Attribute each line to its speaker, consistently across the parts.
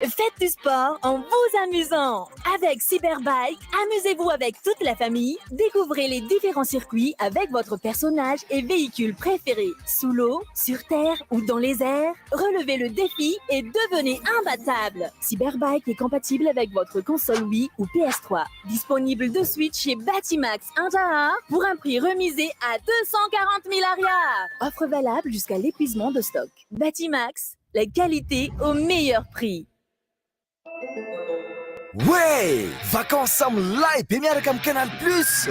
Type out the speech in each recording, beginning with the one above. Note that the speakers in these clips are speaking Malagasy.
Speaker 1: Faites du sport en vous amusant. Avec Cyberbike, amusez-vous avec toute la famille. Découvrez les différents circuits avec votre personnage et véhicule préféré. Sous l'eau, sur terre ou dans les airs, relevez le défi et devenez imbattable. Cyberbike est compatible avec votre console Wii ou PS3. Disponible de suite chez Batimax Intaha pour un prix remisé à 240 000 arias. Offre valable jusqu'à l'épuisement de stock. Batimax, la qualité au meilleur prix.
Speaker 2: Ouais! Vacances amin'ny live miaraka amin'ny Canal Plus!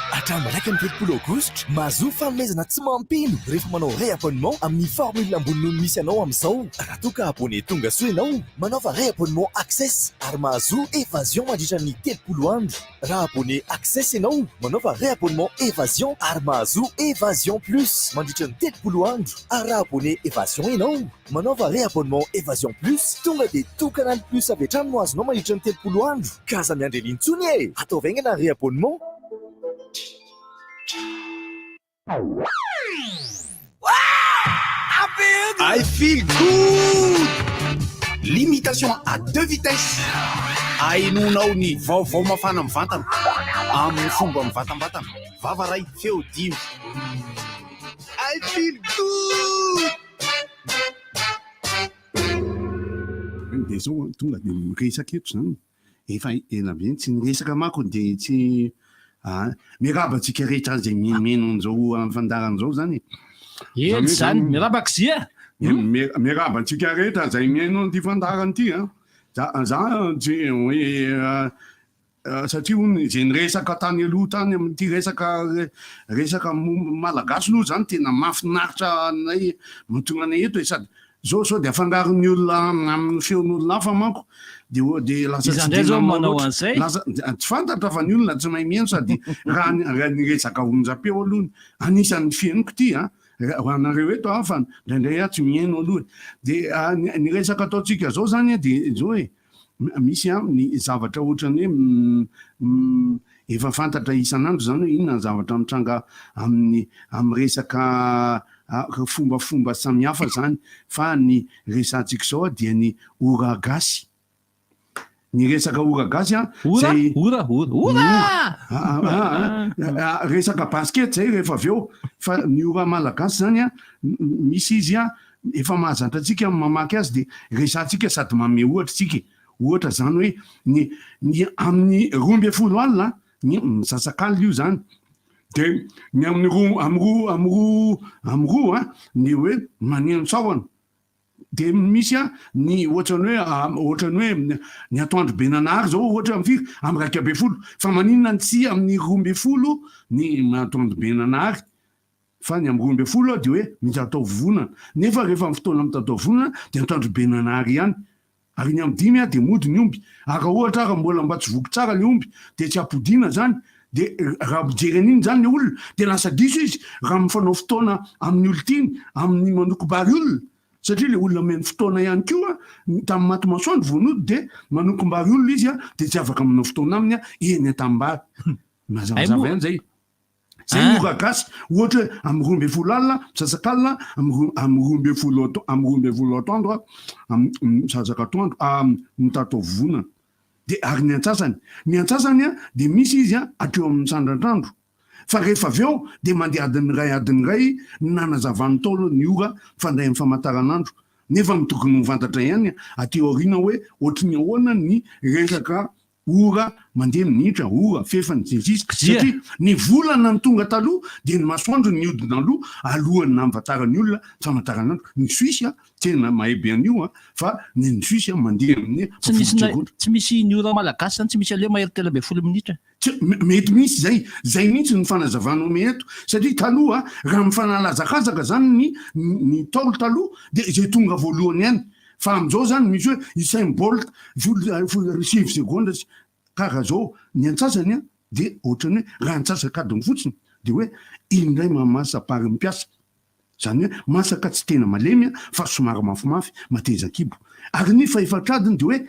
Speaker 2: Hatramin'ny 30 Aogositra, mahazo fanomezana tsy mampino rehefa manao réabonnement amin'ny formule ambony noho misy anao amin'izao. Raha toa ka abonné tonga soa ianao, manaova réabonnement access ary mahazo évasion mandritra ny 30 andro. Raha abonné access ianao, manaova réabonnement évasion ary mahazo évasion plus mandritra ny 30 andro. Ary raha abonné évasion ianao, manaova réabonnement évasion plus, tonga dia tout Canal Plus avy hatrany no azonao mandritra ny 30 andro. Kaza miandry elintsony e! Atao vaingana réabonnement.
Speaker 3: I feel good. Limitation à 2 vitesses. Ainonao ny vaovao mafana amin'ny vatana amin'ny fomba mivatambatana. Vavaray feo dimy. I feel good.
Speaker 4: Dia zao tonga dia miresaka eto zany. Efa ela be tsy niresaka manko dia tsy mirabantsika rehetra zay menon'izao fandaran'izao zany.
Speaker 5: Eny zany mirabaka zia.
Speaker 4: Mirabantsika rehetra zay meno ty fandarany ty a. Za tsy hoe satria zay niresaka tany aloha tany amin'ity resaka malagasy aloha zany tena mahafinaritra anay mitonga anay eto sady zao sao dia afangaron'ny olona amin'ny feon'olona hafa manko dia lasa
Speaker 5: tsy dia manao an'izay
Speaker 4: lasa tsy fantatra fa ny olona tsy mahay mihaino sady raha niresaka onjam-peo aloha anisan'ny fiainoko ty a ho anareo eto fa indraindray tsy mihaino aloha dia niresaka ataontsika zao zany a dia zao hoe misy ny zavatra ohatrany hoe efa fantatra isan'andro zany hoe inona ny zavatra mitranga amin'ny resaka fomba samihafa zany fa ny resantsika zao dia ny ora gasy. Ny resaka ora gasy zay resaka basket zay rehefa aveo fa ny ora malagasy zany misy izy efa mahazatra antsika mamaky azy dia resantsika sady manome ohatra tsika. Ohatra zany hoe ny amin'ny 12 alina ny misasak'alina io zany. Dia ny amin'ny roa ny hoe maneno sahona. Dia misy ny ohatrany hoe ny atoandro benanary zao ohatra amin'ny 1:20 fa maninona ny tsy amin'ny 12 ny atoandro benanary fa ny amin'ny 12 dia hoe mitatao vonana nefa rehefa fotoana mitatao vonana dia atoandro benanary ihany. Ary ny amin'ny 5 dia mody ny omby. Raha ohatra raha mbola mba tsy voky tsara ny omby dia tsy ampodiana zany. Dia raha mijery an'iny zany ny olona dia lasa diso izy raha mifanao fotoana amin'ny olon-tiny amin'ny manoko-bary olona satria le olona meny fotoana ihany koa tamin'ny maty masoandro vonody dia manoko-bary olona izy dia tsy afaka manao fotoana aminy eny an-tanimbary. Mazavazava ihany zay. Zay ny ora gasy ohatra hoe amin'ny 12 alina misasak'alina amin'ny 12 atoandro misasak'atoandro mitatao vonana. Dia ary ny antsasany dia misy izy atreo amin'ny sandran-trandro fa rehefa aveo dia mandeha adiny ray nanazavany tao ny ora fandray amin'ny famataran'andro nefa mitokony mivantatra ihany ateo aoriana hoe ohatry ny ahoana ny resaka ora mandeha minitra ora fefany zezisika satria ny volana ny tonga taloha dia ny masoandro ny odina alohan'ny namvatara ny olona famataran'andro. Ny Suisse tena mahay be an'io fa ny Suisse mandeha amin'ny
Speaker 5: tsy misy ny ora malagasy zany tsy misy aleo mahery 12 minitra.
Speaker 4: Mety misy zay mihitsy ny fanazavanao eto satria taloha raha mifanalazakazaka zany ny taolo taloha dia zay tonga voalohany ihany. Fa amin'izao zany misy hoe Usain Bolt 6 seconda karaha zao ny antsasany dia ohatrany hoe raha antsasakadiny fotsiny dia hoe indray mamasapary mipiasa zany hoe masaka tsy tena malemy fa somary mafimafy mateza-kibo. Ary ny fahefatradiny dia hoe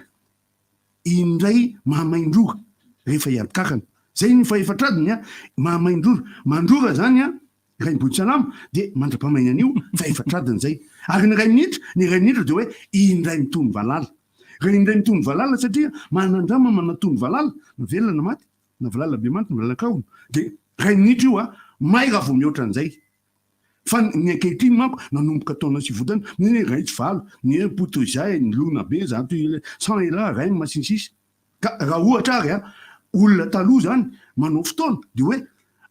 Speaker 4: indray mahamaindrora rehefa hiadikakana. Zay ny fahefatradiny mahamaindrora. Mandrora zany ray Bohisalama dia mandra-pamainana io fahefatradiny zay. Ary ny ray minitra dia hoe indray mitony valala. raha indray mitony valala satria manandrama manatony valala navelona maty na valala be maty na valala kaona de ray minitra io a may raha vao mihoatra an'izay fa ny ankehitriny manko nanomboka taona sy votana ny raitsy valo ny poto izay ny lona be zato sans ela ray masinsisy ka raha ohatra ary a olona taloha zany manao fotoana de hoe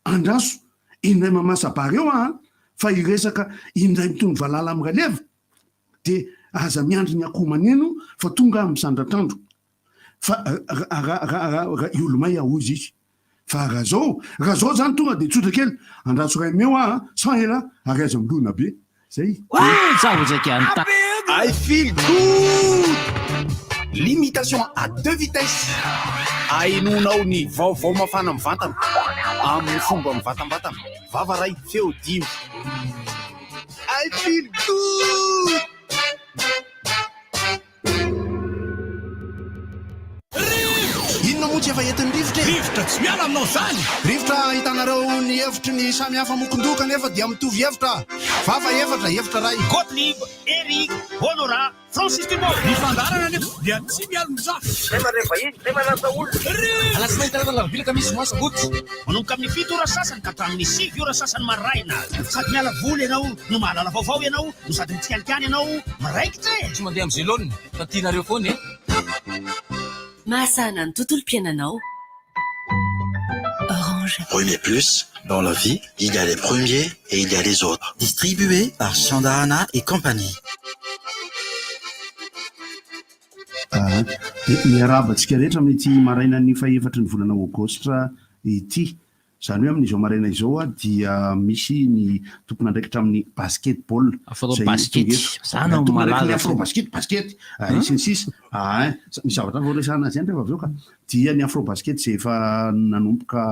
Speaker 4: andraso indray mamasabary eo fa iresaka indray mitony valala amin'ny raleva de aza miandry ny akomaneno fa tonga amin'ny sandratandro fa iolomay aozy izy fa raha zao zany tonga de tsotra kely andraso ray meo sans ela ary aza milona be zay
Speaker 3: I feel good. Limitation à 2 vitesses. Ainonao ny vaovao mafana amin'ny vatana amin'ny fomba mivatambatana vava ray feo 10. I feel good. Inona moa tsy efa entin'ny rivotra tsy miala aminao zany rivotra hitanareo ny hevitry ny samy hafa mokondoka nefa dia mitovy hevitra vava hevitra ray
Speaker 6: Gottlieb, Eric, Honora, Francis Dumont. Mifandarana nefa dia tsy miala mizaha.
Speaker 7: Nefa rehefa iny nefa lasa olona
Speaker 6: Alasinainy karazana lavilaka misy masabotsy. Manomboka amin'ny 7 ora sasany ka hatramin'ny 5 ora sasany maraina. Sady miala voly ianao, no mahalala vaovao ianao, no sady mitsikalikany ianao, miraikitra e.
Speaker 8: Tsy mandeha amin'ny zélone, fa tianareo foana e.
Speaker 9: Mahasana ny tontolo piainanao. Orange.
Speaker 10: Premier Plus, dans la vie, il y a les premiers et il y a les autres. Distribué par Chandarana et compagnie.
Speaker 4: Miarabantsika rehetra amin'ity maraina ny fahefatry ny volana aogositra ity zany hoe amin'izao maraina izao dia misy ny tompon'andraikitra amin'ny basketball afrobasket isinsisy ny zavatra voaresana azy any rehefa aveo ka dia ny afrobasket zay efa nanomboka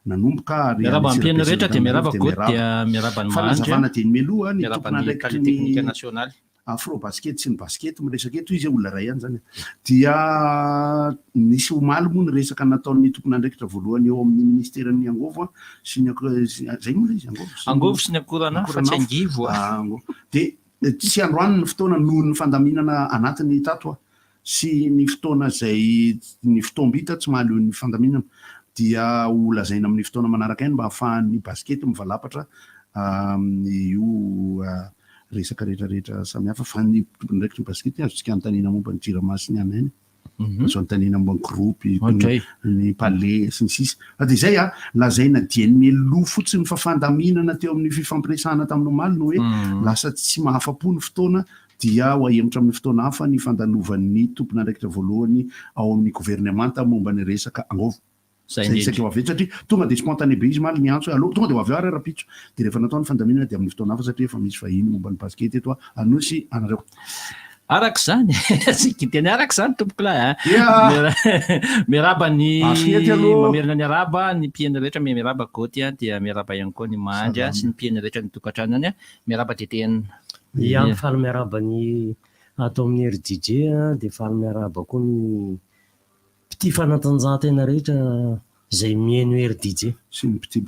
Speaker 4: ary
Speaker 5: miarabampiaina rehetra dia miaraba goty dia miarabany
Speaker 4: fanazavana dia ny meloha ny
Speaker 5: tompon'andraikitra technique nationale
Speaker 4: afrobasket sy ny basket miresaka eto izy olona ray ihany zany dia nisy omaly moa ny resaka nataon'ny tompon'andraikitra voalohany eo amin'ny ministeran'ny angovo sy ny zay moa izy
Speaker 5: angovo sy ny akorana fa tsy angivo
Speaker 4: de tsy androany ny fotoana noho ny fandaminana anatiny tato sy ny fotoana zay ny fotoam-bita tsy mahaleo ny fandaminana dia olazaina amin'ny fotoana manaraka iny mba hahafahan'ny basket mivalapatra io resaka rehetrarehetra samihafa fa ny tompon'andraikitra ny basket azotsika antanina momba ny jiramasy ny anany azo antanina momba ny groupe ny palais sy ny sisa de zay lazaina dia ny meloha fotsiny fa fandaminana teo amin'ny fifampiresahana tamin'ny omaly no hoe lasa tsy mahafapo ny fotoana dia ho ahemitra amin'ny fotoana hafa ny fandanovan'ny tompon'andraikitra voalohany ao amin'ny gouvernemanta momba ny resaka angovo zay isaka eo avy satria tonga de spontané be izy maly ny antso aloha tonga de ho avy ary arapitso de rehefa natao ny fandaminana de amin'ny fotoana hafa satria efa misy vahiny momba ny basket eto anosy anareo
Speaker 5: araka zany sika teny araka zany tompokolay miaraba ny mamerina ny araba ny mpiaina rehetra miaraba goty dia miaraba ihany koa ny mandry sy ny mpiaina rehetra ny tokantrano any miaraba tetenina
Speaker 11: ia faly miaraba ny atao amin'ny RDJ de faly miaraba koa ny petit fanatanjahantena rehetra zay mihaino RDJ
Speaker 4: sy ny petit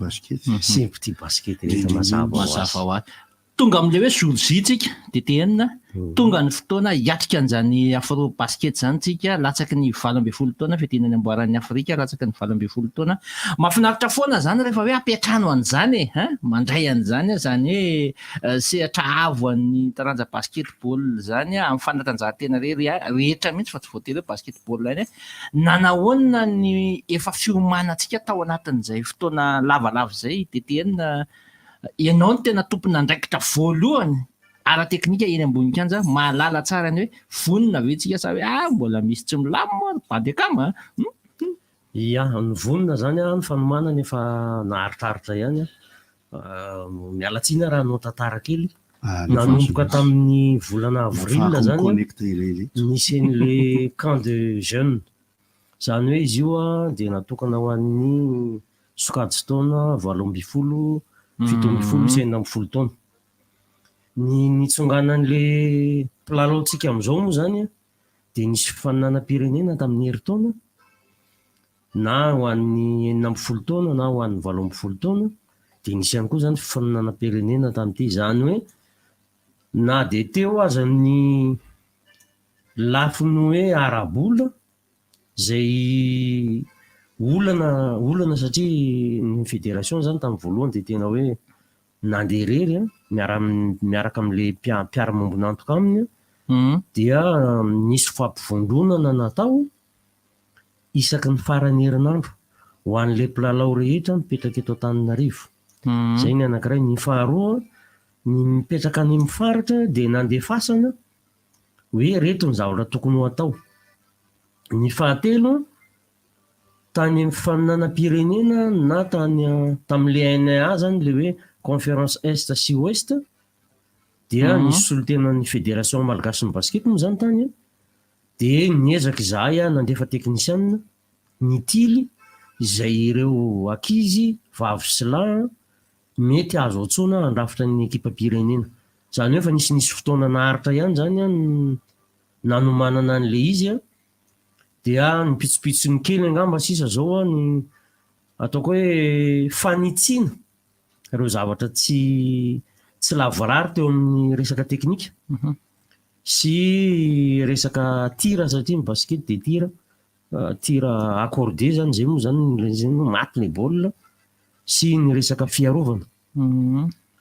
Speaker 4: basket
Speaker 11: rehetra mazava
Speaker 5: ho azy tonga amin'le hoe jour-J tsika tetenina tonga ny fotoana hiatrika an'izany afro basket zany tsika latsaky ny 20 taona fiatinany amboaran'ny Afrika latsaky ny 20 taona mahafinaritra foana zany rehefa hoe ampiatrano an'izany mandray an'izany zany hoe sehatra avo an'ny taranja basketball zany amin'ny fanatanjahantena rehetra mihitsy fa tsy voatery hoe basketball any nanahoana ny efa fiomanantsika tao anatin'izay fotoana lavalava zay tetenina ianao ny tena tompon'andraikitra voalohany ara-teknika eny ambony kanja mahalala tsara ny hoe vonina vetsika sa hoe mbola misy tsy milamo badekama
Speaker 11: ia ny vonina zany ny fanomanana efa naharitraritra ihany mialatsina raha nao tantara kely nanomboka tamin'ny volana avril zany nisy an'le camp de jeune zany hoe izy io dia natokana ho an'ny sokajy taona 17 17 sy 19 taona ny nitsonganan'le mpilalao-tsika amin'izao moa zany dia nisy fifaninanam-pirenena tamin'ny herintaona na ho an'ny 19 taona na ho an'ny 17 taona dia nisy ihany koa zany fifaninanam-pirenena tamin'ity zany hoe na dia teo aza ny lafiny hoe arabola zay olana satria ny fédération zany tamin'ny voalohany de tena hoe nandeha rery a miaraka am'le mpiara-mambonantoka aminy dia nisy fampivondronana natao isaky ny farany herinandro ho an'le mpilalao rehetra mipetraka eto Antananarivo. Zay ny anankiray. Ny faharoa ny mipetraka any amin'ny faritra de nandefasana hoe reto ny zavatra tokony ho atao. Ny fahatelo tany amin'ny faninanam-pirenena na tam'le NA zany le hoe conférence est sy ouest dia nisy solotenan'ny fédération malagasy ny basket moa zany tany de niezaka izahay nandefa teknisianina ny tily izay ireo akizy vavy sy lahy mety azo atsoina andrafitra ny ekipam-pirenena. Zany hoe fa nisy fotoana naharitra ihany zany nanomanana an'le izy dia ny pitsopitsony kely angamba sisa zao ny ataoko hoe fanitsiana ireo zavatra tsy lavorary teo amin'ny resaka teknika sy resaka tira satria ny basket de tira accordé zany zay moa zany maty le baolina sy ny resaka fiarovana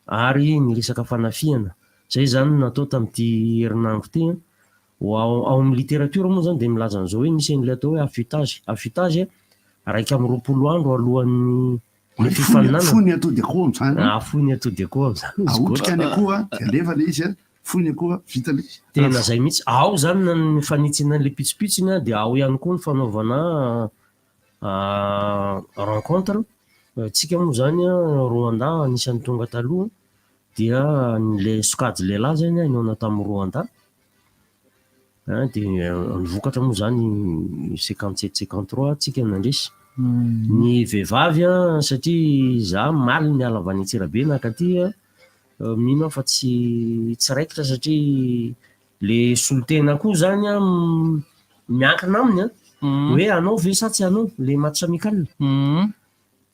Speaker 11: ary ny resaka fanafiana. Zay zany natao tamin'ity herinandro ty ao amin'ny littérature moa zany de milaza an'izao hoe misy an'le atao hoe affûtage raiky amby 20 andro alohan'ny le fifaninana
Speaker 4: fony atody akoho am'zany
Speaker 11: fony atody akoho am'zany
Speaker 4: aotrika any akoho de alefa le izy fony akoho vita le
Speaker 11: tena zay mihitsy. Ao zany ny fanitsina an'le pitsopitsony de ao ihany koa ny fanaovana rencontre. Tsika moa zany Rwanda anisan'ny tonga taloha dia le sokajy lehilahy zany niona tamin'ny Rwanda de nivokatra moa zany 57-53 tsika nandresy. Ny vehivavy satria za maly ny alavany Antsirabe nakaty mino fa tsy raikitra satria le solotena koa zany miankina aminy hoe anao ve sa tsy anao le match amical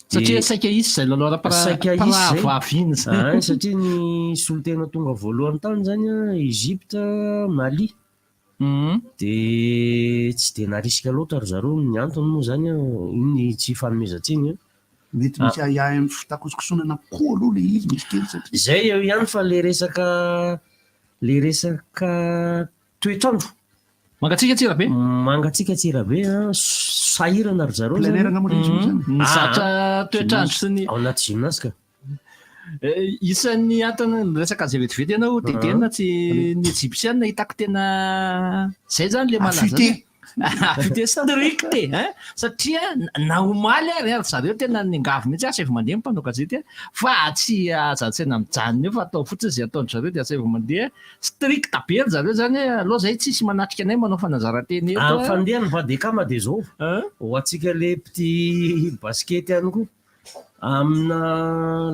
Speaker 5: satria saika isy zay lalao-vaviny zany
Speaker 11: satria ny solotena tonga voalohany tany zany Egypte, Mali de tsy de narisika loatra ry zareo. Ny antony moa zany iny tsy fanomezantsiny
Speaker 4: mety misy ahiahy amin'ny fitakosokosonana koa aloha le izy misy kely satria
Speaker 11: zay eo ihany fa le resaka toetrandro
Speaker 5: mangatsika Antsirabe
Speaker 11: sahirana ry zareo
Speaker 5: ny zatra toetrandro sy ny
Speaker 11: ao anaty gymnastika.
Speaker 5: Isan'ny antony resaka azy vetivety ianao de tena tsy ny egyptienne hitako tena zay zany le malaza affûté strict satria na omaly ary zareo tena ningavy mihitsy asa efa mandeha mpanao gazety fa tsy aza-tsaina mijanona eo fa atao fotsiny zay ataony zareo de asa efa mandeha strict be ry zareo zany aloha zay tsisy manatrika anay manao fanazaranteny eto
Speaker 11: fandehany vadekama de zao ho atsika le petit basket ihany koa amina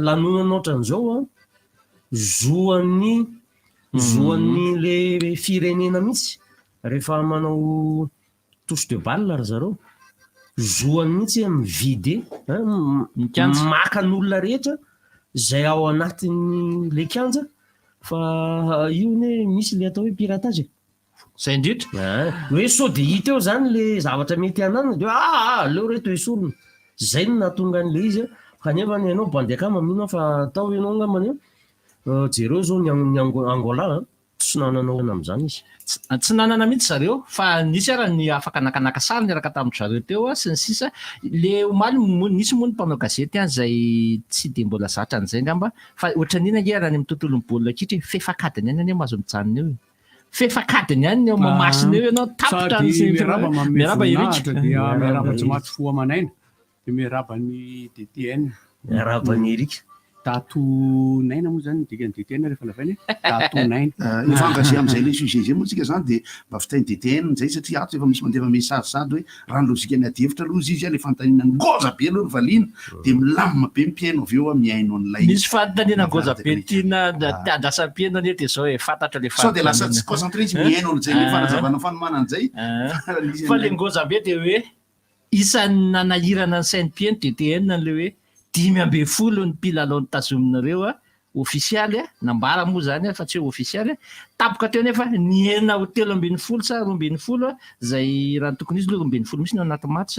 Speaker 11: lanonana ohatran'izao zoan'ny le firenena mihitsy rehefa manao touche de balle ry zareo zoany mihitsy mivide maka n'olona rehetra zay ao anatin'ny le kanja fa io ne misy le atao hoe piratage
Speaker 5: zay indritra
Speaker 11: hoe sao de hita eo zany le zavatra mety anana de leo reto esorona zay no natonga an'le izy kanefa ny ianao bandekama mino fa atao ianao ngamany jereo zao ny Angola tsy nananao am'zany izy
Speaker 5: tsy nanana mihitsy zareo fa nisy ara ny afaka nakanaka sary niaraka tamin'ny zareo teo sy ny sisa le omaly nisy moa ny mpanao gazety zay tsy de mbola zatra an'izay ngamba fa ohatran'ina nge raha ny amin'ny tontolon'ny baolina kitra fefakadiny ihany mahazo mijanona eo fefakadiny ihany eo mamasina eo ianao tapitra
Speaker 9: miaraba erika miaraba tsy maty fo amanaina de miaraba ny DTN
Speaker 11: miaraba ny erika
Speaker 9: tato naina moa zany dikany DTN rehefa lavainy tato naina
Speaker 4: mifangazay am'izay le sujet zay moa tsika zany de mba fitainy DTN zay satria ato efa misy mandefa message sady hoe raha ny lozika ny adihevitra aloha izy le fantanina ny goza be aloha ny valiana de milamina be mpiaino avy eo miaino an'ilay
Speaker 5: misy fantanina goza be tiana andrasam-piaino ane de zao fantatra le
Speaker 4: sao de lasa tsy concentré izy miaino an'izay le fanazavana fanomana an'izay
Speaker 5: fa le goza be de hoe isan'ny nanahirana ny sain'ny mpiaino DTN le hoe 5 ambin'ny folo ny mpilalao ny tazominareo ofisialy nambara moa zany fa tsy ofisialy tapoka teo nefa ny enina ho 3.20 sa 2.20 zay raha tokony izy lo 2.20 misy no anaty match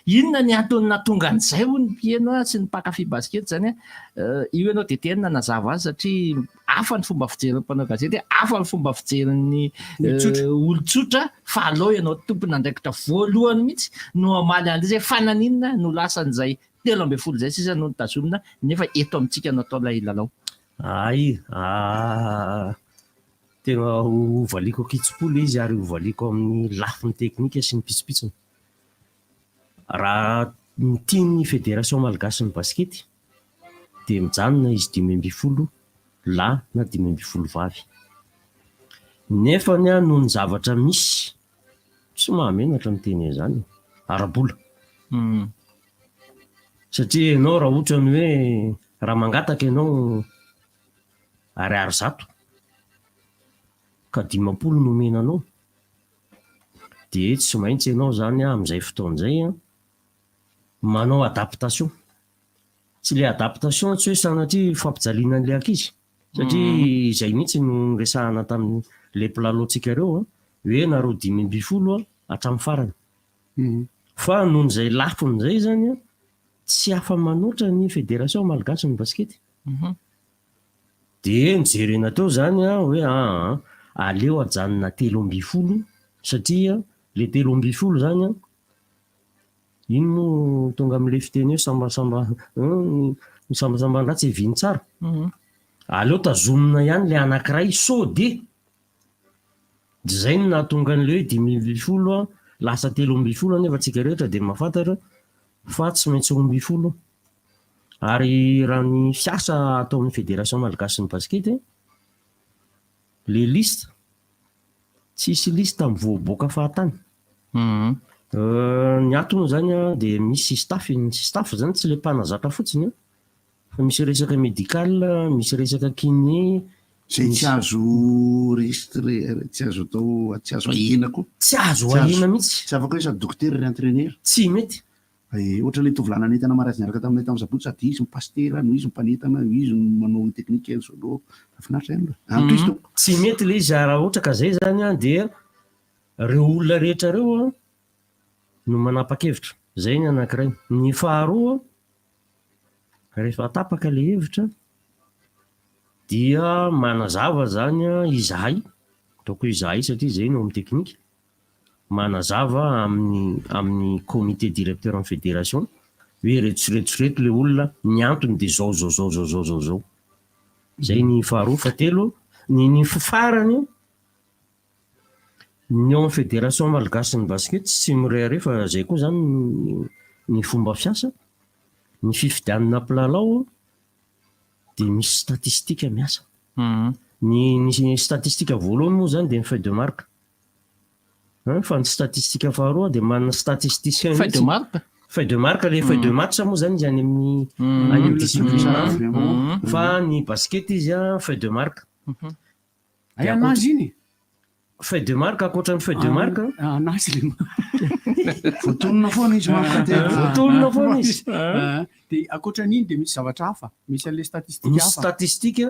Speaker 5: inona ny antony natonga an'izay ho ny mpieno sy ny mpakafy basket zany io ianao tetenina nazava azy satria hafa ny fomba fijery mpanao gazety hafa ny fomba fijeryn'ny olon-tsotra fa aleo ianao tompony andraikitra voalohany mihitsy no amaly an'izay zay fananinina no lasan'izay 3.20 zay sisa no nitazomina nefa eto amintsika no atao lay lalao
Speaker 11: ay tena hovaliko akitsopolo izy ary hovaliko amin'ny lafiny teknika sy ny pitsopitsony raha tiany fédération malagasy ny baskety dia mijanona izy 5.20 lahy na 5.20 vavy nefa noho ny zavatra misy tsy mahamenatra ny teny zany arabola satria ianao raha ohatra ny hoe raha mangataka ianao ariary zato ka 50 no menanao dia tsy maintsy ianao zany amin'izay fotoan'izay manao adaptation tsy le adaptation tsy hoe sanatria fampijaliana an'le ankizy satria izay mihitsy no resahana tamin'ny le mpilalao-tsika ireo hoe nareo 5.20 hatramin'ny farany fa noho n'izay lafin'izay zany tsy hafa manoatra ny fédération malagasy ny baskety dia nijerena teo zany hoe aleo ajanona 3.20 satria le 3.20 zany ino no tonga amin'le fiteny hoe sambasambandra tsy viny tsara aleo tazomina ihany le anankiray so de zay no nahatonga an'le hoe 5.20 lasa 3.20 nefa tsika rehetra dia mahafantatra fa tsy maintsy 2.20 ary raha ny fiasa atao amin'ny fédération malagasy ny baskety le liste tsisy liste amin'ny voaboaka fahatany ny antony zany dia misy staff zany tsy le mpanazatra fotsiny fa misy resaka médical misy resaka kiné
Speaker 4: zay tsy azo registré tsy azo atao tsy azo ahina koa
Speaker 11: tsy azo ahina mihitsy
Speaker 4: tsy afaka hoe sady docteur ry entraîneur
Speaker 11: tsy mety
Speaker 4: ohatra le tovlana netana marazy niaraka taminay tamin'ny zabotsy sady izy mipastera no izy mpanetana izy manao teknika solo afinaritra ihany izy
Speaker 11: tsy mety le izy raha ohatra ka zay zany dia reo olona rehetra reo no manapa-kevitra zay ny anankiray ny faharoa rehefa atapaka le hevitra dia manazava zany izahay ataoko izahay satria zay no amin'ny teknika manazava amin'ny comité directeur en fédération hoe retsoreto le olona ny antony dia zao zay ny faharoa fatelo ny farany ny ao amin'ny fédération malagasy ny basket tsy mirehare fa zay koa zany ny fomba fiasa ny fifidianana mpilalao dia misy statistika miasa ny statistika voalohany moa zany dia ny feuille de marque fa ny statistika faharoa dia manana statisticien
Speaker 5: feuille
Speaker 11: de marque le feuille de match moa zany izy any amin'ny discipline fa ny basket izy feuille de marque
Speaker 9: anazy iny
Speaker 11: feuille de marque akoatran'ny feuille de marque
Speaker 9: anazy le
Speaker 4: voatonona foana izy
Speaker 11: voatonona foana izy
Speaker 9: dia akoatran'iny dia misy zavatra hafa misy an'le statistika
Speaker 11: misy statistika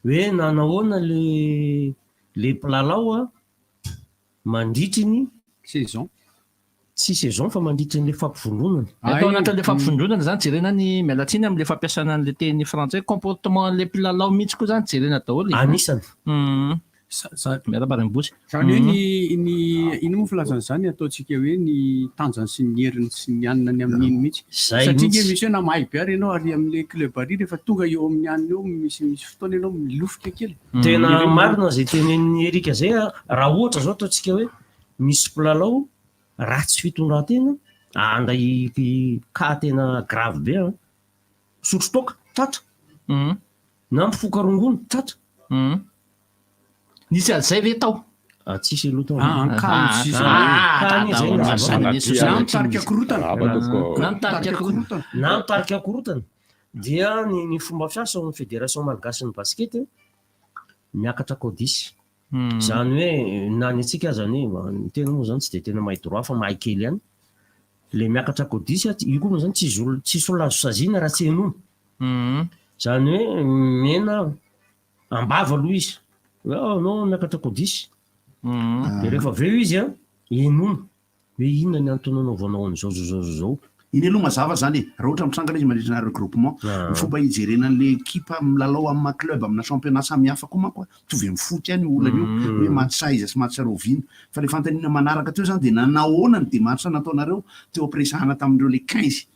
Speaker 11: hoe nanahoana le mpilalao mandritry ny
Speaker 9: saison
Speaker 11: tsy saison fa mandritry n'le fampivondronana
Speaker 5: atao anatin'le fampivondronana zany jerena ny mialatsiny amin'le fampiasana an'le teny frantsay comportement an'le mpilalao mihitsy koa zany jerena daholo
Speaker 11: anisany
Speaker 5: miarabarimbotsy
Speaker 9: zany hoe ny ino moa filazan'izany ataontsika hoe ny tanjany sy ny heriny sy ny anina ny amin'iny mihitsy satria misy hoe namahay be ary ianao ary amin'le club ary rehefa tonga eo amin'ny anina eo misy fotoana ianao milofika kely
Speaker 11: tena marina zay tenen'ny erika zay raha ohatra zao ataontsika hoe misy mpilalao ratsy fitondran-tena andray ka tena grave be sotro toka tratra na mifokarongony tratra
Speaker 5: nisy azay ve tao
Speaker 11: tsisy aloha
Speaker 9: mitarika korotana
Speaker 11: na mitarika korotana dia ny fomba fiasa ny fédération malagasy ny baskety miakatra codisy zany hoe na ny antsika zany hoe ny tena moa zany tsy dia tena mahay droit fa mahay kely ihany le miakatra codisy io koa moa zany tsisy olona azo saziana raha tsy henoina zany hoe mena ambava aloha izy anao miakatra kodisy de rehefa aveo izy a enona hoe inona ny antony anao vanao an'izao
Speaker 4: iny aloha mazava zany raha ohatra mitrangana izy mandritra regroupement ny fomba hijerena an'le ekipa milalao amin'ny maclub amina championnat samihafa koa manko mitovy amin'ny foty any olana io hoe match saiza sy match rovina fa le fantanina manaraka teo zany de nanahoana ny démarche nataonareo teo ampiresahana tamindreo le 15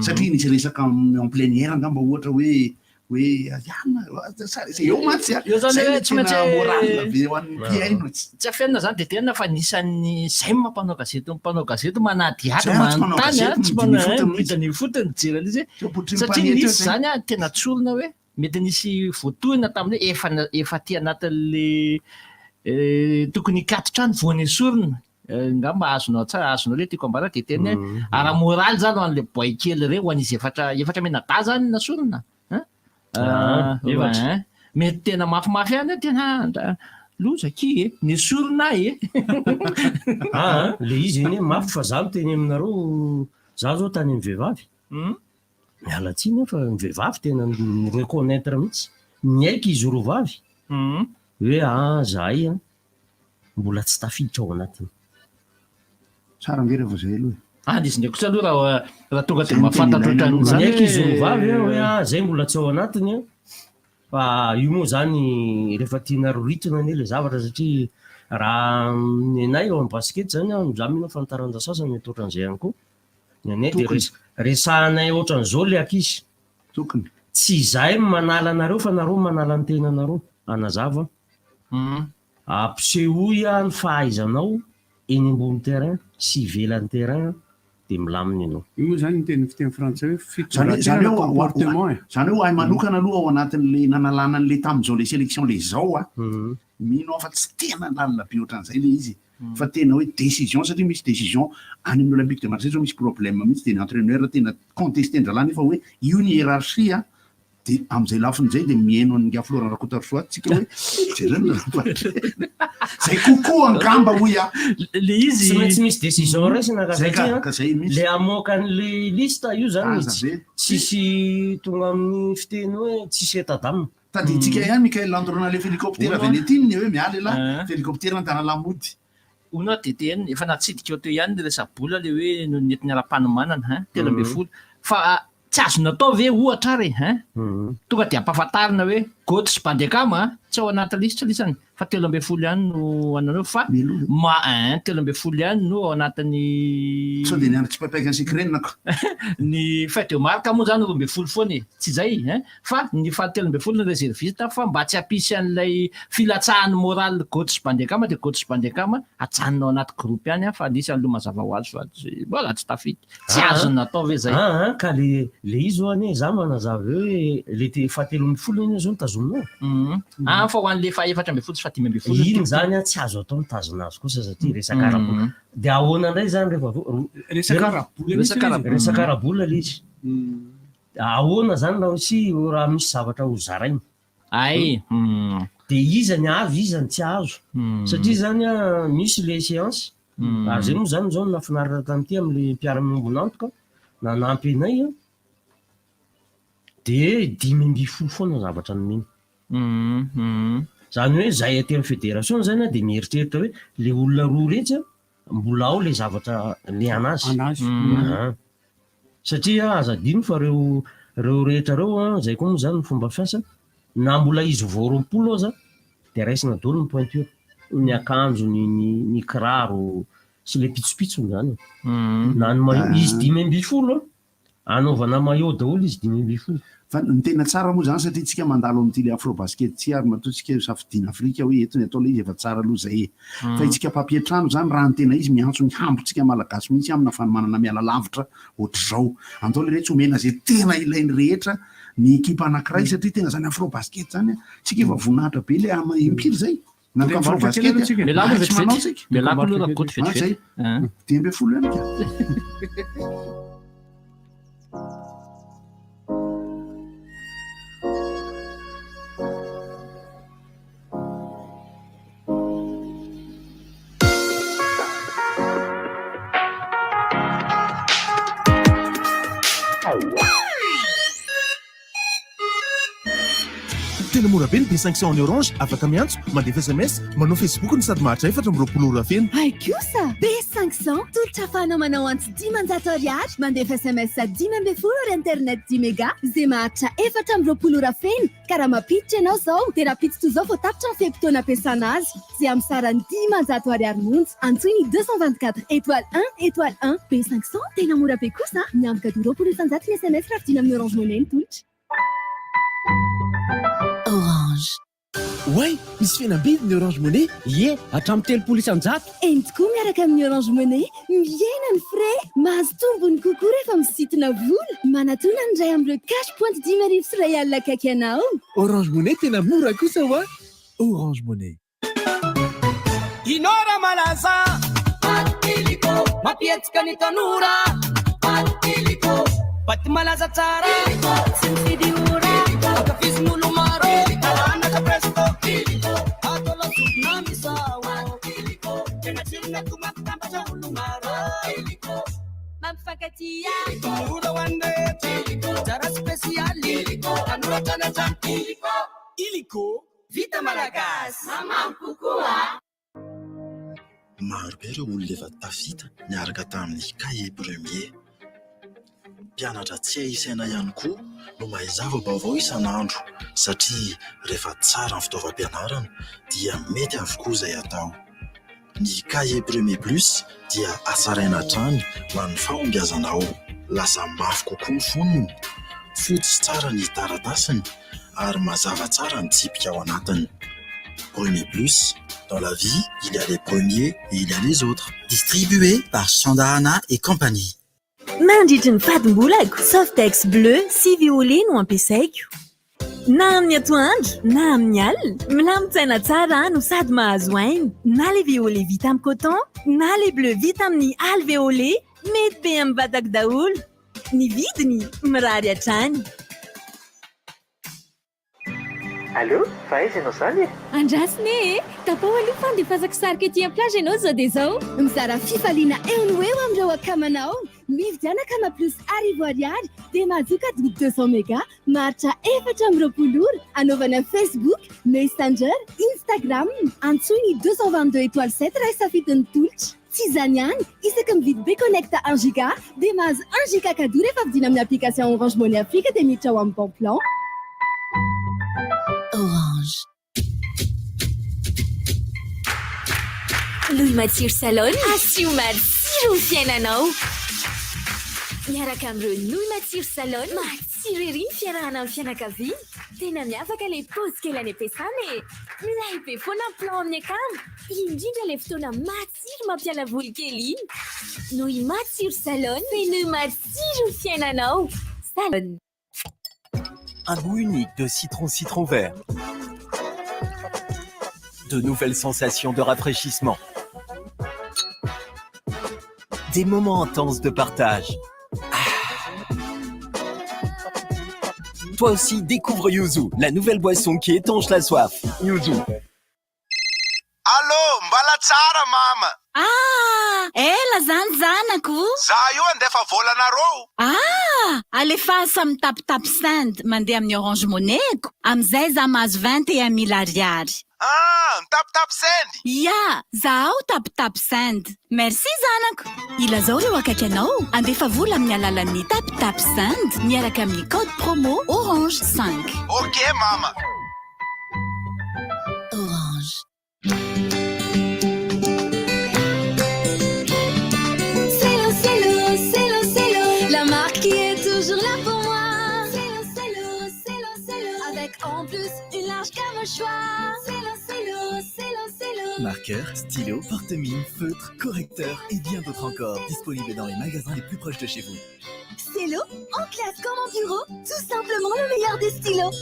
Speaker 4: satria nisy resaka en plein air angamba ohatra hoe eo matsy
Speaker 5: tsy afianina zany de tena fa nisan'ny zay mampanao gazety manadiady manontany tsy manahitany fotony jera izy satria nisy zany a tena tsolona hoe mety nisy voatohina tamin'ny hoe efa ty anatin'le tokony ikatotra any voany sorona ngamba azonao tsara azonao le tiako ambara de tena ara moraly zany ho an'le boy kely reo ho an'izy efatra menada zany na sorona mety tena mafimafy any tena lozaky ny sorona
Speaker 11: le izy eny mafy fa za miteny aminareo za zao tany amin'ny vehivavy miala tsiny fa ny vehivavy tena reconnaître mihitsy miaiky izy rovavy hoe zahay mbola tsy tafiditra ao anatiny
Speaker 4: tsara nge rehefa zay aloha
Speaker 5: izy ndraiky kosa aloha raha tonga de mahafantatra ohatran'zany
Speaker 11: miaiky izy rovavy hoe zay mbola tsy ao anatiny fa io moa zany rehefa tianaro ritona ane le zavatra satria raha nenay eo amin'ny baskety zany za mino fantaranja sasany mety ohatran'izay ihany koa nenay de resahanay ohatran'izao le akizy
Speaker 4: tokony
Speaker 11: tsy zahay manala anareo fa nareo manala ny tena anareo anazava ampisehoy ny fahaizanao eny ambony terrain sy ivelan'ny terrain de milaminy ianao
Speaker 9: io moa zany teny fiteny frantsay hoe
Speaker 4: zany hoe ahy manokana aloha ao anatin'le nanalana an'le tam'izao le sélection le zao mino aho fa tsy tena lalina be ohatran'izay le izy fa tena hoe décision satria misy décision any amin'ny olympique de Marseille zao misy problème mihitsy de ny entraîneur tena contesté ndralany fa hoe io ny hiérarchie de am'izay lafin'izay de mihaino an'nga Florent Rakotarosoa tsika hoe zay kokoa angamba hoy
Speaker 11: le izy tsy maintsy misy décision raisina le amoakan'le liste io zany tsisy tonga amin'ny fiteny hoe tsisy etadamina
Speaker 4: taditsika ihany Michael Landrona le hélicoptère avy any etiny hoe miala la hélicoptère antana lamody
Speaker 5: ona TTN efa natsidika teo ihany le resabola le hoe nentin'ny ara-panomanana telo amby folo fa tsy azo natao ve ohatra ary tonga de ampahafantarina hoe coach Bandekama tsy ao anaty liste lisany fa 12 ihany no ananao fa ma 12 ihany no ao anatin'ny
Speaker 4: sao de niandry tsy papaika ny secrenako
Speaker 5: ny fête de marque moa zany 12 foana tsy zay fa ny fa 13 ny réserviste fa mba tsy ampisy an'ilay filatsahany moral coach Bandekama de coach Bandekama atsanina ao anaty groupe ihany fa nisy aloha mazava ho azy fa mbola tsy tafity tsy azo natao ve zay
Speaker 11: ka le izy ho ane za manazava hoe le fa 13 iny zao nitazoninao
Speaker 5: fa ho an'le fa 14 sy fa 15
Speaker 11: iny zany tsy azo atao mitazona azy kosa satria resaka arabola de ahoana indray zany resaka arabola le izy ahoana zany raha sy raha misy zavatra ho zarainy de izany avy izany tsy azo satria zany misy le séance ary zay moa zany zao nafinaritra tamity am'le mpiara-miombonantoka nanampy anay de 10 foana zavatra nomeny zany hoe zay aty amin'ny fédération zany de mieritreritra hoe le olona roa rehetra mbola ao le zavatra le anazy satria azadino fa reo rehetra reo zay koa moa zany ny fomba fiasa na mbola izy vao 20 aza de raisina dolo ny pointure ny akanjo ny kiraro sy le pitsopitsony zany na ny maillot izy 10 anaovana maillot daholo izy 10
Speaker 4: fa ny tena tsara moa zany satria tsika mandalo amin'ity le afrobasket tsy ary matoatsika safidiana Afrika hoe etony atao le izy efa tsara aloha zay fa itsika papietrano zany raha ny tena izy miantso ny hambotsika malagasy mihitsy amina fanomanana miala lavitra ohatr'izao antao le rehetra omena zay tena ilainy rehetra ny ekipa anankiray satria tena zany afrobasket zany tsika efa voninahitra be le impiry zay
Speaker 5: afrobasket
Speaker 4: 12 ihany
Speaker 12: tena mora be ny B500 ny Orange, afaka miantso, mandefa SMS, manao Facebook ny sady mahatratra 420 feno.
Speaker 13: Ay kosa B500 tolotra ahafahanao manao antsy 10 ariary, mandefa SMS 10 ora internet 10 méga, zay maharitra 420 feno. Karaha mampiditra ianao zao, dia raha piditra toy izao vao tapitra ny fepitona ampiasana azy, zay amin'ny sarany 10 ariary monja. Antsoiny 224 étoile 1 étoile 1 B500 tena mora be kosa, miandry cadeau pour isanjato ny SMS raha vidiana amin'ny Orange Money ny tolotra.
Speaker 14: Orange.
Speaker 15: Way, misy fihenam-bidy ny Orange Money? Ie, hatramin'ny 300 isanjato.
Speaker 13: Eny tokoa miaraka amin'ny Orange Money, miena ny frais, mahazo tombony kokoa rehefa misintona vola. Manatona ny ray amin'ireo cash point 10 sy ray alina akaiky ianao.
Speaker 15: Orange Money tena mora kosa wa. Orange Money.
Speaker 6: Inora malaza Atiliko Mapietsika ny tanora Atiliko Bati malaza tsara Sinsidy ora Kafisin'olo maro Anaka presto Ato la zupna misawa Tena tsirina kumakitambasha olo maro
Speaker 1: Mamfakatia
Speaker 6: Ula wande Jara speciali Tanura tanaza Iliko Vita Malagas Mamampukua
Speaker 10: Maro be ireo olona efa tafita niaraka tamin'ny cahier premier. Mpianatra tsy isaina ihany koa no mahay zava-baovao isan'andro satria rehefa tsara ny fitaovam-pianarana dia mety avokoa izay atao. Ny cahier premier plus dia asaraina hatrany ho an'ny fahombiazanao. Lasa mafy kokoa ny fonony, fotsy tsara ny taratasiny ary mazava tsara ny tsipika ao anatiny. Premier plus, dans la vie, il y a les premiers et il y a les autres. Distribué par Chandahana et compagnie.
Speaker 1: Mandritry ny fadim-bolako, Softex bleu sy violet no ampiasaiko. Na amin'ny atoandro, na amin'ny alina, milamintsaina tsara no sady mahazo aina. Na le violet vita amin'ny coton, na le bleu vita amin'ny alvéolé, mety be amin'ny vatako daholo. Ny vidiny mirary hatrany.
Speaker 7: Allô, faiza ianao zany?
Speaker 13: Andrasiny e, tapao aloha fandefasako sarika ety plage ianao zao dia zao. Mizara fifaliana eo no eo amin'ireo akamanao. Mividiana kama plus arivo ariary dia mahazoka cadeau 200 méga, maharitra 420 ora. Anaovana Facebook, Messenger, Instagram. Antsoiny 222 étoile 7 raha safidin'ny tolotra. Tsy izany ihany, isaka mividy be connecta 1 giga dia mahazo 1 giga cadeau rehefa vidiana amin'ny application Orange Money Afrique dia miditra ao amin'ny bon plan.
Speaker 14: Orange.
Speaker 1: Louis Matsiro Salon, asio matsiro ny fiainanao. Miaraka amin'ireo Louis Matsiro Salon, matsiro ery ny fiarahana amin'ny fianakaviana. Tena miavaka ilay paozy kely any am-piasana e. Milay be foana ny plan amin'ny akamo. Indrindra ilay fotoana matsiro mampiala voly kely iny. Louis Matsiro Salon, feno matsiro ny fiainanao. Salon.
Speaker 16: Un goût unique de citron vert. De nouvelles sensations de rafraîchissement. Des moments intenses de partage. Toi aussi, découvre Yuzu, la nouvelle boisson qui étanche la soif. Yuzu.
Speaker 3: Allô, mbala tsara mama.
Speaker 17: Ela zany zanako.
Speaker 3: Za io andefa volanareo.
Speaker 17: Alefasa mitapitapy send mandeha amin'ny Orange Money-ko. Amizay za mahazo 21 000 ariary.
Speaker 3: Mitapitapy send?
Speaker 17: Ya, zaho tapitapy send. Merci zanako. Ilazao ireo akaiky anao. Andefa vola amin'ny alalan'ny tapitapy send miaraka amin'ny code promo Orange 5.
Speaker 3: Ok mama.
Speaker 14: Orange.
Speaker 13: La marque qui est toujours là pour moi. C'est l'eau. Avec en plus une large gamme au choix. C'est l'eau.
Speaker 2: Marqueur, stylo, porte-mine, feutre, correcteur et bien d'autres encore. Disponibles dans les magasins les plus proches de chez vous.
Speaker 13: Stylo, en classe comme en bureau, tout simplement le meilleur des stylos.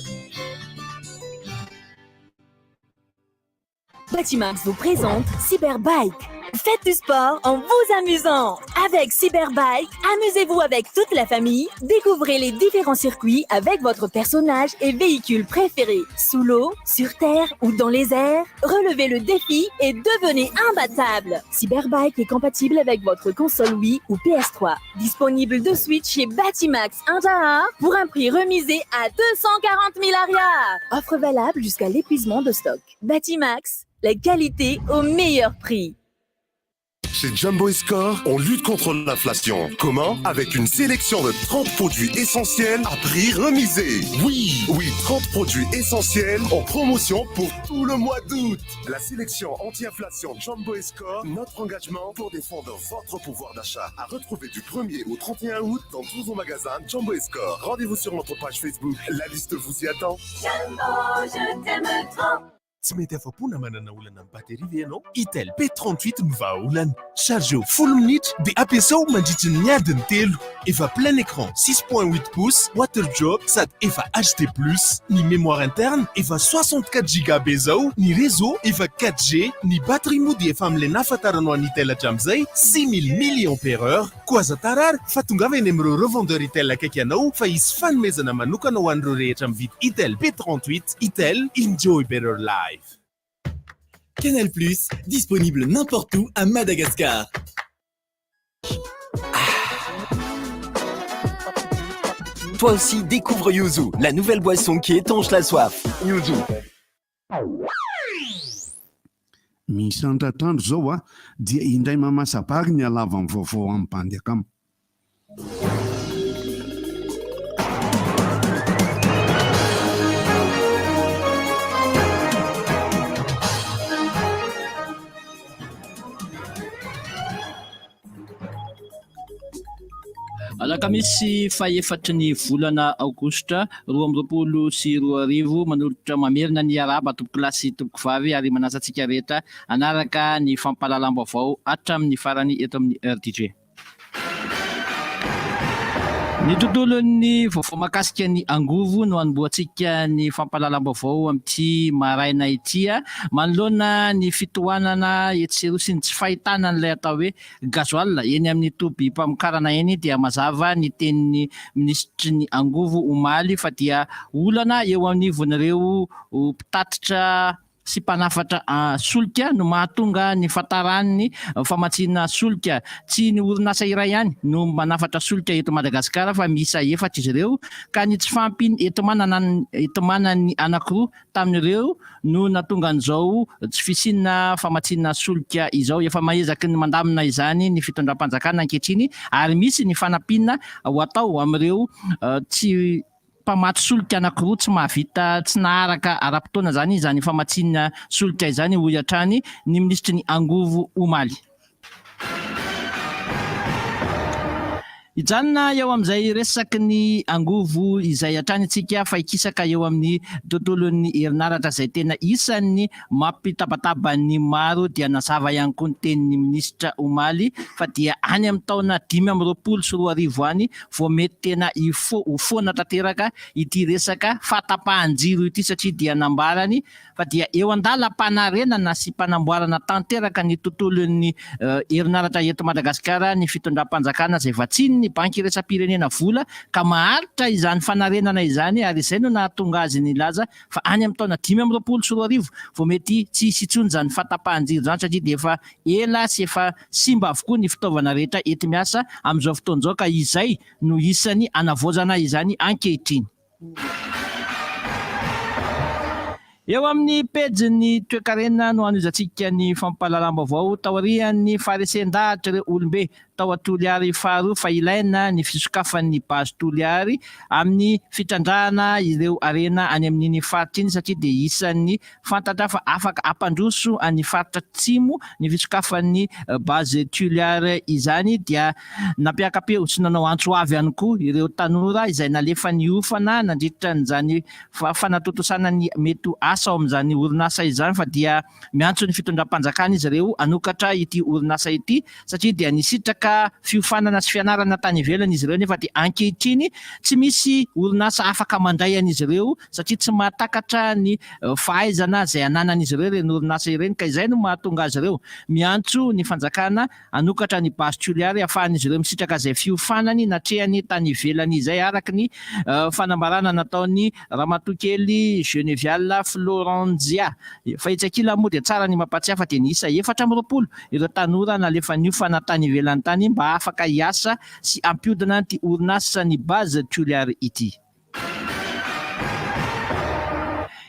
Speaker 1: Batimax vous présente Cyberbike. Faites du sport en vous amusant. Avec Cyberbike, amusez-vous avec toute la famille. Découvrez les différents circuits avec votre personnage et véhicule préféré. Sous l'eau, sur terre ou dans les airs, relevez le défi et devenez imbattable. Cyberbike est compatible avec votre console Wii ou PS3. Disponible de suite chez Batimax Inter pour un prix remisé à 240 000 arias. Offre valable jusqu'à l'épuisement de stock. Batimax, la qualité au meilleur prix.
Speaker 18: Chez Jumbo Score, on lutte contre l'inflation. Comment? Avec une sélection de 30 produits essentiels à prix remisé. Oui, 30 produits essentiels en promotion pour tout le mois d'août. La sélection anti-inflation Jumbo Score, notre engagement pour défendre votre pouvoir d'achat. À retrouver du 1er au 31 août dans tous vos magasins Jumbo Score. Rendez-vous sur notre page Facebook. La liste vous y attend.
Speaker 19: Jumbo, je t'aime trop.
Speaker 12: Tsy mety afa-po manana olana amin'ny batery ve ianao? Itel P38 no vahaolana. Chargeo full minitra dia ampiasao mandritra ny adiny 3. Efa plein écran 6.8 pouces, water drop sady efa HD+. Ny mémoire interne efa 64 GB zao, ny réseau efa 4G, ny batterie moa dia efa amin'ilay nafantaranao any Itel hatramin'izay 6000 mAh. Koa aza tarary fa tongava eny amin'ireo revendeur Itel akaiky anao fa hisy fanomezana manokana ho an'ireo rehetra mividy Itel P38. Itel, enjoy better life.
Speaker 16: Canal+, disponible n'importe où à Madagascar. Toi aussi, découvre Yuzu, la nouvelle boisson qui étanche la soif. Yuzu.
Speaker 4: Misy andratrandro zao a dia indray mamasabary ny alava amin'ny vaovao amin'ny bandy akamo.
Speaker 5: Alakamisy faha-efatry ny volana aogositra 2024 manolotra mamerina ny araba tompoko lahy sy tompoko vavy ary manasa antsika rehetra anaraka ny fampahalalam-baovao hatramin'ny farany eto amin'ny RDJ. Ny tontolon'ny vaovao mahakasika ny angovo no anomboantsika ny fampahalalam-baovao amin'ity maraina ity manoloana ny fitohanana etsero sy ny tsy fahitana n'ilay atao hoe gazoil eny amin'ny toby mpamokarana eny dia mazava ny tenin'ny ministry ny angovo omaly fa dia olana eo anivon'ireo mpitatitra sy mpanafatra solika no mahatonga ny fatarany famatsiana solika. Tsy ny orinasa iray ihany no manafatra solika eto Madagasikara fa miisa 4 izy ireo ka ny tsy fampiny etomanany anankiroa tamin'ireo no natonga an'izao tsy fisinina famatsiana solika izao. Efa mahezaky ny mandamina izany ny fitondram-panjakana ankehitriny ary misy ny fanampina ho atao amin'ireo tsy mpamatsy solika anankiroa tsy mahavita tsy naharaka ara-potoana zany izany famatsiana solika izany hoy hatrany ny ministry ny angovo omaly. Ijanona eo amin'izay resaky ny angovo izay hatrany antsika fa ikisaka eo amin'ny tontolon'ny herinaratra izay tena isan'ny mampitabataba ny maro dia nazava ihany koa ny tenin'ny ministra omaly fa dia any amin'ny taona 2024 any vao mety tena hifoana tanteraka ity resaka fahatapahan-jiro ity satria dia nambarany fa dia eo andalam-panarenana sy mpanamboarana tanteraka ny tontolon'ny herinaratra eto Madagasikara ny fitondram-panjakana izay vatsiny banky iretsam-pirenena vola ka maharitra izany fanarenana izany ary izay no nahatonga azy ny laza fa any amin'ny taona 2024 vao mety tsy hisy intsony izany fahatapahan-jiro izany satria dia efa ela sy efa simba avokoa ny fitaovana rehetra ety miasa amin'izao fotoan'izao ka izay no isany anavoazana izany ankehitriny. Eo amin'ny pejy toe-karena no anizantsika ny fampahalalam-baovao taorian'ny faharesen-dahatra ireo olombe tao a-Toliary faharoa fa ilaina ny fisokafan'ny bazy Toliary amin'ny fitrandrahana ireo arena any amin'iny faritra iny satria dia isan'ny fantatra fa afaka ampandroso any faritra atsimo ny fisokafan'ny bazy Toliary izany dia nampiakapeo sy nanao antso avy ihany koa ireo tanora izay nalefa ny ofana nandritra n'izany fanatotosana ny mety asa ao amin'izany orinasa izany fa dia miantso ny fitondram-panjakana izy ireo anokatra ity orinasa ity satria dia nisitraka resaka fiofanana sy fianarana tany ivelany izy ireo nefa dia ankehitriny tsy misy orinasa afaka mandray an'izy ireo satria tsy mahatakatra ny fahaizana izay ananan'izy ireo ireny orinasa ireny ka izay no mahatonga azy ireo miantso ny fanjakana anokatra ny basy toliary ahafahan'izy ireo misitraka izay fiofanany natrehany tany ivelany izay araky ny fanambarana nataony ramatokely Geneviale Florentia fa itsakila moa dia tsara ny mampatsiafa dia ny isa 420 ireo tanora nalefa niofana tany ivelany tany mba afaka hiasa sy ampiodina ty orinasa ny base toliary ity.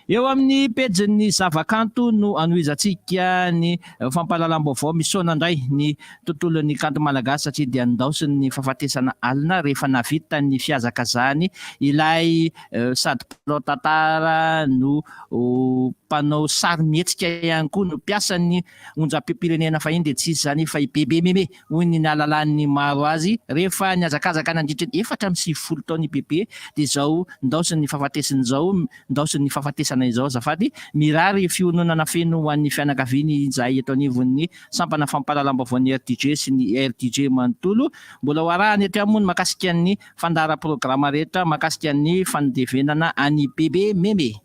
Speaker 5: Eo amin'ny pejin'ny zavakanto no anoizantsika ny fampahalalam-baovao misaona indray ny tontolon'ny kanto malagasy satria dia andaosiny ny fahafatesana alina rehefa navita ny fiazakazany ilay sady mpanao tantara no mpanao sary mihetsika ihany koa no mpiasan'ny onjam-pirenena fahiny dia tsisy zany fa bebe meme hoy ny alalan'ny maro azy rehefa niazakazaka nandritra 450 taona bebe dia izao ndaosiny fahafatesana izao ndaosiny fahafatesana izao zafady mirary fiononana feno ho an'ny fianakaviany izay eto anivon'ny sampana fampahalalam-baovao ny RTG sy ny RTG manontolo mbola ho arahany eto amony makasika ny fandara programa rehetra makasika ny fanedevenana any bebe meme.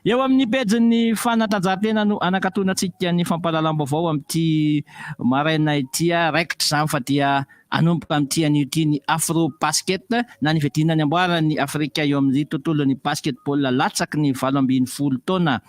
Speaker 5: Eo amin'ny pejin'ny fanatanjahantena no anakatonantsika ny fampahalalam-baovao amin'ity maraina ity raikitra izany fa dia anomboka amin'ity an'ity ny afro basket na ny fiadinany amboarany Afrika eo amin'ny tontolon'ny basketball latsaky ny 20 taona.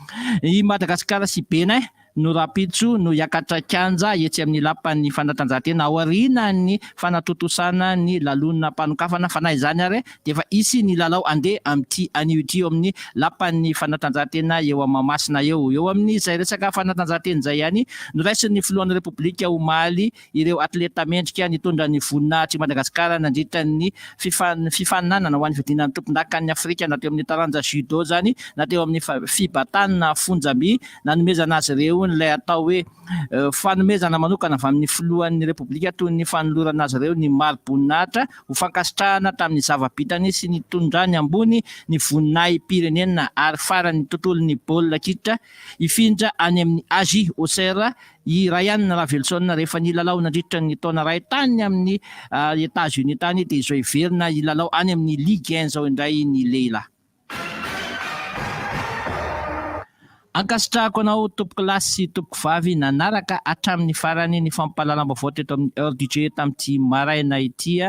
Speaker 5: I Madagasikara sy Benin no rapitso no hiakatra kanja etsy amin'ny lapan'ny fanatanjahantena aoriana ny fanatotosana ny lalonana mpanokafana fa na izany ary dia efa isy ny lalao andeha amin'ity anio ity eo amin'ny lapan'ny fanatanjahantena eo Mahamasina eo amin'ny izay resaka fanatanjahantena izay ihany no raisin'ny filohan'ny Repoblika omaly ireo atleta mendrika nitondra ny voninahitry Madagasikara nandritra ny fifaninanana ho an'ny fiadinan'ny tompon-dakan'ny Afrika na teo amin'ny taranja judo zany na teo amin'ny fibatanana fonjamby nanomezana azy ireo ilay atao hoe fanomezana manokana avy amin'ny filohan'ny Repoblika toy ny fanolorana azy ireo ny maro voninahitra ho fankasitrahana tamin'ny zava-bitany sy ny tondrany ambony ny voninahitra pirenena ary farany tontolon'ny baolina kitra ifindra any amin'ny Asie Auxerre i Ryan Ravelson rehefa nilalao nandritra ny taona ray tany amin'ny États-Unis tany dia izao iverina ilalao any amin'ny Ligue 1 zao indray ny lehilahy. Ankasitrahako anao tompoko lasy sy tompoko vavy nanaraka hatramin'ny farany ny fampahalalam-baovao teto amin'ny RDJ tamin'ity maraina ity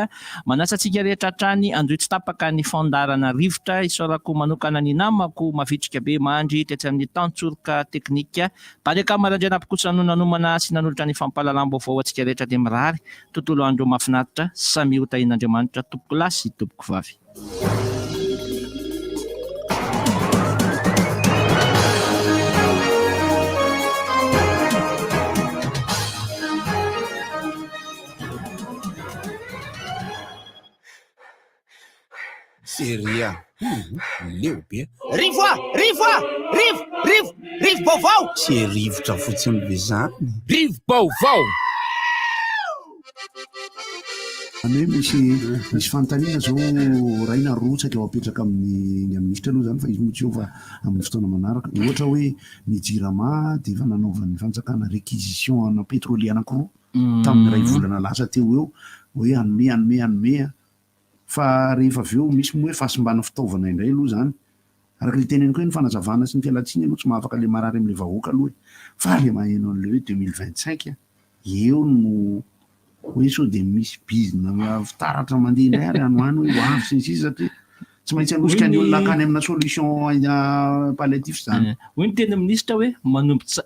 Speaker 5: manasantsika rehetra hatrany androitsy tapaka ny fandarana rivotra isaorako manokana ny namako mavitrika be mandry tetsy amin'ny tantsoroka teknika baleka marandray nampikosa nanomana sy nanolotra ny fampahalalam-baovao atsika rehetra dia mirary tontolo andro mahafinaritra samy hotahin'Andriamanitra tompoko lasy sy tompoko vavy.
Speaker 3: Seria leo be
Speaker 6: rivo baovao
Speaker 3: tsy rivotra fotsiny be zany
Speaker 6: rivo baovao
Speaker 4: hoe misy fanontaniana zao raina rotsaka eo apetraka amin'ny ministra aloha zany fa izy motsy eo fa amin'ny fotoana manaraka ohatra hoe ny jirama dia efa nanaovan'ny fanjakana réquisition ana pétrolier anankiroa tamin'ny ray volana lasa teo eo hoe anome fa rehefa avy eo misy moa hoe fahasimbana fitaovana indray aloha zany araka le teneny koa ny fanazavana sy ny fialatsiny aloha tsy mahafaka le marary amin'le vahoaka aloha fa le maheno an'le hoe 2025 eo no hoe so dia misy bizina fitaratra mandeha indray ary anoany hoe hoavy sy ny sisa satria tsy maintsy anosika ny olona akany amina solution palliatif zany.
Speaker 5: Hoy ny teny ministra hoe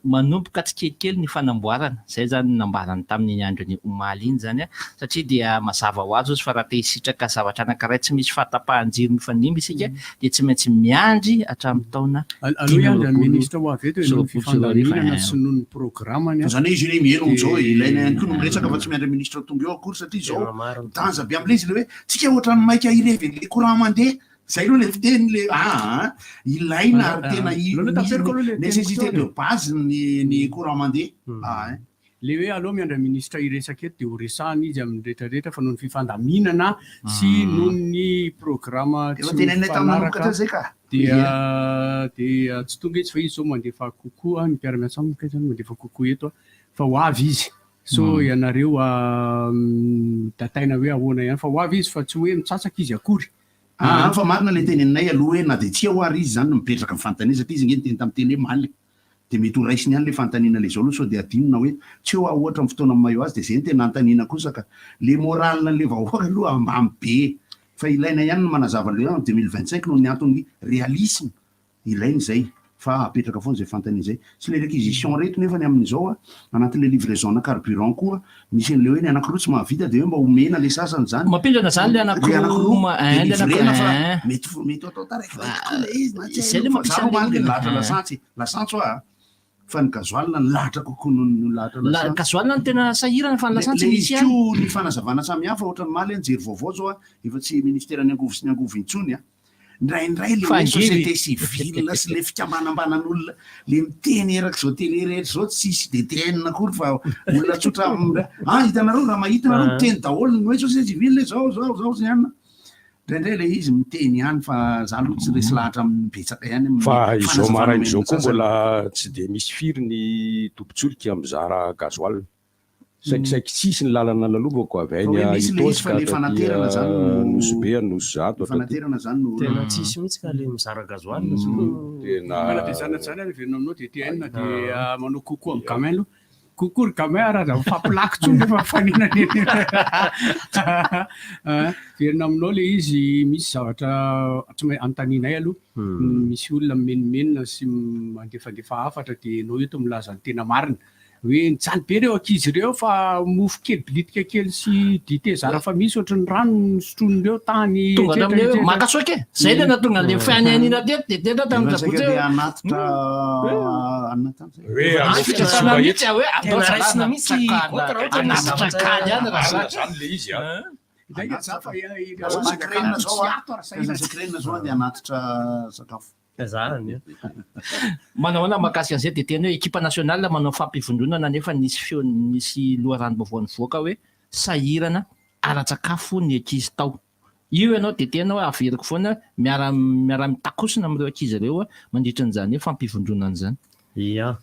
Speaker 5: manomboka tsikelikely ny fanamboarana zay zany nambarany tamin'ny androny omaly iny zany satria dia mazava ho azy fa raha te hisitraka zavatra anankiray tsy misy fahatapahan-jiro mifanimba isika dia tsy maintsy miandry hatramin'ny taona
Speaker 9: aloha ihany ny ministra ho avy eto hoe fifandaminana sy noho ny programany
Speaker 4: zany hoe izy le mihaino amin'izao ilaina ihany koa no miresaka fa tsy miandry ministra tonga eo akory satria izao danja be amin'ilay izy le hoe tsika ohatrany maika irevy le courant mandeha zay aloha le fiteny le ilaina ary tena nécessité de base ny courant mandeha
Speaker 9: le hoe aloha miandra ministra iresaka eto dia ho resahana izy amin'ny rehetrarehetra fa noho ny fifandaminana sy noho ny programa
Speaker 4: efa tenenay tamin'ny manokatra zay ka
Speaker 9: dia tsy tonga izy fa izy zao mandefa kokoa ny mpiara-miasa amiko zany mandefa kokoa eto fa ho avy izy so ianareo dataina hoe ahoana ihany fa ho avy izy fa tsy hoe mitsatsaka izy akory
Speaker 4: fa marina le teneninay aloha hoe na de tsy ho ary izy zany mipetraka mifantanina satria izy ngeny teny tamin'ny teny hoe maly de mety ho raisiny ihany le fantaniana le zao aloha so de adinona hoe tsy ho ahoatra amin'ny fotoana maio azy de zay ny tena antaniana kosa ka le moralina le vahoaka aloha ambamy be fa ilaina ihany no manazava le 2025 no ny antony réalisme ilainy zay fa apetraka foana zay fantaniana zay sy le réquisition reto nefa ny amin'izao anatin'le livraison na carburant koa misy an'le hoe ny anankiroa tsy mahavita de hoe mba homena le sasany zany
Speaker 5: mampindrana zany le anankiroa
Speaker 4: mety atao taraiky lahatra lasantsy fa ny gazoalina ny lahatra kokoa no lahatra
Speaker 5: gazoalina ny tena sahirana fa ny lasantsy misy
Speaker 4: ko ny fanazavana samihafa ohatra ny maly jery vaovao zao efa tsy ministera ny angovo sy ny angovo intsony ndraindray le société civile sy le fikambanambanan'olona le miteny eraky zao teny rehetra zao tsisy de tenina akory fa olona tsotra hitanareo raha mahita nareo miteny daholo ny hoe société civile zao sy ihany ndraindray le izy miteny ihany fa za aloha tsy resy lahatra amin'ny betsaka ihany
Speaker 20: fa izao maraina izao koa mbola tsy de misy firy ny tompontsoloky am'zara gazoal saikisaiky tsisy ny lalana lalovako avy ainy itosy ka nosobe noso zato
Speaker 11: tena tsisy mihitsy ka le mizara gazoal
Speaker 9: tena de zany averina aminao de tn de manao kokoa amin'ny gamin aloha kokory gamin raha mifampilaky tsony refa fanina verina aminao le izy misy zavatra tsy antaninay aloha misy olona menimenina sy mandefandefa hafatra de nao eto milaza ny tena marina hoe nitsany be reo ankizy reo fa mofo kely bilitika kely sy dité zara fa misy ohatry ny rano sotronin'ireo tany
Speaker 5: tonga tamle makasoky zay le natonga le fianianina teto de tena tamin'zabotsy fikasana mihitsy hoe ataoraisina mihitsy anatitra kaly any raha
Speaker 20: zany le izy
Speaker 4: secrena zao de anatitra sakafo
Speaker 5: manaona makasika an'izay de teny hoe équipe nationale manao fampivondronana nefa nisy loharano vaovao nivoaka hoe sahirana ara-tsakafo ny ankizy tao io ianao de tena hoe averiko foana miara mitakosina amin'ireo ankizy ireo mandritra an'izany hoe fampivondronana zany
Speaker 11: ia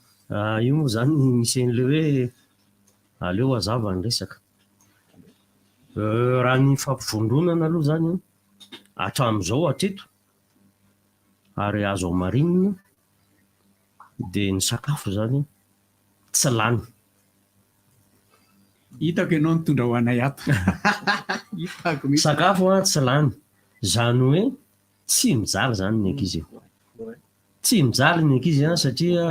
Speaker 11: io moa zany misy an'le hoe aleo azava ny resaka raha ny fampivondronana aloha zany hatramin'izao hatreto ary azo marinina de ny sakafo zany tsy lany
Speaker 9: hitako ianao nitondra ho anay ato
Speaker 11: sakafo tsy lany zany hoe tsy mijaly zany ny ankizy tsy mijaly ny ankizy satria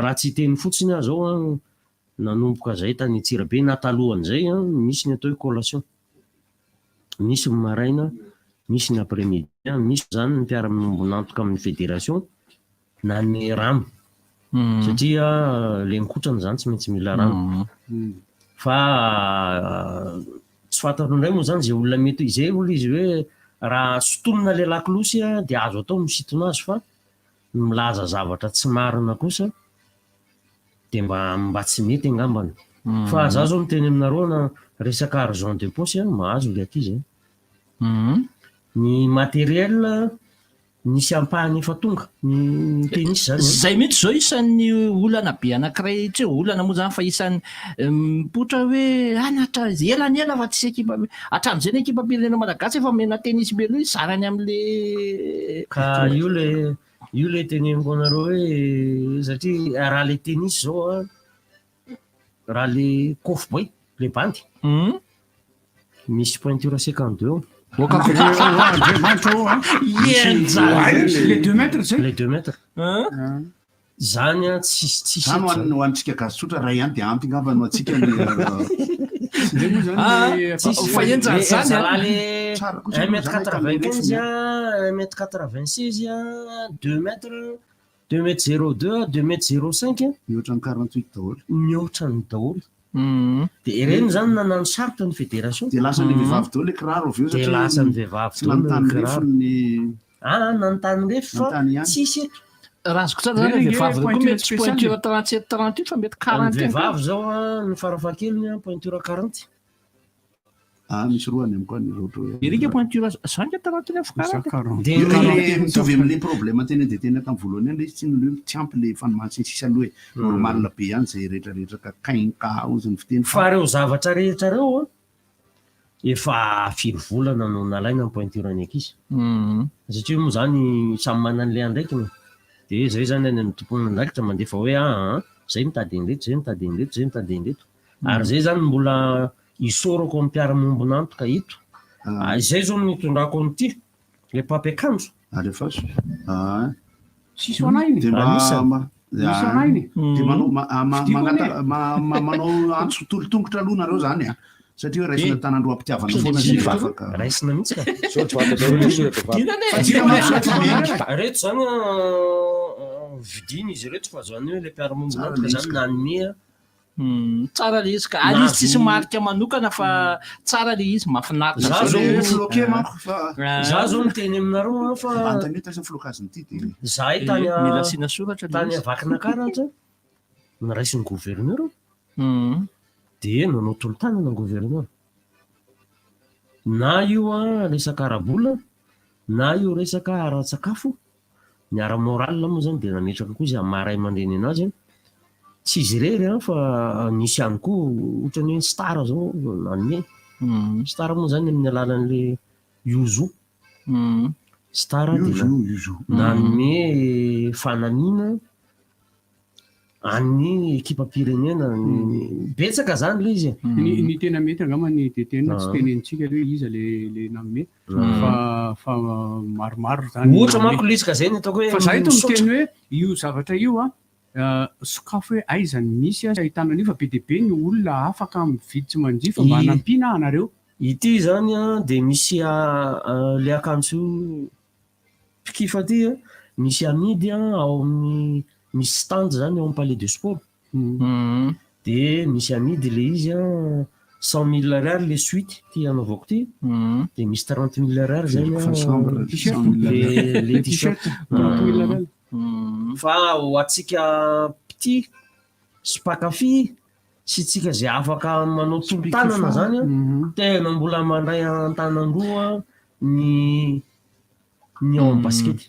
Speaker 11: raha tsy teny fotsiny aho zao nanomboka zay tany Tsirabe na talohan'izay misy ny atao hoe collation misy ny maraina misy ny après-midi misy zany ny mpiara-nantoka amin'ny fédération na ny rano satria le mikotrana zany tsy maintsy mila rano fa tsy fantatra indray moa zany zay olona mety izay olo izy hoe raha sotomina le lakilosy de azo atao misitona azy fa milaza zavatra tsy marina kosa de mba tsy mety angambana fa za zao miteny aminareo na resaka argent de poche mahazo le akizy ny matériel nisy ampahany efa tonga ny tenisy zany
Speaker 5: zay mihitsy zao isan'ny olana be anankiray tsy olana moa zany fa isan'ny mipotra hoe anatra elany ela fa tsisy ekipa hatramin'izay ny ekipa pirenena malagasy efa mena tenisy be loha zarany amin'le
Speaker 11: ka io le teneniko anareo hoe satria raha le tenisy zao raha le coffboy le bandy misy pointure 52
Speaker 9: les 2 mètres zay
Speaker 11: les 2 mètres zany tsisy
Speaker 4: zany hoantsika gazy tsotra raha ihany de ampy ngamba no atsika
Speaker 5: fahenjany zany
Speaker 11: le 1m95 1m86 2 mètres 2m02 2m05
Speaker 4: mihoatra ny 48 daholo
Speaker 11: mihoatra ny daholo de ireny zany nanano sarotra ny fédération
Speaker 4: de lasa ny vehivavy daholo le kiraro avy eo
Speaker 11: de lasa ny vehivavy daholo nanontany refy fa tsisy eto
Speaker 5: raha azoko tsara zany vehivavy koa mety pointure 37 38 fa mety 40
Speaker 11: vehivavy zao ny farafahakeliny pointure 40
Speaker 4: misy roany am koa ny roatra hoe
Speaker 5: irika pointure zanga taratiny afaka
Speaker 4: mitovy am'le problème tena de tena tamin'ny voalohany le tsy tsy ampy le fanomatsiny sisa aloha hoe normal be ihany zay rehetrarehetra ka kainka ozy ny fiteny
Speaker 11: fa reo zavatra rehetra reo a efa 4 volana no nalaina ny pointure ny ankizy satria moa zany samy manana le andraiky de zay zany any amin'ny tompony andraikitra mandefa hoe zay mitady anreto zay mitady anreto zay mitady anreto ary zay zany mbola isorako amin'ny mpiara-mombonantoka ito izay zao nitondrako an'ity le papy-akanjo
Speaker 4: alefaso
Speaker 9: sisy anahiny misy anahiny
Speaker 4: de manao antso tolotongotra aloha nareo zany a satria hoe raisina tanandroa ampitiavana foana sy vavaka
Speaker 11: raisina mihitsy ka reto zany vidiny izy reto fa zany hoe le mpiara-mombonantoka zany nanome
Speaker 5: tsara le izy ka ary izy tsisy marika manokana fa tsara le izy mahafinaritra
Speaker 11: za zao miteny aminareo fa zahay
Speaker 5: mila sina soratra
Speaker 11: tany avakinakaraza niraisin'ny gouverneur de nanao tolotanana ny gouverneur na io a resaka arabola na io resaka ara-tsakafo ny ara-moral moa zany de nametraka koa izy amin'ny maharay mandreny anazy tsy izy rery fa nisy ihany koa ohatrany hoe star zao nanome star moa zany amin'ny alalan'le yuzo star nanome fanamina any ekipa-pirenena betsaka zany le izy
Speaker 9: ny tena mety angamany de tena tsy tenentsika hoe iza le nanome fa maromaro zany
Speaker 11: ohatra manko le izy ka zay ny ataoko hoe
Speaker 9: fa zahay to miteny hoe io zavatra io sokafo hoe aizany misy ahitana an'io fa be de be ny olona afaka mividy tsy manjifa mba hanampina anareo
Speaker 11: ity zany a de misy le akanjo pikifa ty a misy amidy ao amin'ny misy stand zany ao amin'ny palais de sport de misy amidy le izy 100 000 ariary le suite ty anaovako ty de misy 30 000 ariary zany le t-shirt fa ho atsika piti sy pakafy sy tsika zay afaka manao tolo-tanana zany a tena mbola mandray an-tanandroa ny ao amin'ny baskety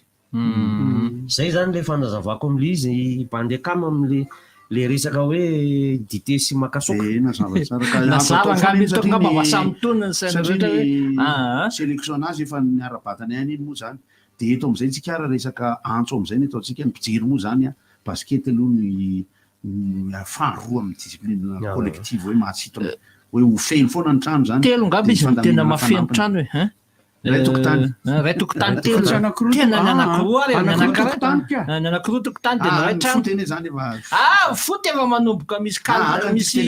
Speaker 11: zay zany le fanazavako am'le izy mpandekama am'le resaka hoe dité sy makasoka
Speaker 4: sélectionnage efa niara-batany any iny moa zany de eto am'izay tsika ara resaka antso am'izay ny ataotsika ny mpijery moa zany a basket aloha ny faharoa amin'ny discipline collective hoe mahasitona hoe ho feno foana ny trano zany
Speaker 5: telo ngamba izy tena mafeno trano hoe ray tokotany telo tena ny anankiroa ary ny anankiroa tokotany de ny ray trano foty efa manomboka misy kalitra misy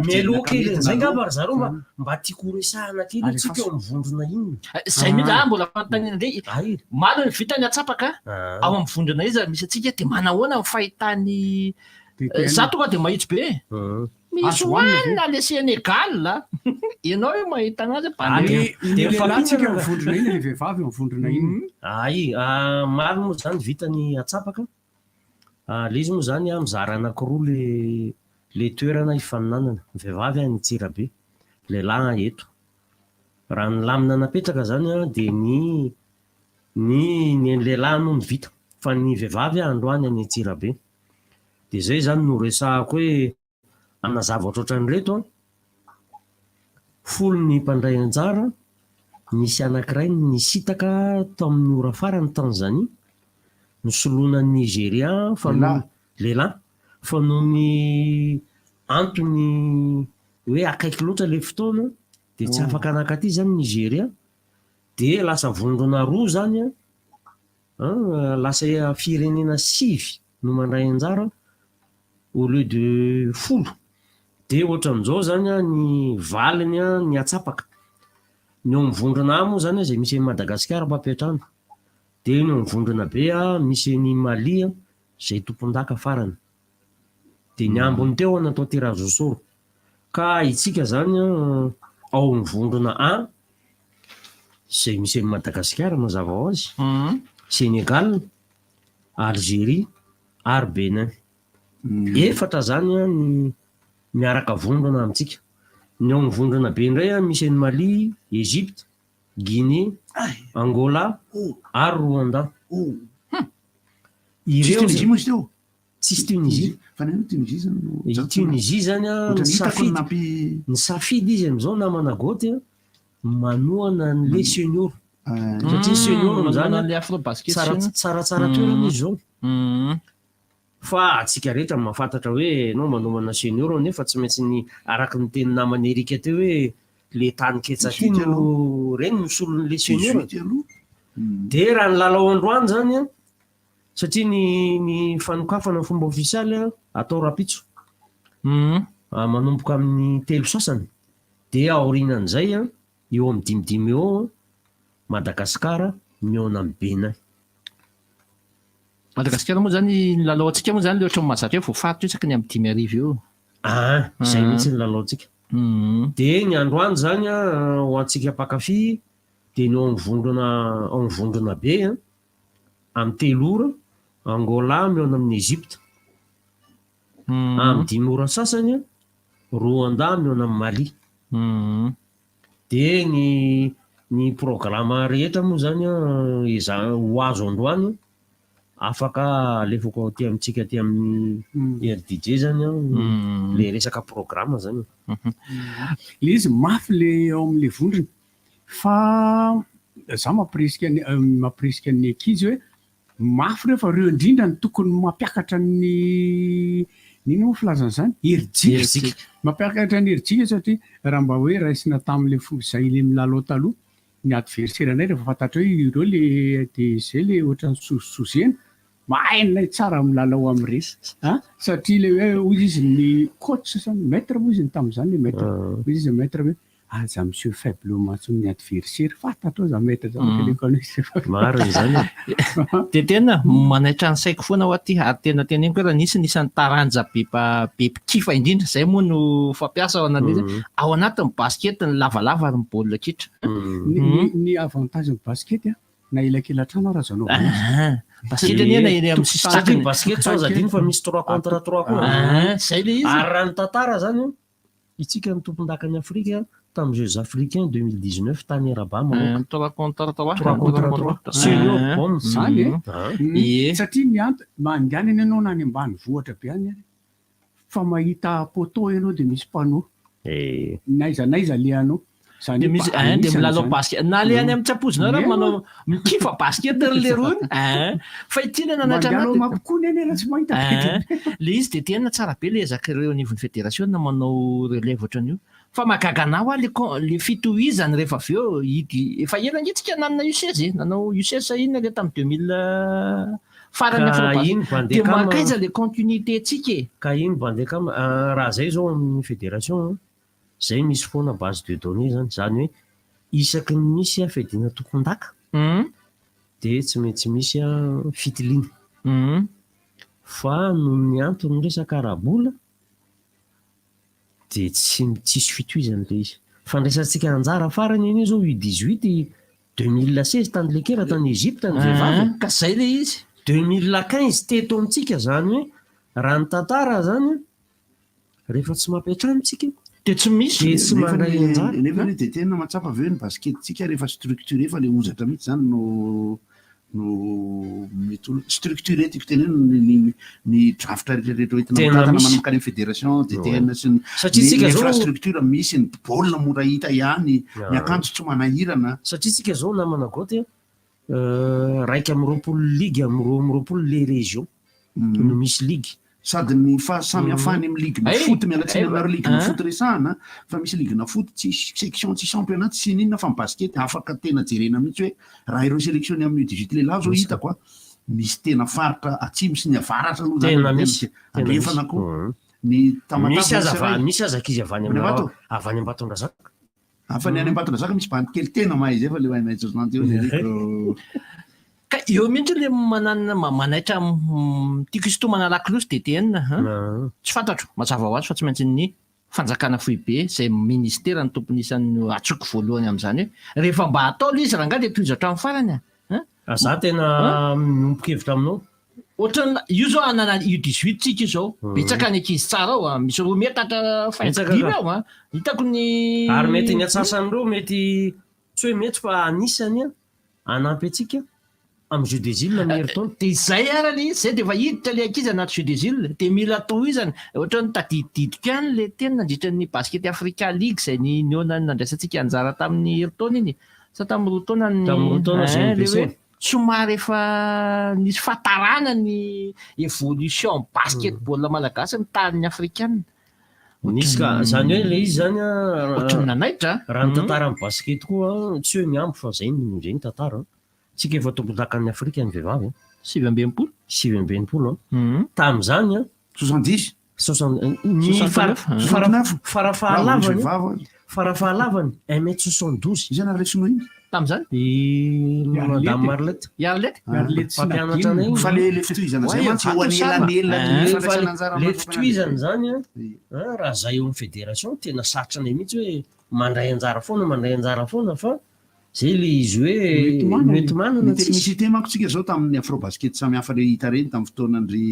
Speaker 11: meloky zay ngamba ry zareo mba tiako resahana kely tsika eo mivondrona iny
Speaker 5: zay mihitsy mbola fanontaniana le malo ny vitany atsapaka ao amin'ny vondrona izy misy atsika de manahoana ny fahitany za tonga de mahitsy be misy hoanina le Sénégal ianao io mahita anazy
Speaker 9: tsika mivondrona iny le vehivavy mivondrona iny
Speaker 11: maro moa zany vitany atsapaka le izy moa zany mizara anankiroa le toerana hifaninanana vehivavy any Tsirabe lehilahy eto raha ny lamina napetraka zany de ny lehilahy no mivita fa ny vehivavy androany any Tsirabe de zay zany no resahako hoe amina zavatra ohatran'reto folo ny mpandray anjara nisy anankiray nisitaka tao amin'ny ora farany Tanzania nosoloana ny Nigeria fa lehilahy fa noho ny antony hoe akaiky loatra le fotoana de tsy afaka anakaty zany Nigeria de lasa vondrona roa zany lasa firenena 5 no mandray anjara au lieu de folo de ohatran'izao zany ny valiny ny atsapaka ny eo mivondrona moa zany zay misy Madagasikara mpampiatrano de ny eo mivondrona be misy ny Mali zay tompon-daka farany de ny ambony teo natao tirage au sort ka itsika zany ao mivondrona zay misy Madagasikara mazava ho azy Sénégal Algérie ary Benin efatra zany ny miaraka vondrona amintsika ny ao mivondrona be indray a misy any Mali, Egypte, Guinée, Angola ary Rwanda. Ireo tsisy Tunisie. Tunisie zany a ny safidy izy am'izao namana goty a manohana n'le senior satria senior zany tsaratsara toerana izy zao. Fa atsika rehetra mahafantatra hoe anao manomana senior nefa tsy maintsy ny araky ny teny namany Erika teo hoe le tany ketsaka no reny misolon'le senior. De raha ny lalao androany zany a satria ny fanokafana fomba ofisialy a atao rapitso manomboka amin'ny 3 sasany de aorinan'izay a eo amin'ny 5 eo Madagasikara miona amin'ny Benin.
Speaker 5: Madagasikara moa zany ny lalao antsika moa zany le ohatran'ny mahazatra hoe voafaritra isaky ny amin'ny 5 arivo eo.
Speaker 11: Izay mihitsy ny lalao antsika. De ny androany zany a ho antsika mpakafy de ny ao mivondrona be a amin'ny 3 ora Angola miona amin'ny Egypte, amin'ny 5 ora sasany Rwanda miona amin'ny Mali. De ny programa rehetra moa zany ho azo androany afaka alefako aty amintsika aty amin'ny RDJ zany le resaka programa zany.
Speaker 9: Le izy mafy le ao amin'le vondrona fa za mampirisika ny ankizy hoe mafy rehefa reo indrindra ny tokony mampiakatra ny nino moa filazan'izany herijika mampiakatra ny herijika satria raha mba hoe raisina tamin'le zay le milalao taloha ny adversaire-nay rehefa fantatra hoe ireo le de zay le ohatran'ny sosozena mahainay tsara milalao amin'ireny satria le hoe ozy izy ny coach zany maître moa izy ny tamin'izany le maître ozy izy maître hoe za monsieur faible matso ny adversaire fantatra za maître
Speaker 11: maro zany.
Speaker 5: De tena manaitra ny saiko foana ho aty ary tena iny koa raha nisan'ny taranja be mpikifa indrindra zay moa no fampiasa ao an'ilay ao anatin'ny basket ny lavalava ary ny baolina kitra.
Speaker 9: Ny avantage ny basket na elakelan-trano raha zanao
Speaker 5: basket eny amin'ny
Speaker 11: sisitry basket sao zadiny fa misy 3 contre 3 koa
Speaker 5: zay le izy.
Speaker 11: Ary raha ny tantara zany itsika ny tompon-dakany Afrika tamin'ny Jeux africains 2019 tany Rabat Maroc
Speaker 5: 3 contre
Speaker 11: 3 senior bon
Speaker 9: zany satria mianto mandiany any ianao na any ambany vohatra be any fa mahita poteau ianao de misy panneau naiza le anao
Speaker 5: de milalao basket na le any amin'ny tsapozina raha manao mikifa basket le rony fa itiana nanatranao
Speaker 9: mampikony any raha tsy mahita
Speaker 5: le izy de tena tsara be le zakareo anivon'ny fédération na manao relève ohatran'io fa magaganao le fitohizany rehefa avy eo efa elangitsika nanana U16 nanao U16 inona le tamin'ny 2000 farany de makaiza le continuité tsika
Speaker 11: ka iny bandekama raha zay zao amin'ny fédération zay misy foana base de données zany hoe isaky ny misy fedina tokon-daka de tsy maintsy misy fitilina fa no ny antony resaka arabola de tsisy fitohizany le izy fandraisantsika anjara farany iny zao U18 2016 tany lekera tany Egypte ny vehivavy
Speaker 5: ka zay le izy
Speaker 11: 2015 teto amintsika zany hoe raha ny tantara zany rehefa tsy mampiatranotsika
Speaker 5: de tsy misy
Speaker 11: tsy mandray anjara
Speaker 4: nefa de tena matsapa avy eo ny basketintsika rehefa structuré fa le ozatra mihitsy zany no structuré tiako teneno ny draftra rehetrarehetra hoentina manomboka ny fédération de tena sy ny infrastructure misy ny baolina mora hita ihany ny akanjo tsy manahirana
Speaker 11: satria tsika zao namana goty raiky amin'ny 20 ligue amin'ny 20 le région no misy ligue
Speaker 4: sady ny samy hafany amin'ny ligue na foot mialatsiny aminaro ligue na foot resahana fa misy ligue na foot tsy section tsy championnat tsy ninona fa basket afaka tena jerena mihitsy hoe raha ireo sélectionné amin'ny U18 lehilahy zao hitako misy tena faritra atsimo sy ny avaratra aloha
Speaker 11: tena misy
Speaker 4: andrefana koa ny
Speaker 11: misy azakizy avany Ambatondrazaka
Speaker 4: fa ny any Ambatondrazaka misy banty kely tena mahay zay fa le mahay
Speaker 5: ka eo mihitsy le manaitra tiako isotomana laklosy DTN tsy fantatro mazava ho azy fa tsy maintsy ny fanjakana foibe zay ministera ny tompony isan'ny atsoko voalohany amin'izany hoe rehefa mba atao le izy raha nga le tohizatra amin'ny farany
Speaker 11: za tena miompokevitra aminao
Speaker 5: ohatrany io zao anana U18 tsika izao betsaka ny ankizy tsara ao misy roa metatra faidimy ao a hitako ny
Speaker 11: ary mety ny atsasanyireo mety tsy hoe mety fa anisany a anampy atsika amin'ny jeu des îles amin'ny herintaona
Speaker 5: de zay arany zay de efa hiditra le ankizy anaty jeu des îles de mila atao io zany ohatra ny tadidididika any le tena nandritra ny basket Africa League zay ny union nandraisantsika anjara tamin'ny herintaona iny sa tamin'ny roa taona le hoe somary efa nisy fahatarana ny évolution basketball malagasy ny tanin'ny africaine
Speaker 11: nisy ka zany hoe le izy zany
Speaker 5: ohatrany nanaitra
Speaker 11: raha ny tantara amin'ny basket koa tsy hoe miambo fa zay ny tantara tsika efa tombotakan'ny Afrika ny vehivavy 7 tamin'izany
Speaker 4: 70
Speaker 11: farafahalavany 1m72
Speaker 4: izany ary le sinoa iny
Speaker 5: tamin'izany
Speaker 11: madame Marlette fampianatra anay
Speaker 4: fa le fitohizana zay mantsy eo anelanelany
Speaker 11: le fitohizana zany raha zay eo amin'ny fédération tena sarotra anay mihitsy hoe mandray anjara foana fa zay le izy hoe mety manana
Speaker 4: misy te manko tsika zao tamin'ny afrobasket samihafa le hita reny tamin'ny fotoanandry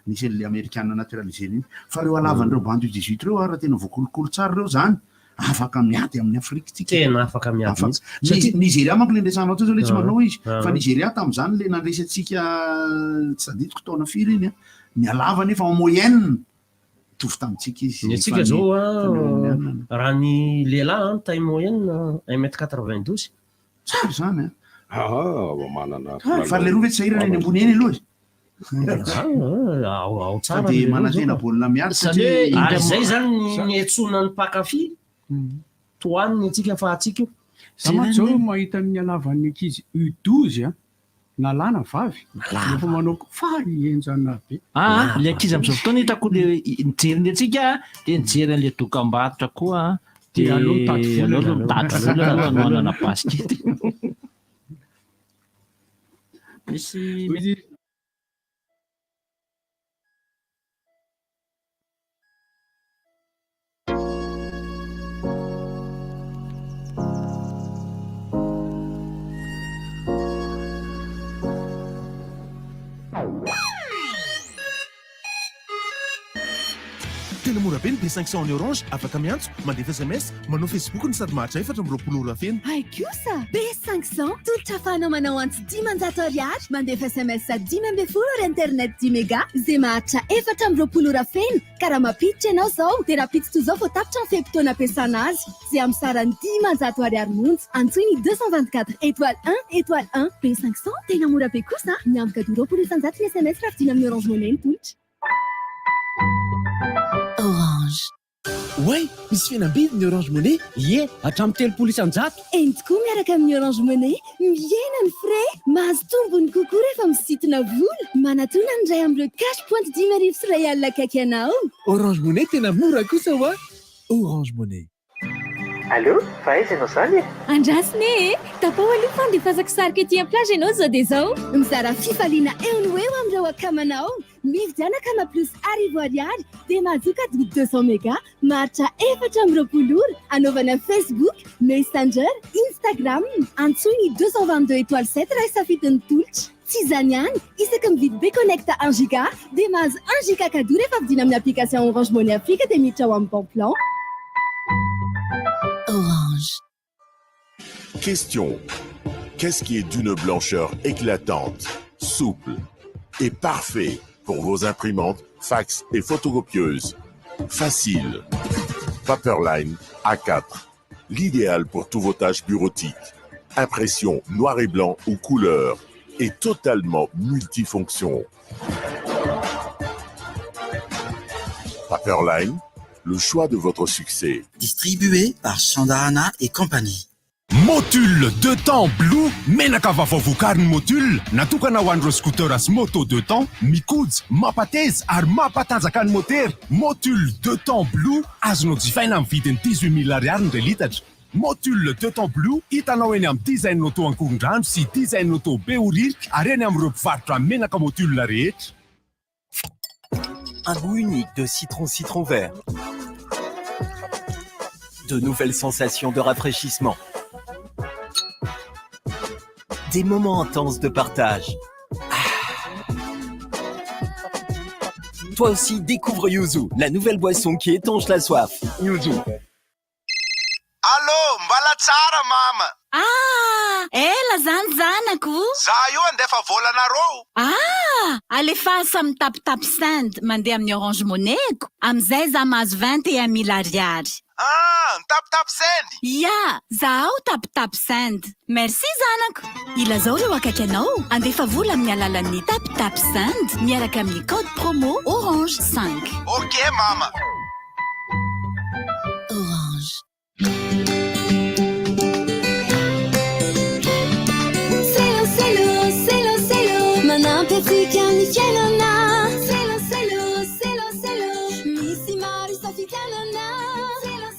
Speaker 4: nisy le américaine naturalisé iny fa reo alavan'ireo bande 18 reo raha tena voakolokolo tsara reo zany afaka miady amin'ny Afrika tsika
Speaker 11: tena afaka miady
Speaker 4: Nigeria manko le ndraisanao teo zao le tsy manao izy fa Nigeria tamin'izany le nandresantsika tsadidiko taona firy iny ny alava nefa en moyenne tovy tamintsika izy
Speaker 11: atsika zao raha ny lehilahy taille moyenne 1m92
Speaker 4: tsara zany
Speaker 20: manana
Speaker 4: fa le roa ve tsy sahirana eny ambony eny aloha
Speaker 11: ao tsara
Speaker 4: de manantena baolina miady
Speaker 11: ary zay zany ny etsona ny pakafy toaniny atsika fa atsika io
Speaker 9: sama zao mahita amin'ny alavan'ny ankizy U12 nalana vavy efa manao fa enjana be
Speaker 5: le ankizy am'izao fotoana hitako le nijeriny atsika de nijery an'le dokam-barotra koa de aleo mitady vola aloha anana basket misy
Speaker 12: tena mora be ny B500 ny orange afaka miantso mandefa SMS manao Facebook ny sady maharitra 4 ora feno
Speaker 13: ay kosa B500 tolotra afahanao manao antso 10 ariary mandefa SMS 10 ora internet 10 méga zay maharitra 4 ora feno karaha mampiditra ianao zao de raha piditra toy zao vao tapitra ny fehimpotoana ampiasana azy zay amin'ny sarany 10 ariary monja antsoiny 224 étoile 1 étoile 1 B500 tena mora be kosa miamboka 20 isanjato ny SMS raha vidina amin'ny Orange Money ny tolotra
Speaker 15: Orange. Ouais, misy fihenam-bidy ny Orange Money. Ie, hatramin'ny 3 isanjato.
Speaker 13: Eny tokoa miaraka amin'ny Orange Money, miena ny frais, mahazo tombony kokoa rehefa misintona vola. Manatona ny ray amin'ireo cash point 10 000 real akaiky anao.
Speaker 15: Orange Money tena mora kosa wa. Orange Money.
Speaker 7: Allô, faiza ianao zany
Speaker 13: Andrasiny tapao aloha fandefasako sarika ety plage ianao zao de zao mizara fifaliana eo no eo amin'ireo akamanao mividiana kama plus arivo ariary de mahazoka 200 méga maharitra 420 ora anaovana Facebook, Messenger, Instagram antsoiny 222 étoile 7 raha safidin'ny tolotra tsy zany ihany isaka mividy be connecta 1 giga de mahazo 1 giga cadeau rehefa vidina amin'ny application Orange Money Afrique de miditra ao amin'ny bon plan.
Speaker 14: Orange.
Speaker 18: Question. Qu'est-ce qui est d'une blancheur éclatante, souple et parfait pour vos imprimantes, fax et photocopieuses? Facile. Paperline A4. L'idéal pour tous vos tâches bureautiques. Impression noir et blanc ou couleur. Et totalement multifonction. Paperline, le choix de votre succès.
Speaker 21: Distribué par Chandarana et compagnie.
Speaker 12: Motule 2 temps Blue, menaka vavavokariny Motule, natokana ho an'ireo scooter sy moto 2 temps, mikojo, mampateza ary mampatanjaka ny motera. Motule 2 temps Blue, azonao jifaina amin'ny vidiny 18 000 ariary ny ray litatra. Motule 2 temps Blue, hitanao eny amin'ny design auto Ankorondrano sy design auto Behoririka ary eny amin'ireo mpivarotra menaka Motule rehetra.
Speaker 16: Un goût unique de citron vert. De nouvelles sensations de rafraîchissement. Des moments intenses de partage. Toi aussi, découvre Yuzu, la nouvelle boisson qui étanche la soif. Yuzu.
Speaker 8: Allô, mbala tsara mama.
Speaker 17: Ela zany zanako.
Speaker 8: Za io andefa volanareo.
Speaker 17: Alefa amy Tap Send mandeha amin'ny Orange Monnaie-ko. Amizay za mahazo 21 000 ariary.
Speaker 8: Tap Send.
Speaker 17: Ya, zaho Tap Send. Merci zanako. Ilazao reo akaiky anao. Andefa vola amin'ny alalan'ny Tap Send miaraka amin'ny code promo Orange 5.
Speaker 8: Ok mama.
Speaker 14: Orange.
Speaker 13: Manampefika amin'ny fiainana. Selo misy maro isafidianana. Selo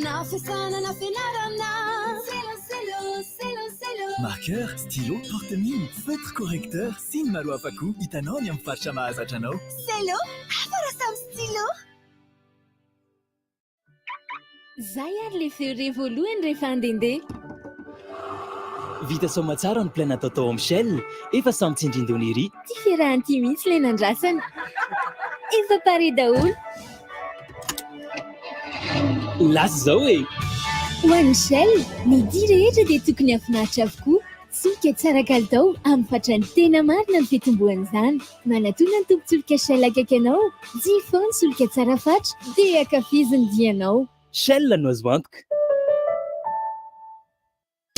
Speaker 13: na fiasana na fianarana.
Speaker 2: Marqueur, stylo, porte-mine, feutre correcteur, signe malo afaku, hitanao ny amin'ny faritra mahazatra anao.
Speaker 13: Selo, afara samy stylo. Zay ary le feo voalohany rehefa andendeha.
Speaker 22: Vita soma tsara ny plein natao tao Michel, efa samy tsindrin-deony ery.
Speaker 13: Ty fiarahanty mihitsy ilay nandrasana. Efa pare daholo.
Speaker 22: Lasy zao e.
Speaker 13: Ho an'ny Michel, ny dia rehetra dia tokony afinaritra avokoa. Solika tsara kalitao amin'ny fatrany tena marina ny fitombohan'izany. Manatona ny tombotsolika Shell akaiky anao, dia foana solika tsara fatra, dia akafiziny dianao.
Speaker 22: Shell no azo antoka.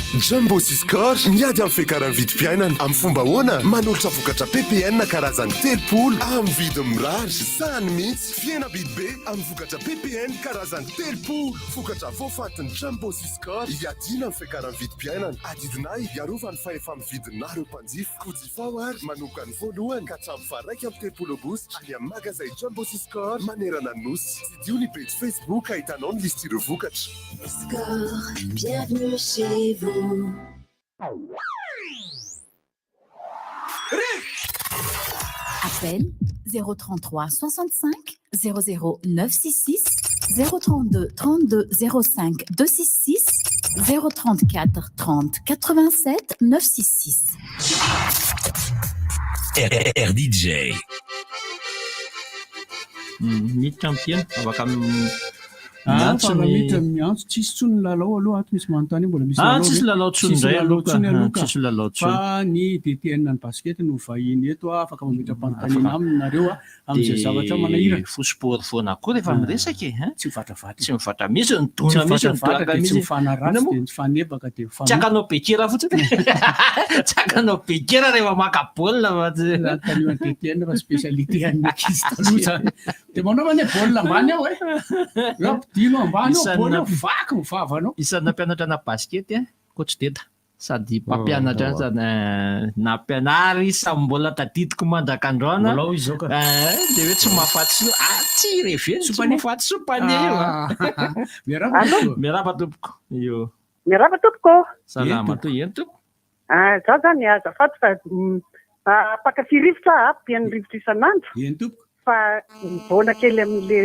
Speaker 18: Jumbo Siscor miady amin'ny fiakaran'ny vidim-piainana amin'ny fomba ahoana manolotra vokatra PPN karazany 3 amin'ny vidiny mirary sahany mihitsy fiaina biby be amin'ny vokatra PPN karazany 3 vokatra voafatin'ny Jumbo Siscor iadina amin'ny fiakaran'ny vidim-piainana adidinay iarovany fa efa amin'ny vidinareo mpanjifa kodifao ary manoka ny voalohany ka hatramin'ny faraiky amin'ny 3 aogositra any amin'ny magazay Jumbo Siscor manerana ny nosy tsy dio ny page Facebook ahitanao ny listy ireo vokatra.
Speaker 14: Score, bienvenue chez vous.
Speaker 17: Appel 033 65 00 966 032 32 05 266 034 30 87 966.
Speaker 6: RDJ.
Speaker 5: Ny champion afaka
Speaker 9: miantso tsisy tsony lalao aloha ato misy manontany mbola misy
Speaker 5: tsisy lalao tsony indray tsisy lalao tsony
Speaker 9: fa ny DTN ny basket no vahiny eto afaka mamitra panontaniana aminareo amin'izay zavatra manahirana
Speaker 5: fosport foana koa rehefa miresaka
Speaker 9: tsy mivatravatra
Speaker 5: tsy mivatra misy nitona misy
Speaker 9: nitoaka misy mifanaratsy dia mifanebaka dia
Speaker 5: tsakanao bekera fotsiny tsakanao bekera rehefa maka baolina
Speaker 9: taniona DTN fa spécialité an'ny ankizy taloha dia manao mane baolina ambany ao dino ambany baolina vaky ny vavanao
Speaker 5: isan'ny nampianatra na basket coach Deda sady mpampianatra na mpianary samy mbola tadidiko mandrakandroana dia hoe tsy mahafaty tsy reveny tsy mahafaty sopane miaraba tompoko io
Speaker 23: miaraba tompoko
Speaker 5: salama to eny tompo
Speaker 23: za zany azafady fa pakafirivotra ampian'ny rivotra isan'andro
Speaker 9: eny tompoko
Speaker 23: fa mbola kely amin'le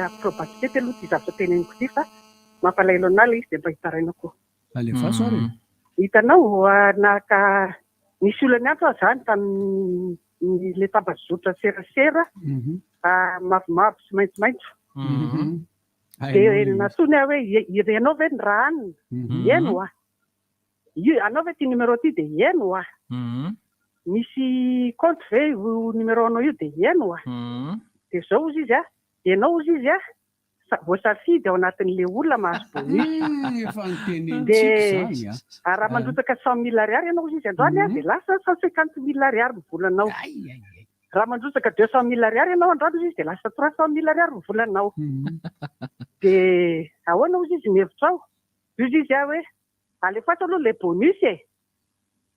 Speaker 23: afro-basket aloha ty zavatra teneniko ty fa mampalaelo an'ala izy dia mba hitarainako
Speaker 9: alefaso ary
Speaker 23: hitanao naka nisy olany antro zany tamin'le tambazotra serasera mavomavo sy maitsomaitso dia natony aho hoe ianao ve ny raha anina eno anao ve ty numéro ty dia eno misy compte ve io numéro anao io dia eno dia zao ozy izy ianao ozy izy voasafidy ao anatin'le olona mahazo bonus dia raha mandrotaka 100 000 ariary ianao ozy izy androany dia lasa 150 000 ariary mivolanao raha mandrotaka 200 000 ariary ianao androany ozy izy dia lasa 300 000 ariary mivolanao dia ahoana ozy izy mihevitra ao izy izy hoe alefatsy aloha le bonus dia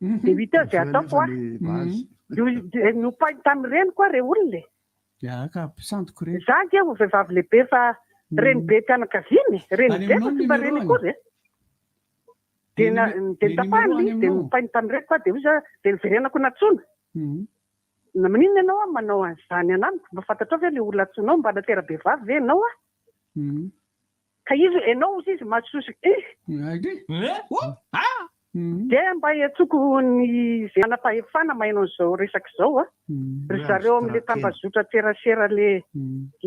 Speaker 23: 8 heures zay ataoko miompainy tamin'ireny koa re olona za nge ho vehivavy lehibe fa reny be mpianakaviny reny be fa tsy mba reny koa dia tapahany izy dia miompainy tamin'ireny koa dia dia niverenako natsona na maninona ianao manao an'izany anamiko mba fantatrao ve le olona atsonao mba natera-behivavy ve ianao ka izy ianao ozy izy mahasosika dia mba hiantsoko ny zay anam-pahefana maino an'izao resaka izao ry zareo amin'le tambazotra terasera le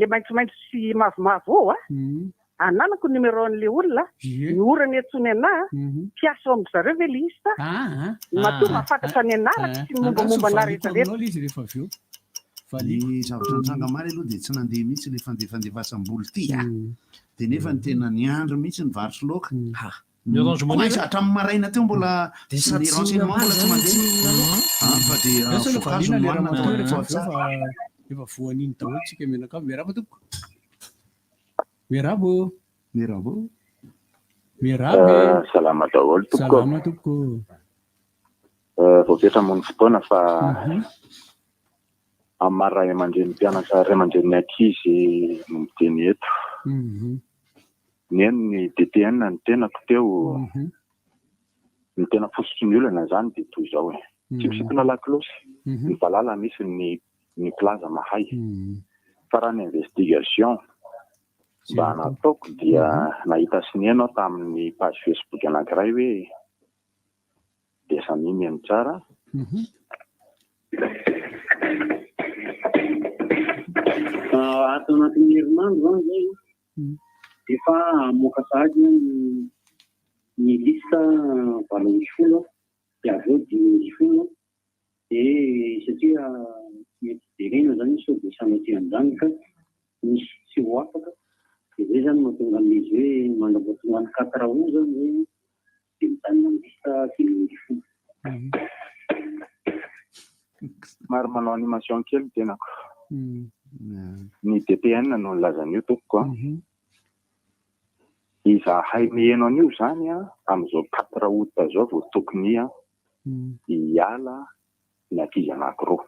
Speaker 23: maitsomaitso sy mavomavo ao ananako numéro an'le olona ny orany antsony anahy mpiasa ao amin'ny zareo ve le izy ta matoa mahafantatra ny anaraka sy mombamomba anarehetrarehetra
Speaker 4: ny zavatra nitsanga mary aloha dia tsy nandeha mihitsy le fandefasam-boly ty dia nefa ny tena ny andro mihitsy ny varotsy loaka hatramin'ny maraina teo mbola ny renseignement mbola tsy mandeha fa dia fokazo noanina
Speaker 9: efa voaniny daholo tsika menaka miarabo tompoko miarabo
Speaker 1: salama daholo
Speaker 9: salama tompoko
Speaker 1: voapetra mony fotoana fa amin'ny maray aman-dreny mpianatra ray aman-dreny ankizy no miteny eto neny ny DTN ny tenako teo ny tena fosotry ny olana zany dia toy izao tsy misitona lakilosy ny valala misy ny plaza mahay fa raha ny investigation mba nataoko dia nahita sineno aho tamin'ny page Facebook anankiray hoe desamimy any tsara
Speaker 10: ato anatin'ny herinandro zany zay efa amoaka sahady ny lista 20 dia avy eo 10 dia satria mety derena zany so dia samy an'izany ka misy tsy ho afaka dia zay zany mahatonga an'izy hoe mandaboatonga ny 4 ao zany zay dia mitanina ny lista 20
Speaker 1: maro manao animation kely tenako ny DTN no nilazan'io tompoko izahay miheno an'io zany amin'izao 4 août zao vao tokony hiala ny ankizy anankiroa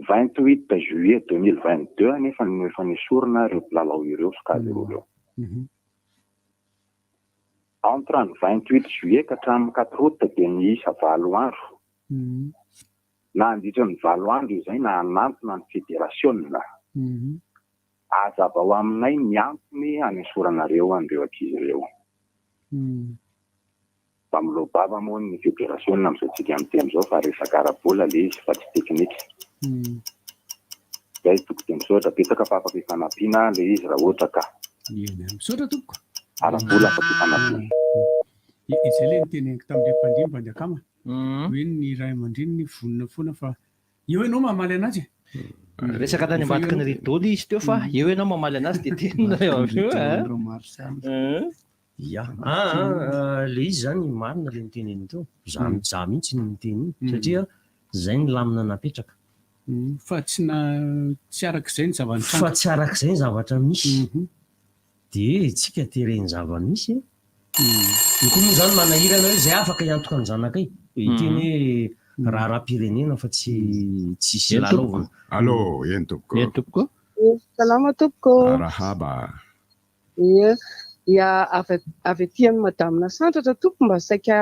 Speaker 1: 28 juillet 2022 nefa efa nisorona ireo mpilalao ireo sokajy ireo entre ny 28 juillet ka hatramin'ny 4 août dia niisa 9 andro na andritra ny 9 andro izay na anantona ny fédération azava ho aminay miantony hanesoranareo an'ireo ankizy ireo mba milobava moa ny fédération amin'izao tsika amin'ny teny izao fa resaka ara-bola le izy fa tsy teknika zay tokony misaotra betsaka fa afaka hifanampiana le izy raha ohatra ka
Speaker 9: misaotra tompoko
Speaker 1: ara-bola afaka hifanampiana
Speaker 9: izay le niteneniko tamin'le mpandimba ny akama hoe ny ray aman-dreny ny vonona foana fa eo ianao mamaly anazy
Speaker 5: resaka tany ambadiky ny ridoly izy teo fa eo ianao mamaly anazy dia tenina eo
Speaker 11: ya le izy zany marina le niteneny teo za mihitsy ny miteny iny satria zay ny lamina napetraka
Speaker 9: fa tsy arak'izay ny zavatra
Speaker 11: fa tsy arak'izay ny zavatra misy dia tsika tereny zava-misy koa moa zany manahirana hoe zay afaka hiantoka ny zanakay iteny hoe raha raha-pirenena fa tsy lalaovana
Speaker 20: allo eny tompoko
Speaker 23: salama tompoko
Speaker 20: rahaba
Speaker 23: ia avy aty amin'ny madamina santratra tompo mba saika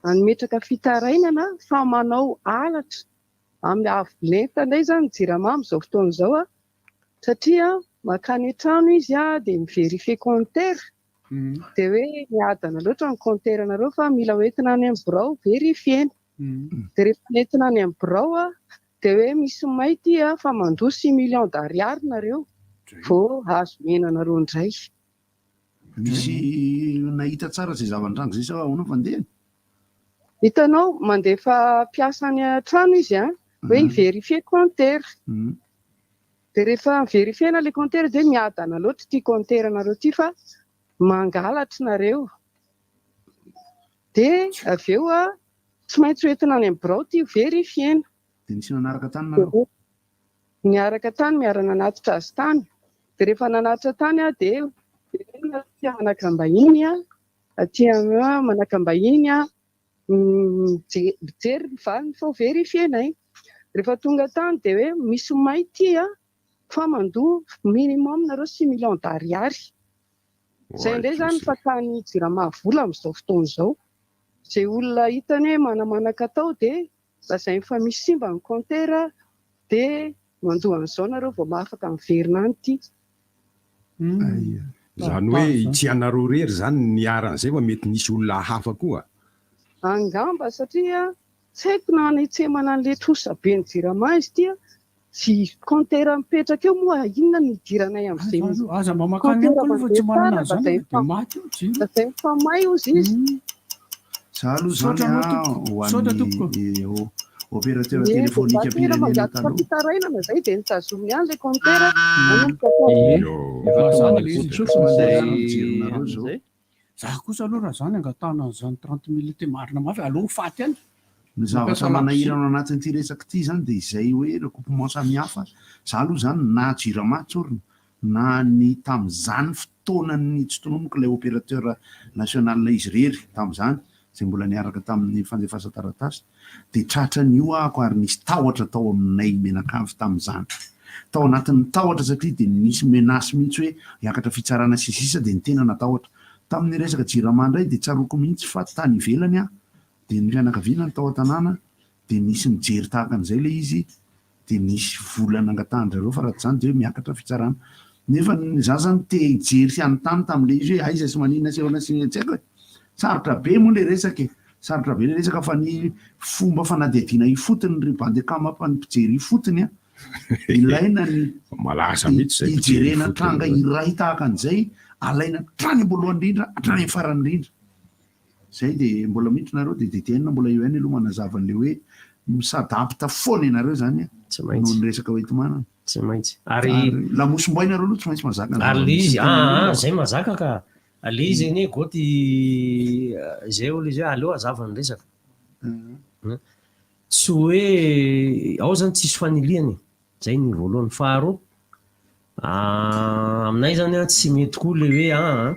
Speaker 23: anometraka fitarainana fa manao alatra amin'ny avolenta indray zany jiramamy izao fotoana izao satria makany trano izy dia miverifie compteur dia hoe miadana loatra ny compteur anareo fa mila hoentina any amin'ny birao verifiena dia rehefa nentina any amin'ny birao dia hoe misy mainty fa mandoa 6 millions d'ariary nareo vao azo menanareo indray
Speaker 4: misy nahita tsara zay zavan-drano zay sa ahoana fandeha
Speaker 23: hitanao mandefa mpiasa any trano izy hoe hiverifie compteur dia rehefa verifiena le compteur dia miadana loatra ty compteur nareo ty fa mangalatra nareo dia avy eo tsy maintsy hoentina any amin'ny birao ty verifiena
Speaker 4: dia nisy nanaraka tany nareo
Speaker 23: niaraka tany miarana nanatitra azy tany dia rehefa nanatitra tany dia manakambahiny aty manakambahiny mijery ny valiny fa verifienay rehefa tonga tany dia hoe misy mainty fa mandoa minimum nareo 6 millions d'ariary izay indray zany fa tany jiramahavola amin'izao fotoana izao izay olona hitany hoe manamanaka atao dia lazay fa misy simba ny compteur dia mandoa an'izao nareo vao mahafaka miverina any ity
Speaker 20: zany hoe tsy anareo rery zany niaran'izay fa mety nisy olona hafa koa
Speaker 23: angamba satria tsy haiko na nitsemana an'le trosa be ny jirama izy tia sy compteur mipetraka eo moa inona ny idiranay amin'izay
Speaker 9: aza mamakany koa fa tsy manana zany de maty
Speaker 23: zay mifamay ozy izy
Speaker 4: za aloha zany hoan'ny opérateur téléphonique
Speaker 23: pirenenakalohatarainana zay de nitazominy any le compteur
Speaker 9: za kosa aloha raha zany angatana zany 30 minute marina mafy aloha faty any
Speaker 4: ny zavatra manahirana anatin'ity resaka ity zany de izay hoe recoupement samihafa za aloha zany na jirama tsorona na ny tam'izany fotoanany tsy tonomiko ilay opérateur national izy rery tam'izany zay mbola niaraka tamin'ny fandefasa taratasy de tratra nio ahako ary nisy tahotra tao aminay menakavy tam'izany tao anatin'ny tahotra satria de nisy menasy mihitsy hoe hiakatra fitsarana sisisa de ny tena natahotra tamin'ny resaka jirama indray de tsaroko mihitsy fa tany ivelany a de ny fianakaviana ny tao an-tanàna de nisy mijery tahaka an'izay le izy de nisy volana angatandrareo fa raha zany de hoe miakatra fitsarana nefa za zany te hijery fianontany tam'le izy hoe aiza sy manina sehoana sy tsy haiko hoe sarotra be moa le resaka sarotra be le resaka fa ny fomba fanadihadiana ifotony ry bandekama fa ny mpijery ifotony a ilaina ny
Speaker 20: malaza mihitsy zay
Speaker 4: ijerena tranga iray tahaka an'izay alaina trany amboloany indrindra hatrany farany indrindra zay de mbola miditra nareo de tenina mbola eo any aloha manazava an'le hoe misadapta foana ianareo zany noho ny resaka hoentomanana
Speaker 11: tsy maintsy ary
Speaker 4: lamosom-boainareo aloha tsy maintsy mazaka
Speaker 11: ary le izy zay mazaka ka le izy eny goty zay olo izy hoe aleo azava ny resaka tsy hoe ao zany tsisy faniliany zay ny voalohany faharoa aminay zany a tsy mety koa le hoe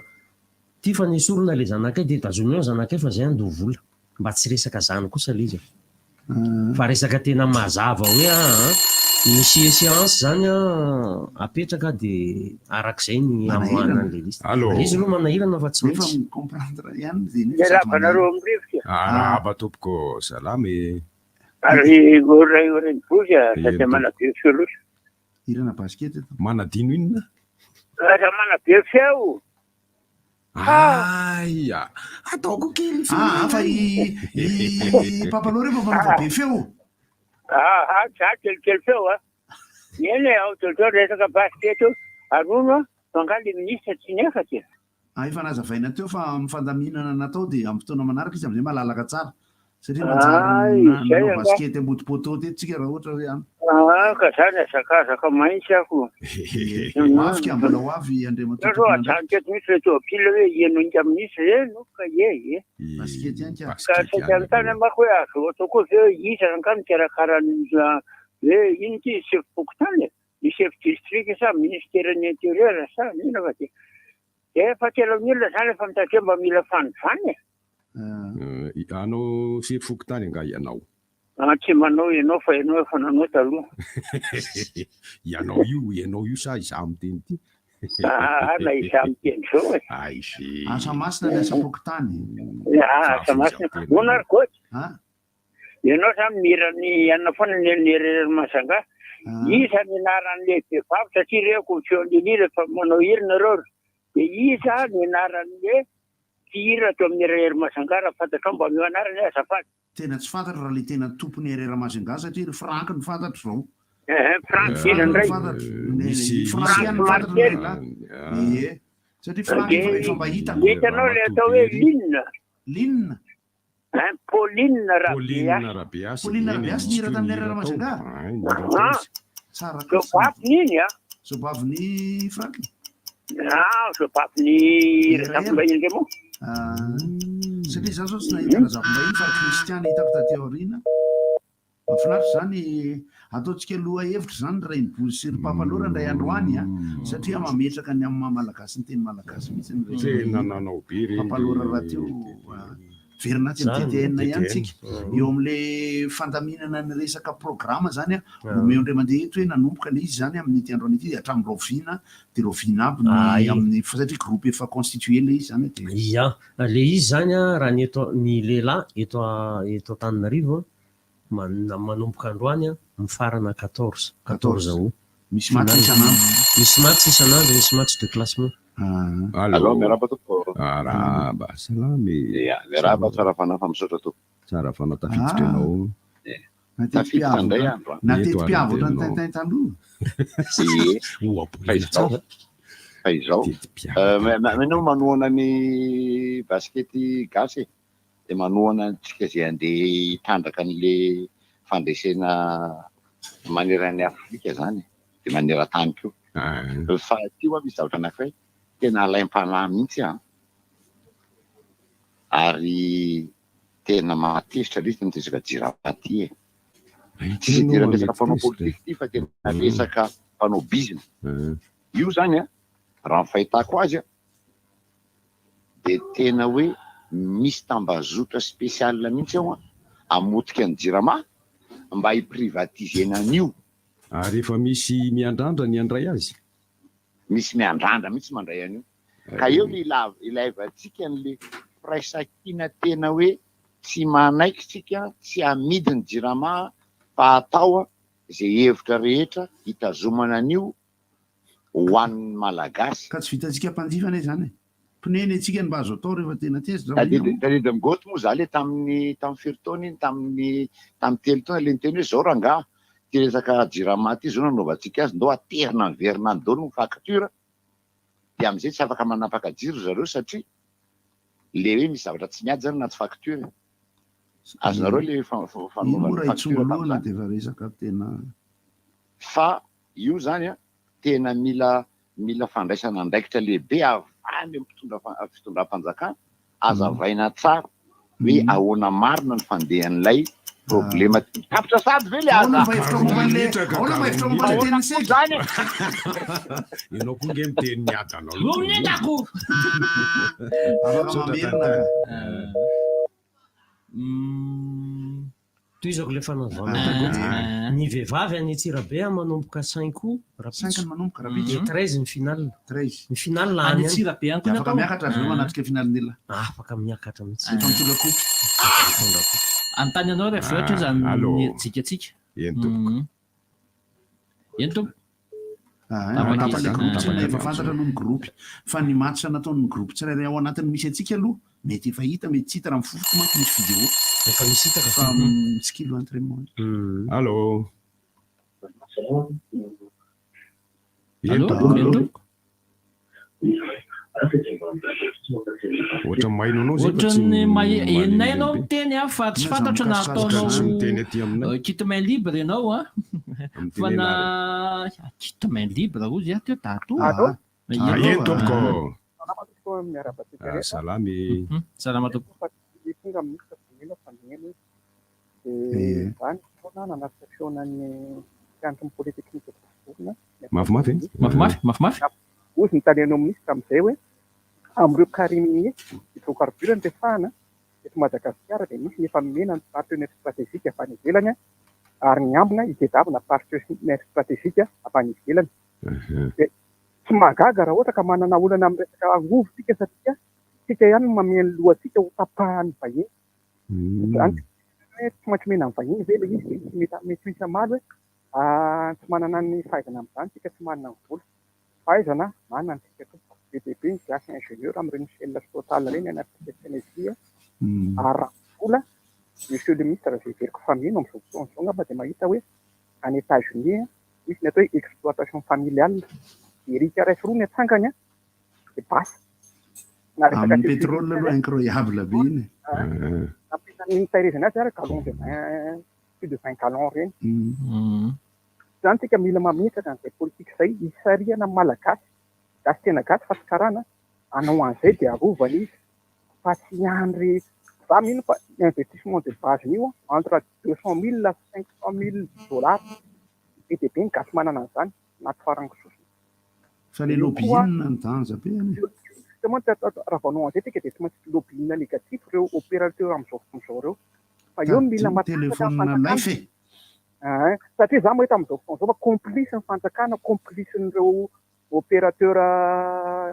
Speaker 11: ty fa nisorona le zanakay de tazomeo zanakay fa zay ando vola mba tsy resaka zany kosa le izy fa resaka tena mazava hoe misy séance zany apetraka de arak'izay ny amoana an'le liste izy aloha manahirana fa tsy maintsy
Speaker 4: comprendre ihany de
Speaker 3: rabanareo amirivoka
Speaker 20: araba tompoko salamy
Speaker 3: ary oren'ny bozy sady manabe feo loatra
Speaker 4: irana basket
Speaker 20: manadino inona
Speaker 3: raha manabe feo
Speaker 20: aya ataoko kely
Speaker 4: fa papaloha refa manabe feo
Speaker 3: za kelikely feo eny aototo resaka basket arono fangala ministre tsy nefa ty
Speaker 4: efa nazavaina teo fa mifandaminana natao de amin'ny fotoana manaraka izy am'izay malalaka tsara satria manjary basket ambotopoto teto raha ohatra hoe
Speaker 3: ka zany azakazaka maintsy ako
Speaker 4: afika mbola ho avy
Speaker 3: andriamanteto ajanketo misy reto apila hoe eno inga ministre eno ka
Speaker 4: basket ihany
Speaker 3: ka sady antany amako hoe azo atao koa ve iza rankano karakarany hoe ino ty chef pokotany ny chef district sa ministère ny intérieur sa mino fa ty fa telaon'olona zany efa mitatrea mba mila fanivany
Speaker 20: anao chef pokotany anga ianao
Speaker 3: tsy manao ianao fa ianao efa nanao taloha
Speaker 20: ianao io sa iza miteny ty
Speaker 3: na iza miteny zao
Speaker 4: asa masina le asa pokotany
Speaker 3: asa masina monary koty ianao zany mirany anina foana ny masanga isa ny anaran'le vehivavy satria reko feon'iny rehefa manao hirina reo de isa ny anaran'le tihira to amin'ny hery masanga fantatrao mba mio anarany azafady
Speaker 4: tena tsy fantatra raha le tena tompony herera masanga satria ry franky ny fantatra zao
Speaker 3: franky indray
Speaker 4: satria franky efa mba hitako
Speaker 3: hitanao le atao hoe
Speaker 4: linna
Speaker 3: Pauline
Speaker 4: Rabias nira tamin'ny herera masanga tsara
Speaker 3: sopavin'iny
Speaker 4: sopavin'ny franky
Speaker 3: sopavin'ny razam-bahiny re moa
Speaker 4: satria za zao tsy nahita razam-bahiny fa kristiana hitako taty aoriana mafinaritra zany ataontsika loha hevitra zany ray nibozy sy ry papalora ndray androany satria mametraka ny amin'ny mamalagasy ny teny malagasy mihitsy
Speaker 20: nananao be
Speaker 4: papalora raha teo verina ty mtdn ihany tsika eo am'le fandaminana ny resaka programa zany omeo ndray mandeha eto hoe nanomboka le izy zany amin'ny ty androany ity hatramin'ny roviana de roviana aby ny amin'ny satria groupe efa constitué le izy zany
Speaker 11: le izy zany raha ny lehilahy eto Antananarivo manomboka androany mifarana 14 ao
Speaker 4: misy match isanandro
Speaker 11: misy match isanandro misy match de classement
Speaker 7: Allo, miarahaba tompoko.
Speaker 20: Arahaba, salamy.
Speaker 7: Ia, miarahaba tsara fanahy fa misaotra tompoko.
Speaker 20: Tsara fanahy tafiditra ianao.
Speaker 7: Tafiditra indray andro.
Speaker 4: Natetim-piavona ny taintain taloha.
Speaker 7: Fa izao. Menao manohana ny baskety gasy dia manohana antsika izay andeha hitandraka an'ile fandresena maneran'ny Afrika zany dia maneran-tany koa. Fa tio misy zavatra anankiray tena alaim-panahy mihitsy ary tena matezitra ilay izy mitezaka jirama ty e. Tsy tena resaka mpanao politika ty fa tena resaka mpanao bizina. Io zany raha ny fahitako azy dia tena hoe misy tambazotra spesiala mihitsy ao hamotika ny jirama mba hiprivatizena an'io.
Speaker 20: Ary efa misy miandrandra ny andray azy.
Speaker 7: Misy miandrandra mihitsy mandray an'io. Ka eo ilaivantsika n'le firaisan-kina tena hoe tsy manaiky tsika tsy amidy ny jirama fa atao izay hevitra rehetra hitazomana an'io ho an'ny malagasy.
Speaker 4: Ka tsy vitantsika mpanjifana e zany. Pineny antsika mba azo atao rehefa tena tezitra.
Speaker 7: Tadidi migoty moa za le tamin'ny firitaona iny tamin'ny telo taona le niteny hoe zao rangaha ty resaka jirama ty zao nanaovantsika azy ndao aterina ny verina ny daoly ny facture dia amin'izay tsy afaka manapaka jiro zareo satria le hoe misy zavatra tsy miady zany anaty facture. Azonareo le fanaovana facture fa io zany tena mila fandraisana andraikitra lehibe avy any amin'ny fitondram-panjakana azavaina tsara hoe ahoana marina ny fandehan'ilay problema tapitra sady ve le aza
Speaker 20: ianao koa nge miteny miadanao
Speaker 11: toy izako le fanavana ny vehivavy any Antsirabe manomboka 5 rapitso 13 ny final. Ny final any Antsirabe any koa
Speaker 4: afaka miakatra avy manatrika finalin'ila
Speaker 11: afaka miakatra mihitsy
Speaker 5: antany anao rehefa ohatra zany jikatsika eny tompo
Speaker 4: efa fantatra noho ny groupy fa ny matsa nataon'ny groupy tsirairay ao anatiny misy atsika aloha mety efa hita mety tsy hita raha mifofoka manko misy vidéo
Speaker 11: efa misy hitaka
Speaker 4: fa skilo entraînement.
Speaker 20: Allô ohatra mainonao
Speaker 5: ohatrany enay anao miteny fa tsy fantatra na ataonao kit main libre ianao fa na kit main libre ozy teo tato
Speaker 20: eny tompoko salamy
Speaker 5: salama tompo
Speaker 23: tonga misy fandinena fandinena zany foana nanatrika feonan'ny mpianatry polyteknika vorona
Speaker 5: mafimafy
Speaker 23: ozy nitanianao minisy tamin'izay hoe amin'ireo karimy hydrocarbure refahana eto Madagasikara dia misy ny efa nomena ny partenaire stratégique avy any ivelany ary ny ambina hijedavina partenaire stratégique avy any ivelany. Dia tsy mahagaga raha ohatra ka manana olana amin'ny resaka angovontsika satria tsika ihany mameno lohantsika ho tapahan'ny vahiny. Zany tsy maintsy mena amin'ny vahiny ve ilay izy mety misy amaly hoe tsy manana ny fahaizana amin'izany tsika tsy manana ny vola. Fahaizana manana antsika tompo BTP ny gasy ingénieur amin'ireny Shell Total ireny anaty Senesia ary vola monsieur le ministre zay veriko famille amin'izao fotoana izao ngamba dia mahita hoe any États-Unis misy ny atao hoe exploitation familiale Erika Rice roa ny atsangany dia basy.
Speaker 4: Amin'ny pétrole aloha incroyable be iny.
Speaker 23: Ny tahirizana azy ary galon de 20 plus de 20 gallons reny. Zany tsika mila mametraka an'izay politika izay hisarihana malagasy gasy tena gasy fa tsy karana anao an'izay dia arovana izy fa tsy andry za mino fa investissement de base io entre 200 000 à 500 000 dollars BTP ny gasy manana an'izany anaty farango sosona.
Speaker 4: Fa le lobbying ny danja be
Speaker 23: justement raha vanao an'izay tsika dia tsy maintsy lobbying négatif ireo opérateur amin'izao reo fa eo mila
Speaker 4: matéléphone'ilay fe
Speaker 23: satria za mahita amin'izao fotoana izao fa complice ny fanjakana complice n'ireo opérateur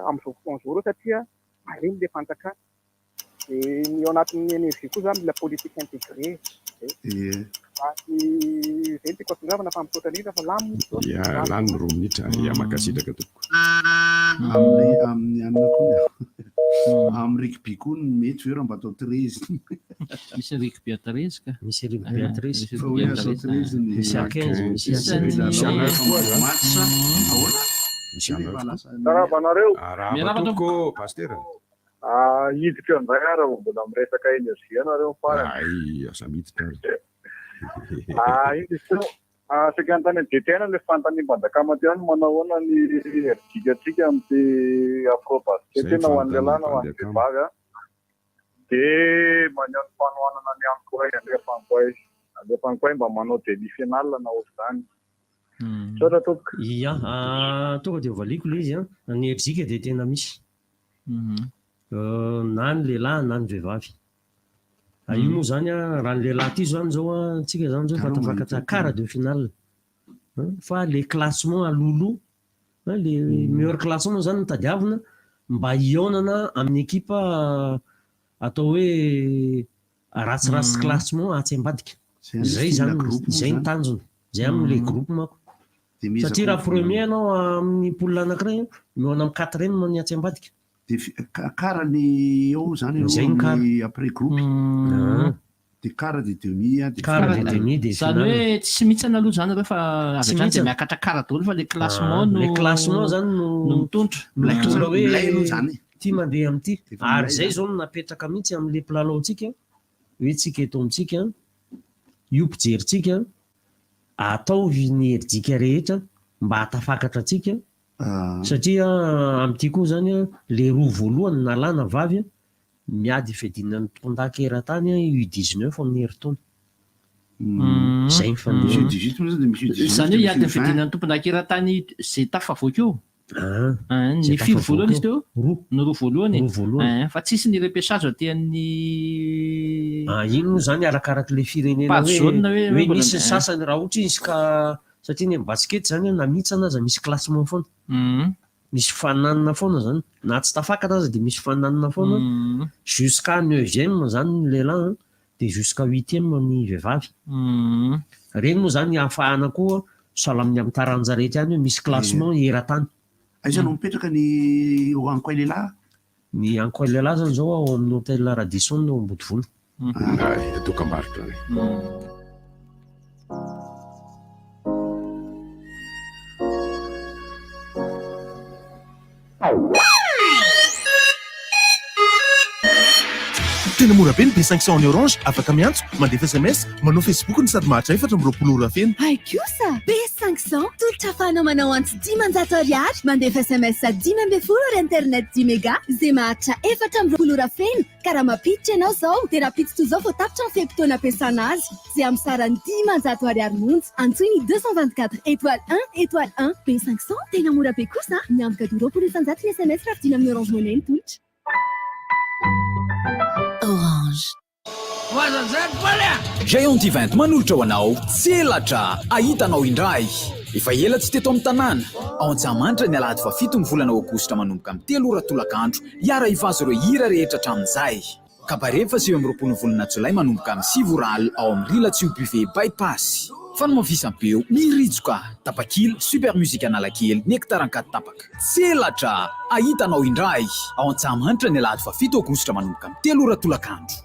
Speaker 23: amin'izao fotoana izao reo satria malemy le fanjakana. Dia ny ao anatin'ny énergie koa zany mila politique intégrée. Izay tiako atongavana fa mitsotra indrindra fa lany
Speaker 20: lany 2 minitra makasitraka tompoko.
Speaker 4: amin'ny anina koa amin'ny rugby koa mety hoe raha mba atao 13
Speaker 5: misy rugby à 13 ka
Speaker 11: misy rugby à 13
Speaker 4: fa hoe atao 13
Speaker 11: misy à 15 misy à 16
Speaker 20: Tarabanareo. Rahabatoko paster.
Speaker 15: Hiditra an'izay raha mbola miresaka energia nareo farany.
Speaker 20: Ay, asa miditra.
Speaker 15: Indrisy sekantany detena le fantaniam-panjakamaty any manao ahoana ny heridikatsika amin'ity afro-basket tena ho an'ny lehilahy na ho an'ny vehivavy dia maneho ny fanohanana ny ankoay alefankoay mba manao demi-finale na ohatr'izany.
Speaker 11: Ia, tonga dia voaliko le izy ny herizika dia tena misy na ny lehilahy na ny vehivavy. Io moa zany raha ny lehilahy ty zany zao tsika zany zao fatafakatra quart de finale fa le classement alolo le meilleur classement zany nitadiavina mba ionana amin'ny ekipa atao hoe ratsiratsy classement atsy-ambadika zay zany zay ny tanjony zay amin'le groupe mako satria raha premier anao amin'ny poule anankiray miona amin'ny 4e no ny atsy-ambadika
Speaker 4: kara ny eo zany après groupe dia kara dia demi
Speaker 5: zany hoe tsy mihitsana aloha zany rehefa avy hatrany dia miakatra kara daholo fa le classement
Speaker 11: le classement zany no mitondra hoe
Speaker 4: zany
Speaker 11: ty mandeha amin'ity ary zay zao no napetraka mihitsy amin'le plalaontsika hoe tsika eto amintsika io mpijeritsika ataovy ny herijika rehetra mba hatafakatra atsika satria amin'ity koa zany le roa voalohany na lahy na vavy miady fedinany tondaka eran-tany U19 amin'ny herintaona zay
Speaker 5: zany hoe iady ny fedinany tompondaka eran-tany zay tafavoaka eo ny firy voalohany izy teo ny roa voalohany fa tsisy ny repêchage tean'ny
Speaker 11: ino moa zany arakaraka le firenena hoe misy sasany raha ohatra izy ka satria ny basket zany na mihitsana aza misy classement foana misy fananana foana zany na tsy tafakatra aza dia misy fananana foana jusqu'à 9e zany ny lehilahy dia jusqu'à 8e ny vehivavy reny moa zany ahafahana koa sala amin'ny amin'ny taranja rehetra any hoe misy classement eran-tany
Speaker 4: aiza no mipetraka ny ankoay lehilahy
Speaker 11: ny ankoay lehilahy zany zao ao amin'ny hôtel Radisson no Ambodivolo
Speaker 20: dokam-barotra
Speaker 12: tena mora be ny B500 ny Orange afaka miantso mandefa SMS manao Facebook ny sady mahatra 420 feno
Speaker 13: ay kosa B500 tolotra afahanao manao antso 10,000 ariary mandefa SMS 10 ry internet 10 méga zay mahatra 420 feno ka raha mapiditra ianao zao dia raha piditra toy zao vao tapitra ny fepitona ampiasana azy zay amin'ny sarany 10,000 ariary monja antsoiny 224 étoile 1 étoile 1 B500 tena mora be kosa miamboka doro pour isanjato ny SMS raha vidina amin'ny Orange Money ny tolotra
Speaker 16: Orange. Géant Event manolotra ho anao tselatra ahitanao indray efa ela tsy teto amin'ny tanàna ao Antsahamanitra ny alahady fa 7 ny volana aogositra manomboka amin'ny 3 ora tolakandro hiara hivazo ireo hira rehetra hatramin'izay kabaret fa 9 ny volana jolay manomboka amin'ny 7 oral ao amin'ny Rilatsio Buffet bypass fanamafisam-peo miritsoka tapakila super musique analakely ny hektaran-kady tapaka tselatra ahitanao indray ao Antsahamanitra ny alahady fa 7 aogositra manomboka amin'ny 3 ora tolakandro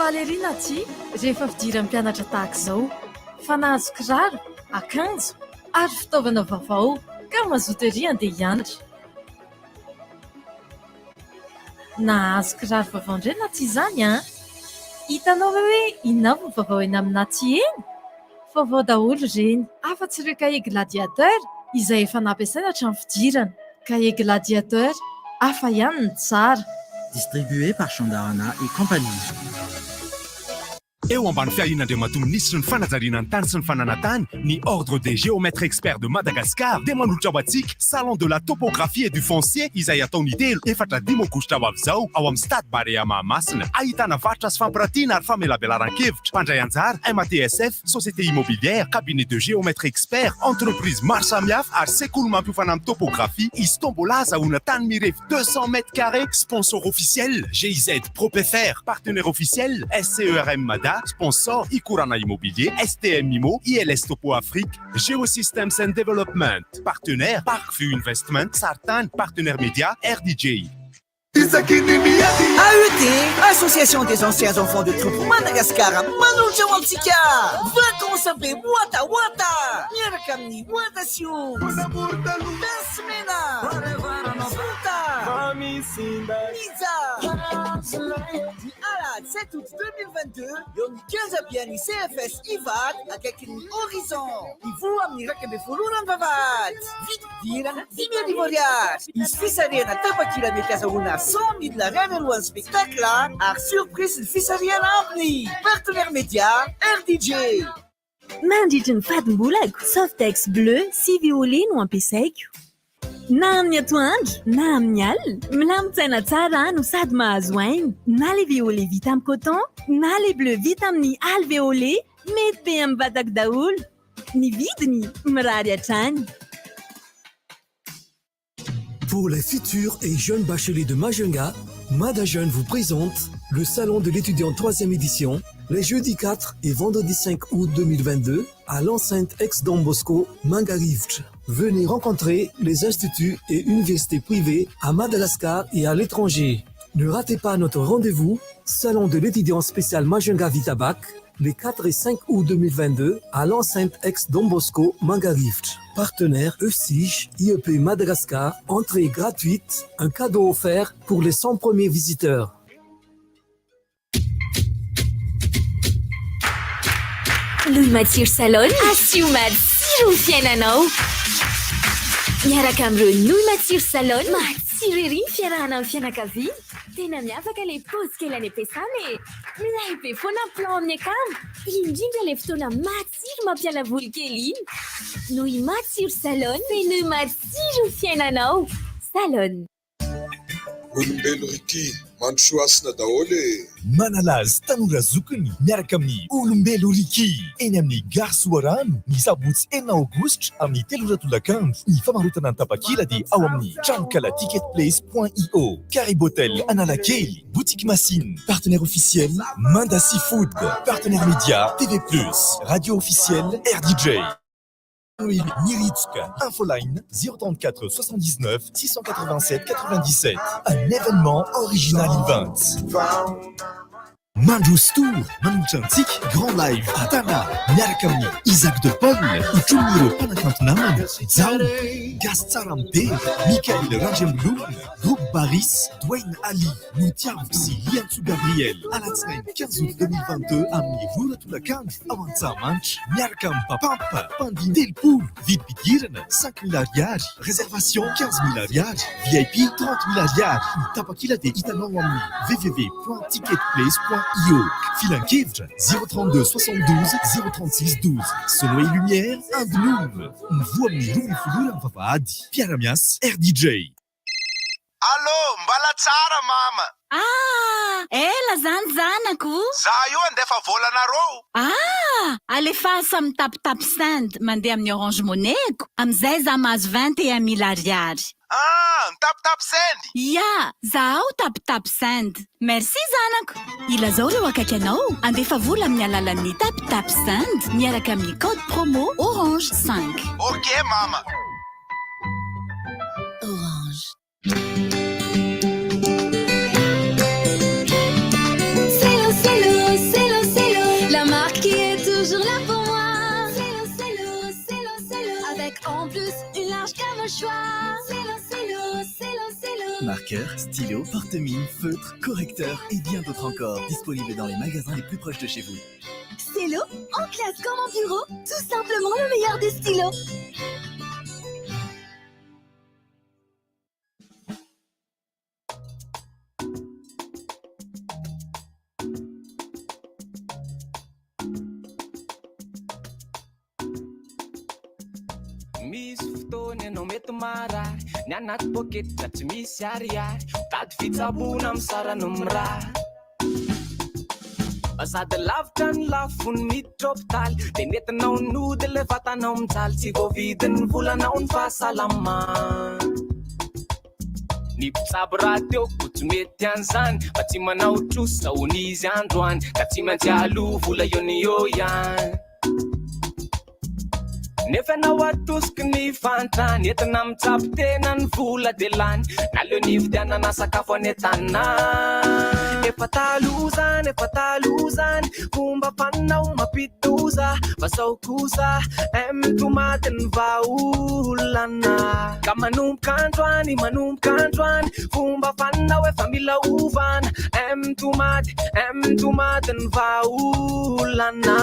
Speaker 19: Valerina ty rehefa fidiran'ny mpianatra tahaka izao fa nahazo kiraro akanjo ary fitaovana vaovao ka mazoto ery andeha hianatra nahazo kiraro vaovao indray na tsy izany hitanao hoe inona ny vaovao eny amina ty eny vaovao daholo reny afa-tsy ireo cahier gladiateur izay efa nampiasaina hatramin'ny fidirana cahier gladiateur hafa ihany ny tsara
Speaker 21: distribué par Chandarana et compagnie.
Speaker 12: Eo ambany fiahin'Andriamatoa minisitry ny fanajariana ny tany sy ny fananantany ny ordre des géomètres experts de Madagascar dia manolotra ho antsika salon de la topographie et du foncier izay ataony 3-4 aogositra ho avy izao ao amin'ny stade Barea Mahamasina ahitana varotra sy fampiratiana ary famelabelaran-kevitra mpandray anjara MATSF société immobilière cabinet de géomètres experts entreprise maro samihafa ary sekoly mampiofana amin'ny topographie izy tombola azahoana tany mirefy 200 mètres carrés sponsor officiel GIZ ProPFR partenaire officiel SCERM Mada sponsor Ikorana Immobilier, STM Imo, ILS Topo Afrique, Geosystems and Development, partenaire Parkview Investment, Sartan, partenaire média RDJ.
Speaker 2: AET, Association des anciens enfants de troupe Madagascar, Manoucha Waltika, vacances à Wata Wata, Mirakamni, Watasio, Besmena, Fruta, Niza, Alad, 7 août 2022, Yon 15 à Piani CFS Ivad, avec un horizon. Il faut amener la Kebefoulounan Vavat. Vite dire, Dimia di voyage. Il se fait salir à Tapakila Mekazahuna 100 000 la Reine ou un spectacle, à surprise, il fait salir à Ampli. Partenaire média, RDJ.
Speaker 8: Manditin Fatmbulag, Softex bleu, si violet ou un pisec. Na amin'ny atoandro na amin'ny alina milamintsaina tsara no sady mahazo aina na le violet vita amin'ny coton na le bleu vita amin'ny alvéolé mety be amin'ny vatako daholo ny vidiny mirary hatrany.
Speaker 22: Pour les futurs et jeunes bacheliers de Majunga, Madajeune vous présente le salon de l'étudiant 3e édition les jeudis 4 et vendredi 5 août 2022 à l'enceinte ex-Don Bosco, Mangarivch. Venez rencontrer les instituts et universités privées à Madagascar et à l'étranger. Ne ratez pas notre rendez-vous, salon de l'étudiant spécial Majunga Vitabac, les 4 et 5 août 2022 à l'enceinte ex-Don Bosco, Mangarivch. Partenaire ESIG, IEP Madagascar, entrée gratuite, un cadeau offert pour les 100 premiers visiteurs.
Speaker 8: Louis Matsir Salon, Asiumad Sirufiananao. Miaraka amin'ireo Louis Matsir Salon, matsirery fiarahana amin'ny fianakaviana. Tena miavaka ilay paozy kely any am-piasana e. Milay be foana plan amin'ny akamo. Indrindra ilay fotoana matsiro mampiala voly kely iny. Louis Matsir Salon, tena matsiro fiainanao. Salon.
Speaker 24: Olombelo riky mandrosoa asina daholo e.
Speaker 25: Manalazy tanora zokiny miaraka amin'ny olombelo riky eny amin'ny gare Soarano ny sabotsy 1 aogositra amin'ny 3 ny famarotana ny tapakila dia ao amin'ny trankala ticketplace.io. Caribotel Analakely, boutique Massine, partenaire officiel Manda Seafood, partenaire média TV+, radio officielle RDJ. Miritska, Infoline 034 79 687 97. Un événement original event. Manjous Tour, Manouchantik, Grand Live, Atana, Miarakami, Isaac de Paul, Itumiro Panakantunaman, Zao, Gastarampe, Michael Rajemblou, Groupe Baris, Dwayne Ali, Moutiavsi, Liansu Gabriel, Alatsnain, 15 août 2022, Ami Vuratulakan, Avanza Manch, Miarakam Papampa, Pandin Delpoul, Vite Pigiren, 5 000 ariari, réservation 15 000 ariari, VIP 30 000 ariari, Tapakila de Itanawami, www.ticketplace.io. Filankivre 032 72 036 12. Sono et lumière, un bloom. Mvua mnirumi fulura mvavadi. Piaramias, RDJ.
Speaker 24: Allô, mbala tsara mama.
Speaker 17: Ah, ela zany zanako.
Speaker 24: Za io andefa volanareo.
Speaker 17: Ah, alefa amin'ny tapitapy sand mandeha amin'ny Orange Money-ko. Amizay za mahazo 21 000 ariary.
Speaker 24: Ah, tapitapy sand.
Speaker 17: Ya, zaho tapitapy sand. Merci zanako. Ilazao ireo akaiky anao. Andefa vola amin'ny alalan'ny tapitapy sand miaraka amin'ny code promo Orange 5.
Speaker 24: Ok mama.
Speaker 17: Orange.
Speaker 13: La marque qui est toujours là pour moi. Avec en plus une large gamme au choix.
Speaker 21: Marqueur, stylo, porte-mine, feutre, correcteur et bien d'autres encore. Disponibles dans les magasins les plus proches de chez vous.
Speaker 13: Stylo, en classe comme en bureau. Tout simplement le meilleur des stylos.
Speaker 26: Misy fotoana ianao mety marary ny anaty poketra tsy misy ariary tady fitsabona amin'ny sarano mirary sady lavitra ny lafony miditra hôpitaly dia nentinao nody le vatanao mijaly tsy voavidiny volanao ny fahasalamana ny mpitsabo raha teo ko tsy mety an'izany fa tsy manao trosa onizy androany ka tsy maintsy aloha vola ionio ihany nefa nao atosiky ny fantrany entina mitsabo tena ny vola de lany na leo ny vidianana sakafo any an-tanà efa talozany fomba fanao mampitoza fa sao kosa mitomaty ny vaolana ka manomboka androany fomba fanao efa mila ovana mitomaty ny vaolana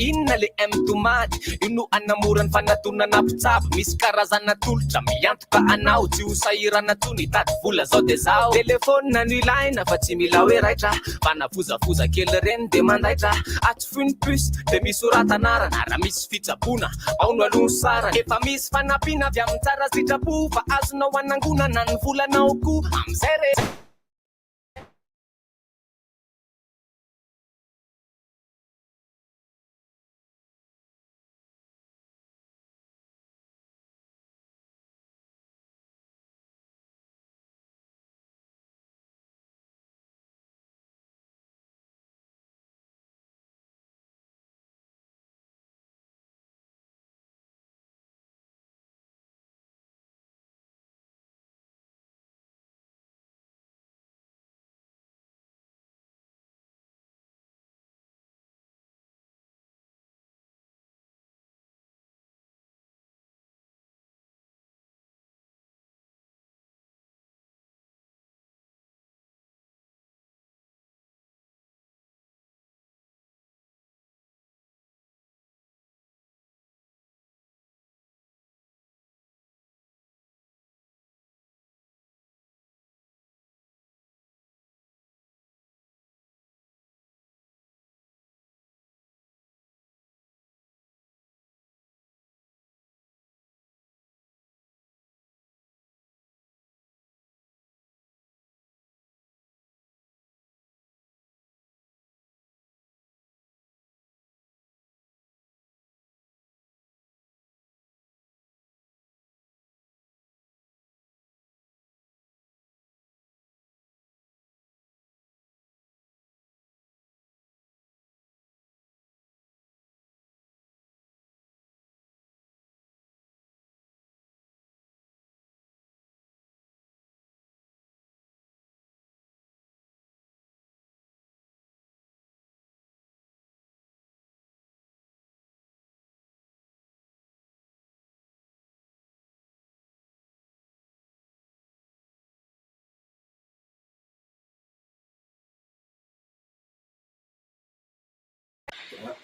Speaker 26: inona le mitomaty io no anamora ny fanatonana mpitsabo misy karazana tolotra miantoka anao tsy ho sahirana tsony tady vola zao de zao telefônina no ilaina fa tsy mila hoe raitra fa navozafoza kely reny de mandaitra atsofoiny plus de misy oratanarana raha misy fitsabona ao no alony sarany efa misy fanampiana avy amin'ny tsara sitrapo fa azonao anangonana ny volanao koa am'izay re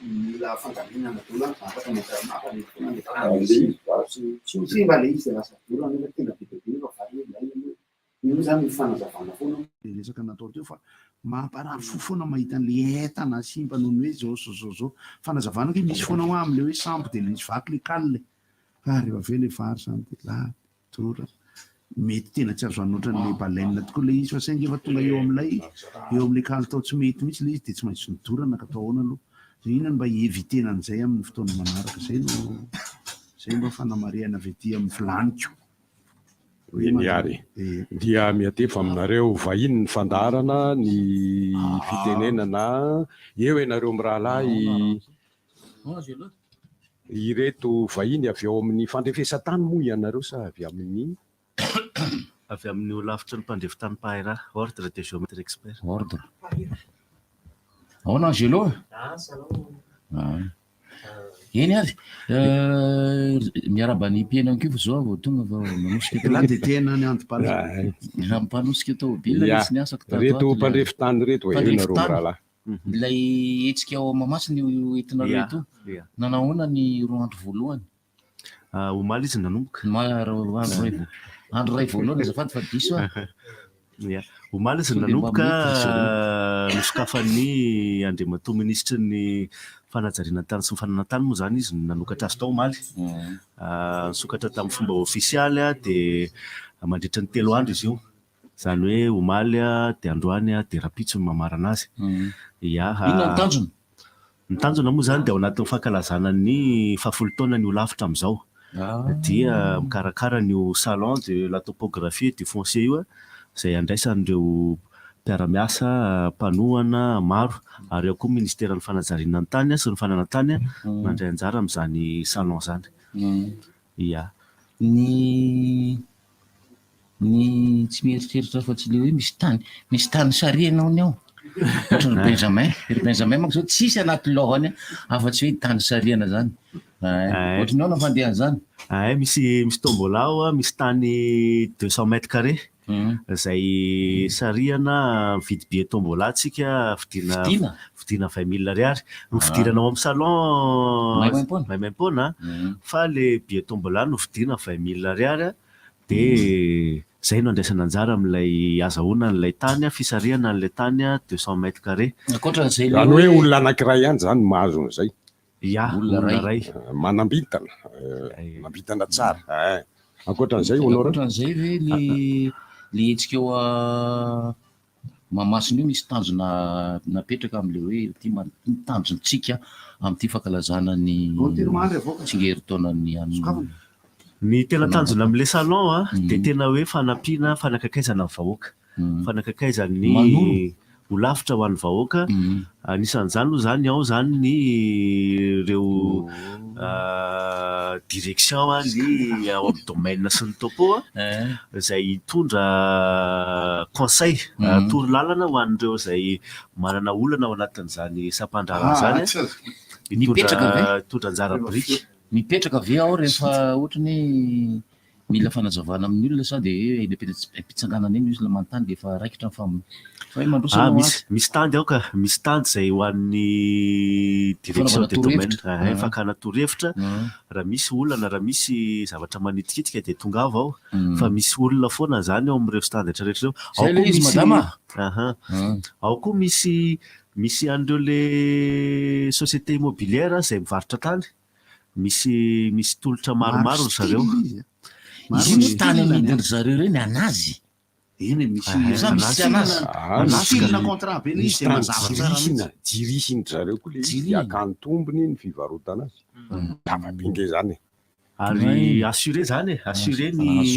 Speaker 4: mila fandaminana dola afaka mahataranafa ny fona tsy mba le izy lasa dola nefa tena bebe fa vary io zany mifanazavana foana resaka natao teo fa mamparary fo foana mahita an'le entana simba noho ny hoe zao fanazavana ke misy foana ho am'le hoe sambo de le misy vaky le kalle fa rehefa ve le vary zany de la tora mety tena tsy azo anoatran'le baleine tokoa le izy fa saingy efa tonga eo am'le kaly tao tsy mety mihitsy le izy de tsy maintsy nidorana ka atao ahoana aloha inona mba hievitena an'izay amin'ny fotoana manaraka zay mba fanamariana avy ety amin'ny filaniko
Speaker 20: niary dia miatefa aminareo vahiny ny fandarana ny fitenenana eo ianareo mirahalahy ireto vahiny avy ao amin'ny fandrefesatany moa ianareo sa avy amin'ny
Speaker 1: olavitra ny mpandrefitany pahira ordre de géométre expert
Speaker 6: ordre ahoana Angelo eny avy miarabany mpiainany kivo zao vao tonga va manosika
Speaker 4: de tena ny
Speaker 6: mpanosika tobila sy niasako
Speaker 20: reto mpandrefitany reto nareo mirahalahy
Speaker 6: ilay etsika ao mamasiny entinareo eto nanahoana ny roa andro voalohany
Speaker 1: omaly izy nanomboka
Speaker 6: andro ray voalohany azafady fa diso
Speaker 1: omaly izy nanomboka nosokafan'ny andriamato ministra ny fanajariana tany sy ny fananantany moa zany izy nanokatra azy tao omaly nisokatra tamin'ny fomba ofisialy dia mandritra ny 3 andro izy io zany hoe omaly dia androany dia rapitso ny mamarana azy ny tanjona moa zany dia ao anatin'ny fankalazana ny 10 taona ny olavitra amin'izao dia mikarakara nio salon de la topographie du foncier io izay andraisan'ireo mpiara-miasa mpanohana maro ary ao koa ministera ny fanajariana ny tany sy ny fananantany mandray anjara amin'izany salon zany. Ia.
Speaker 6: Ny tsy mieritreritra fa tsy le hoe misy tany sarianao ny ao ohatran'ny Benjamin manko zao tsisy anaty lohany afa-tsy hoe tany sariana zany ohatrany ao nafandehan zany
Speaker 1: misy tombola ao misy tany 200 mètres carrés izay sariana vidy billet tombola tsika vidina 20 000 ariary no fidiranao amin'ny salon maimaim-poana fa le billet tombola no vidina 20 000 ariary dia zay no andraisana anjara amin'ilay azahoana n'ilay tany fisariana n'ilay tany 200 mètres carrés.
Speaker 20: Zany hoe olona anankiray ihany zany mahazo an'izay.
Speaker 1: Ia, olona ray
Speaker 20: manambitana tsara. Ankoatran'izay
Speaker 6: ankoatran'izay ve le hetsika eo Mahamasina io misy tanjona napetraka amin'le hoe ty tanjontsika amin'ity fankalazana ny tsingerin-taonan'ny any.
Speaker 1: Ny tena tanjona amin'ilay salon dia tena hoe fanampiana fanakakaizana ny vahoaka. Fanakakaizan'ny holavitra ho an'ny vahoaka. Anisan'izany moa zany ao zany ny ireo direction ny ao amin'ny domaine sy ny topo izay hitondra conseil torolalana ho an'ireo izay manana olana ao anatin'izany sampandrarana zany hitondra anjara biriky.
Speaker 6: Mipetraka ve ao rehefa ohatrany mila fanazavana amin'ny olona sa dia mpitsanganana eny izy la manontany dia efa raikitra
Speaker 1: misy tandy ao ka misy tandy izay ho an'ny direction de domaine fakana torohevitra raha misy olana raha misy zavatra manitikitika dia tonga avy ao fa misy olona foana zany ao amin'ireo standatra rehetra ireo. Ao koa misy an'ireo le société immobilière izay mivarotra tany. Misy tolotra maromaro zareo.
Speaker 6: Misy tany amidiny zareo reny anazy.
Speaker 4: Eny misy anazy. Contrat be izy izay mazava
Speaker 20: jirisiny zareo koa le akany tombony ny fivarotana azy. Dava-binge zany.
Speaker 1: Ary assuré zany assuré ny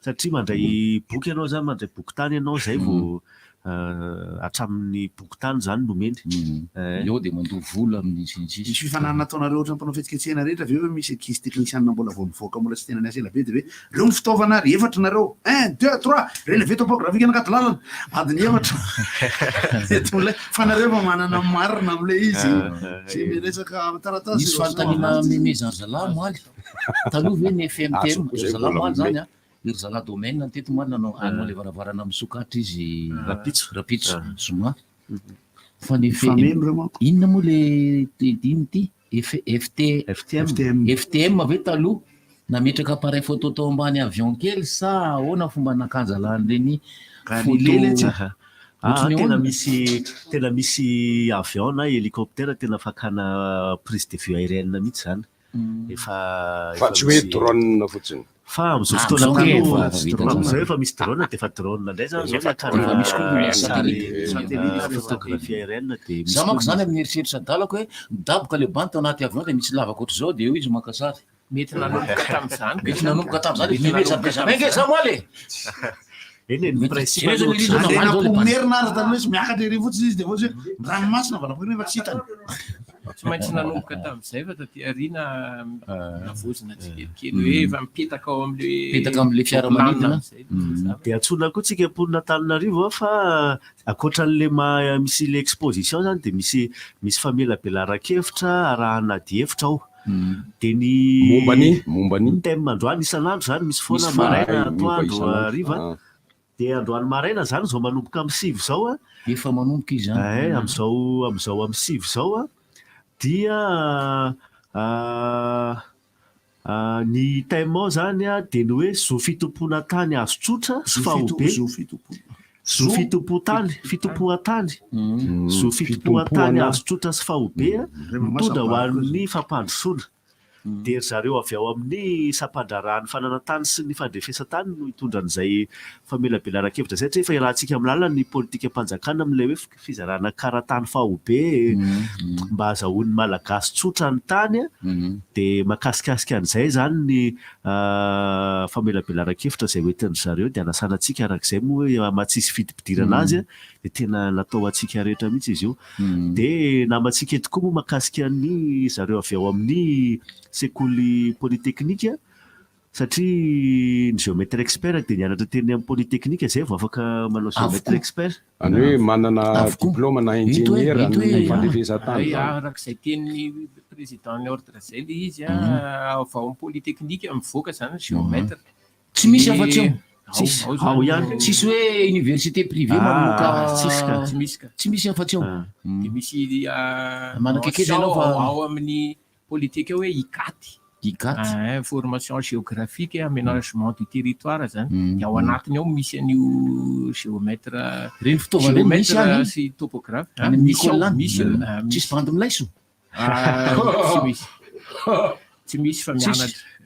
Speaker 1: satria mandray boky ianao zany mandray boky tany ianao zay vao hatramin'ny boky tany zany nomeny.
Speaker 6: Eo dia mandoha vola amin'ny
Speaker 4: misy fifanana nataonareo ohatran'ny mpanao fihetsiketsehana rehetra ve hoe misy ankizy teknisianina mbola vao mivoaka mbola tsy tena niasa ela be dia hoe reo ny fitaovana ry efatra nareo 1 2 3 relevé topographique anaty lalana adiny efatra fanareo fa manana marina amin'ilay izy sy miresaka taratasy.
Speaker 6: Misy fanontaniana memezan zala moaly taloha ve ny FMTM zala moaly zany ry zala domaine teto moaly nanao le varavarana amin'ny sokatra izy rapitso soma fa ny inona moa le dimy ty FTM ve taloha nametraka appareil photo tao ambany avion kely sa ahoana fomba nakanja lan'ireny
Speaker 1: tena misy avion na hélicoptère tena fakana prise de vue aérienne mihitsy zany.
Speaker 20: Fa tsy hoe drone fotsiny.
Speaker 1: Fa amin'izao fotoana efa misy drone dia efa drone indray zany zao fakana photographie aérienne dia
Speaker 6: za manko zany amin'ny eritreritra adalako hoe midaboka le banty anaty avion dia misy lavaka ohatr' izao dia eo izy maka sary.
Speaker 19: Mety nanomboka tamin'izany.
Speaker 6: Mety nanomboka tamin'izany memezabezamay nge za moaly
Speaker 4: andenapomerina azy tany hoe sy miakatra ery fotsiny izy dia fotsy hoe ranomasina valapoina efa tsy hitany.
Speaker 19: Tsy maintsy nanomboka tamin'izay fa taty ariana navozina tsikelikely hoe efa mipetaka ao
Speaker 6: amin'le fiaramanidina.
Speaker 1: Dia antsoina koa tsika mponina Antananarivo fa ankoatran'le misy le exposition zany dia misy famelabelan-kevitra arahana dievitra ao. Dia
Speaker 20: mombany
Speaker 1: thème androany isan'andro zany misy foana maraina atoandro hariva. Dia androany maraina zany zao manomboka amin'ny 7 zao
Speaker 6: efa manomboka izy zany
Speaker 1: amin'izao amin'ny 7 zao dia ny thème ao zany dia ny hoe zo fitompoana tany azo tsotra sy fahobe. Zo fitompo-tany fitompoan-tany zo fitompoan-tany azo tsotra sy fahobe mitondra ho an'ny fampandrosoana. dia ry zareo avy ao amin'ny sampandrarahany fananantany sy ny fandrefesantany no hitondra an'izay famelabelan-kevitra zay satria efa irahantsika amin'ny lalana ny politika mpanjakana amin'ilay hoe fizarana karatany fahobe mba azahoan'ny malagasy tsotra ny tany dia makasikasika an'izay zany ny famelabelan-kevitra izay hoentin'ny zareo dia anasana antsika arak'izay moa hoe matsisy fidipidirana azy dia tena natao antsika rehetra mihitsy izy io dia namantsika eto koa moa makasika ny zareo avy ao amin'ny sekoly polyteknika satria ny géomètre expert dia nianatra teny amin'ny polyteknika zay vao afaka manao géomètre expert
Speaker 20: any hoe manana diplôme na ingénieur ny fandrefesantany
Speaker 3: arak'izay tenin'ny président ny ordre zay le izy vao amin'ny polyteknika mivoaka zany géomètre
Speaker 6: tsy misy afa-tsy ao ihany tsisy hoe université privé mamoaka tsy misy afa-tsy ao
Speaker 3: dia misy
Speaker 6: manakaiky ianao fa
Speaker 3: ao amin'ny politika hoe ICAT formation géographique aménagement du territoire zany dia ao anatiny ao misy an'io géomètre
Speaker 6: reny fitaovana misy any
Speaker 3: sy topographe
Speaker 6: misy tsisy bandy milaiso
Speaker 3: tsy misy fa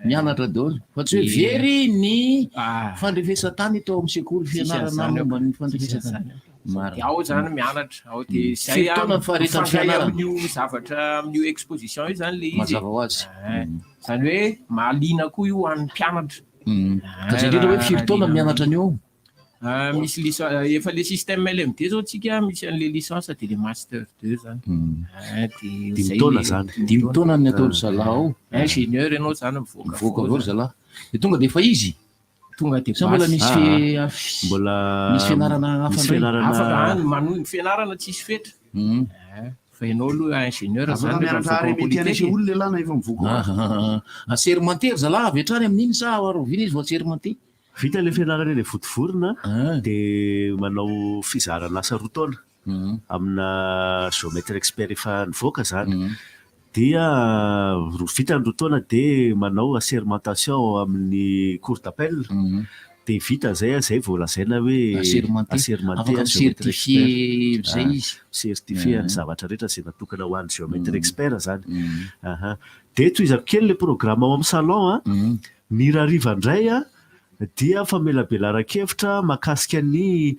Speaker 6: mianatra daholo fa tsy hoe very ny fandrefesantany tao amin'ny sekoly fianarana momba ny fandrefesantany
Speaker 3: ao zany mianatra ao dia zay amin'io zavatra amin'io exposition io zany le izy
Speaker 6: mazava ho azy
Speaker 3: zany hoe mahaliana koa io an'ny mpianatra
Speaker 6: ka zay indrindra hoe firy taona mianatra an'io
Speaker 3: misy efa le système LMD zao tsika misy an'le licence dia le master 2 zany
Speaker 6: dimy taona ny atao ry zalahy ao
Speaker 3: ingénieur ianao zany
Speaker 6: mivoaka avao ry zalahy dia tonga dia efa izy
Speaker 3: tonga dia
Speaker 6: sa mbola misy fianarana
Speaker 3: hafa manohy ny fianarana tsisy fetra fa ianao aloha ingénieur
Speaker 6: assermenté ry zalahy avy hatrany amin'iny sa arovina izy vao assermenté
Speaker 1: vita le fianarana eny votovorona dia manao fizarana asa roa taona amina géomètre expert efa nivoaka zany dia vita ny roa taona dia manao assermentation amin'ny cour d'appel dia vita zay vao lazaina hoe assermenté
Speaker 6: certifié zay izy
Speaker 1: certifié ny zavatra rehetra izay natokana ho an'ny géomètre expert zany dia toizako kely le programme ao amin'ny salon mirariva indray dia famelabelan-kevitra makasika ny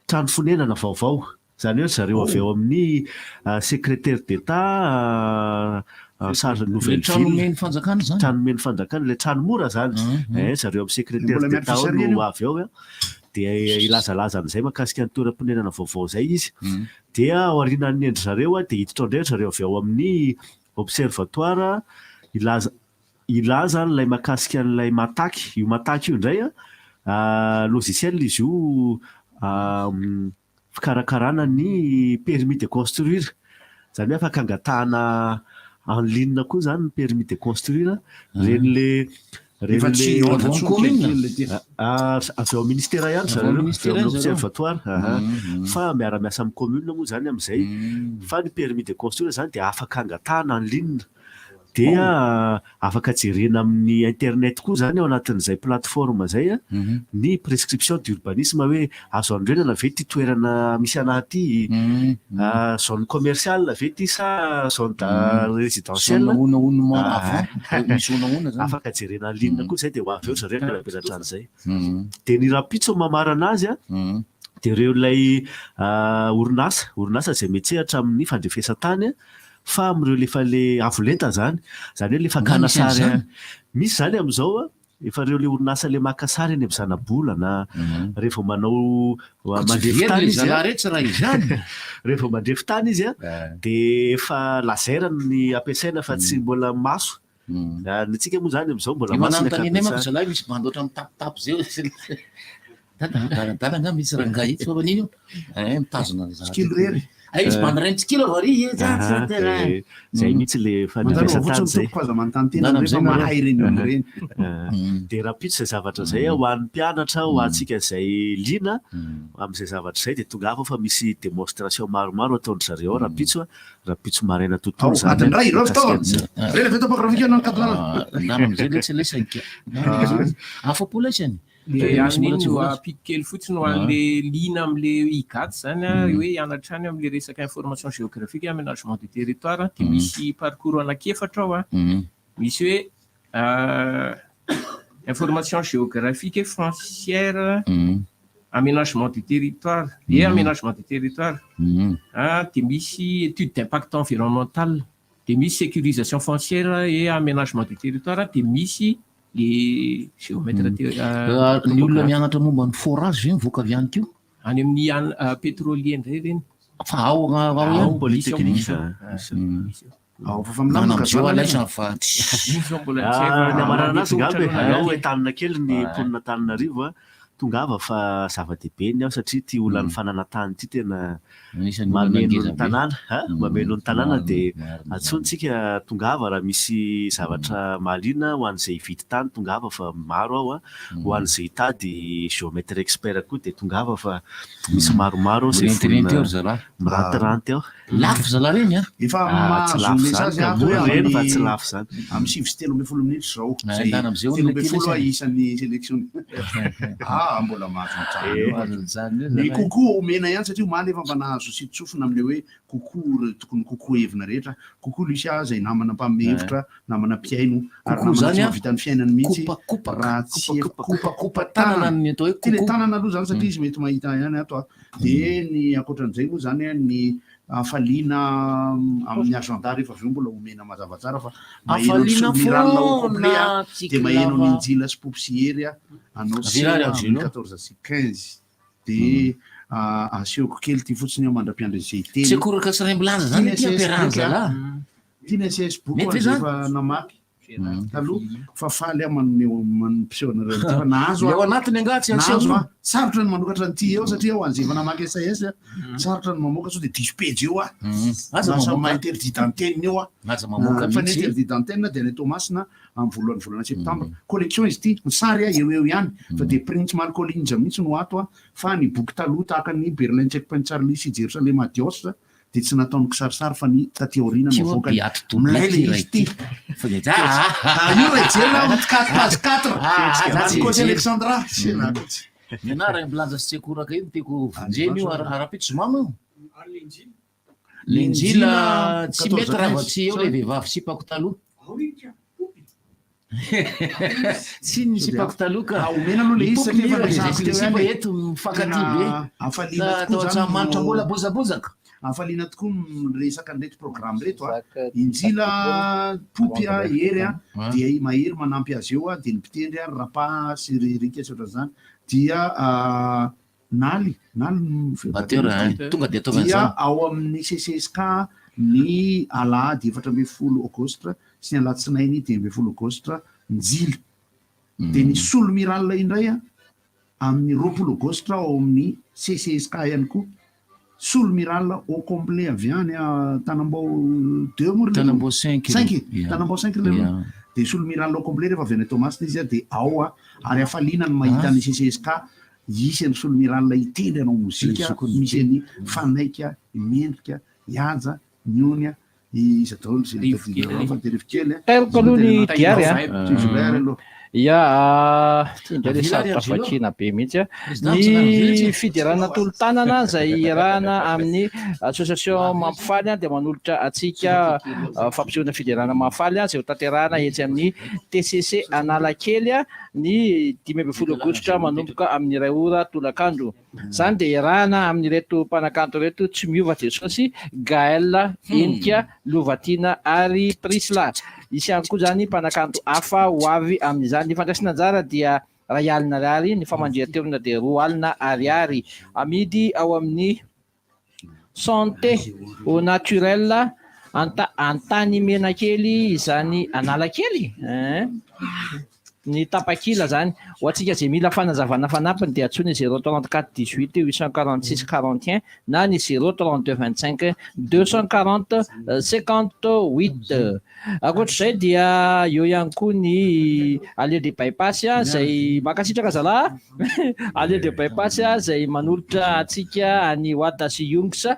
Speaker 1: trano fonenana vaovao zany hoe zareo avy ao amin'ny secrétaire d'état nouvelle
Speaker 6: ville
Speaker 1: tranomeny fanjakana le trano mora zany zareo amin'ny secrétaire d'état no avy ao dia ilazalaza an'izay makasika ny toeram-ponenana vaovao zay izy dia ao aorianan'ny endry zareo dia hiditra indray zareo avy ao amin'ny observatoire ilaza n'ilay makasika n'ilay mataky io mataky io indray logiciel izy io fikarakarana ny permis de construire zany hoe afaka angatahana en ligne koa zany ny permis de construire reny avy ao ministère ihany zareo observatoire fa miara-miasa amin'ny commune moa zany amin'izay fa ny permis de construire zany dia afaka angatahana en ligne dia afaka jerena amin'ny internet koa zany ao anatin'izay plateforme zay ny prescription d'urbanisme hoe azo andrenana ve ty toerana misy anaty zone commerciale ve ty sa zone résidentielle afaka jerena en ligne koa zay dia ho avy eo zareo milabelantrany zay dia ny rapitso mamarana azy dia ireo ilay orinasa zay metsehatra amin'ny fandrefesantany fa amin'ireo lefa le avolenta zany hoe le fakana sary misy zany amin'izao efa reo le orinasa le maka sary eny amin'ny zanabolana rehefa manao mandrefy tany izy rehefa mandrefy tany izy dia efa lazairany ny ampiasaina fa tsy mbola maso nitsika moa zany amin'izao mbola
Speaker 6: masonay misy mandoatra mitapitapy zay dana misy rangay itsy fa vaniny mitazona
Speaker 4: skilrery
Speaker 6: izy mandrainy tsikilo vari
Speaker 1: zay mihitsy le fandrefesantany zay dia rapitso zay zavatra zay ho an'ny mpianatra ho antsika zay lina amin'izay zavatra zay dia tonga hafa fa misy démonstration maromaro ataon'ny zareo ao rapitso maraina tontolo zany
Speaker 6: amizay le tsy lesaika afa-po laisany
Speaker 3: le aniny no apiky kely fotsiny ho an'le lina am'le igaty zany a hoe hianatra any am'le resaka information géographique aménagement du territoire de misy parcours anakefatra ao a misy hoe information géographique foncière aménagement du territoire et aménagement du territoire de misy étude d'impact environnemental de misy sécurisation foncière et aménagement du territoire de misy le géomètre
Speaker 6: ny olona mianatra momba ny forage zeny voka avy ihany keo
Speaker 3: any amin'ny pétrolier ndray reny
Speaker 6: fa ao
Speaker 1: polytechnique
Speaker 6: amizeo alaisany fa
Speaker 1: ny amarana anazy ngaby ao hoe tanina kely ny mponina Antananarivo a tongava fa zava-dehibe ny ao satria ty olany fananantany ty tena mameno ny tanàna mameno ny tanàna dia atsontsika tongava raha misy zavatra malina ho an'izay hividy tany tongava fa maro ao a ho an'izay hitady géomètre expert koa dia tongava fa misy maromaro ao zay mirantiranty ao
Speaker 6: lafo zala reny a
Speaker 4: efa mahazo message
Speaker 1: reny fa tsy lafo zany
Speaker 4: amin'ny 7-10 minitra zao 7-10 isan'ny sélection mbola mahazo kokoa omena ihany satria omaly efa mba nahazo sitsofina am'le hoe kokoa tokony kokoa hevina rehetra kokoa lucia zay namana mpamehevitra namana mpiaino ary namana tsy mahavita ny fiainany mihitsy raha tsy kopakopa tanana ty le tanana aloha zany satria izy mety mahita ihany ato dia ny ankoatran'izay moa zany ny afaliana amin'ny agenda rehefa avy eo mbola omena mazava tsara fa maheno ny solmiralina au complet dia maheno ny injila sy popsiery anao 14-15 dia aseoko kely ty fotsiny ao mandra-piandra zay teny
Speaker 6: tsy akoraka sy rembilanza zany tiampiarahana zala
Speaker 4: tiany ss book efa namaky taloha fa faly a manimpisehoana fa nahazo
Speaker 6: ao anatiny angatsy
Speaker 4: nahazo sarotra ny manokatra ny ty eo satria ao an'izay efa namaky sas sarotra ny mamoaka sao dia 10 page eo lasa mainterdit d'antenne eo fa ny interdit d'antenne dia ny tomasina amin'ny voalohany volana septembre collection izy ty misary eo ihany fa dia prince malcolinja mihitsy no ato fa ny boky taloha tahaka ny berlin checkpoint charlie sy jerusalem adios dia tsy nataony kisarisary fa ny tateorina navoaka milaila izy ty io ejela 4 côte alexandra
Speaker 6: miana rembilanza sy tsy akoraka io teko vonjeny io ara-pitsy mama lenjila tsy mety raha tsy eo le vehivavy sipako taloha tsy ny sipako taloha ka
Speaker 4: omena aloha le izy
Speaker 6: satria eto mifankaty be atao-tsamanitra mbola bozabozaka
Speaker 4: afaliana tokoa miresaka nreto programme reto injila popy hery dia mahery manampy azy eo dia ny mpitendry rapa sy ririka sy ohatran'izany dia naly dia ao amin'ny ccsk ny alahady 14 aogostra sy ny alatsinainy 10 aogostra njila dia ny solomiralina indray amin'ny 20 aogostra ao amin'ny ccsk ihany koa solomiralina au complet avy any tanambao 2 moa
Speaker 6: tanambao 5
Speaker 4: tanambao 5 le dia solomiralina au complet rehefa avy any tomasina izy dia ao ary afaliana ny mahita ny ccsk isy any solomiralina itendry anao mozika misy any fanaika mendrika iaja nyonya izy daholo zay faterivokely
Speaker 5: teriko aloha ny diary aloha indray le sary tafatrina be mihitsy ny fidirana tolo-tanana zay irahana amin'ny association mampifaly dia manolotra atsika fampisehoana fidirana mahafaly zay ho tanterahana etsy amin'ny tcc Analakely ny 15 aogositra manomboka amin'ny 2 ora tolakandro zany dia irahana amin'ireto mpanakanto reto tsy miova jesosy Gaël Enika Lovatina ary Prisla isy ihany koa zany mpanakanto hafa ho avy amin'izany ny fandraisana anjara dia 2 alina ariary ny famandria-teorina dia 2 alina ariary amidy ao amin'ny santé au naturel antany mena kely izany Analakely ny tapakila zany ho atsika zay mila fanazavana fanampiny dia atsony 034 18 846 41 na ny 032 25 240 58 akoatr'izay dia eo ihany koa ny allée de bypass zay makasitraka zala allée de bypass zay manolotra atsika any Wada sy Yongs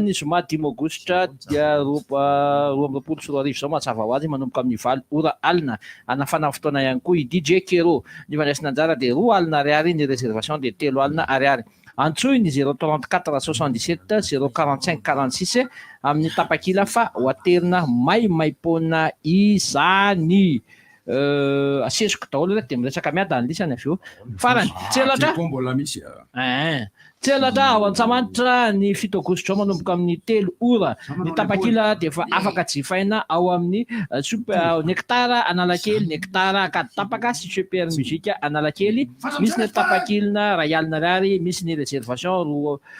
Speaker 5: ny zoma 10 aogositra dia 20 sy 20 zao mazava ho azy manomboka amin'ny 20 ora alina anafana fotoana ihany koa i DJ Kero ny fandraisana anjara dia 2 alina ariary, ny réservation dia 3 alina ariary. Antsoiny 034 77 045 46 amin'ny tapakila fa ho aterina maimaimpoana izany. Asesoko daholo dia miresaka miada ny lisany avy eo farany tselatra tselatra ao Antsamanitra ny 7 aogositra manomboka amin'ny 3 ora. Ny tapakila dia efa afaka jifaina ao amin'ny Nektara Analakely, Nektara Akaditapaka sy Super Musique Analakely. Misy ny tapakilina ray alina ariary, misy ny réservation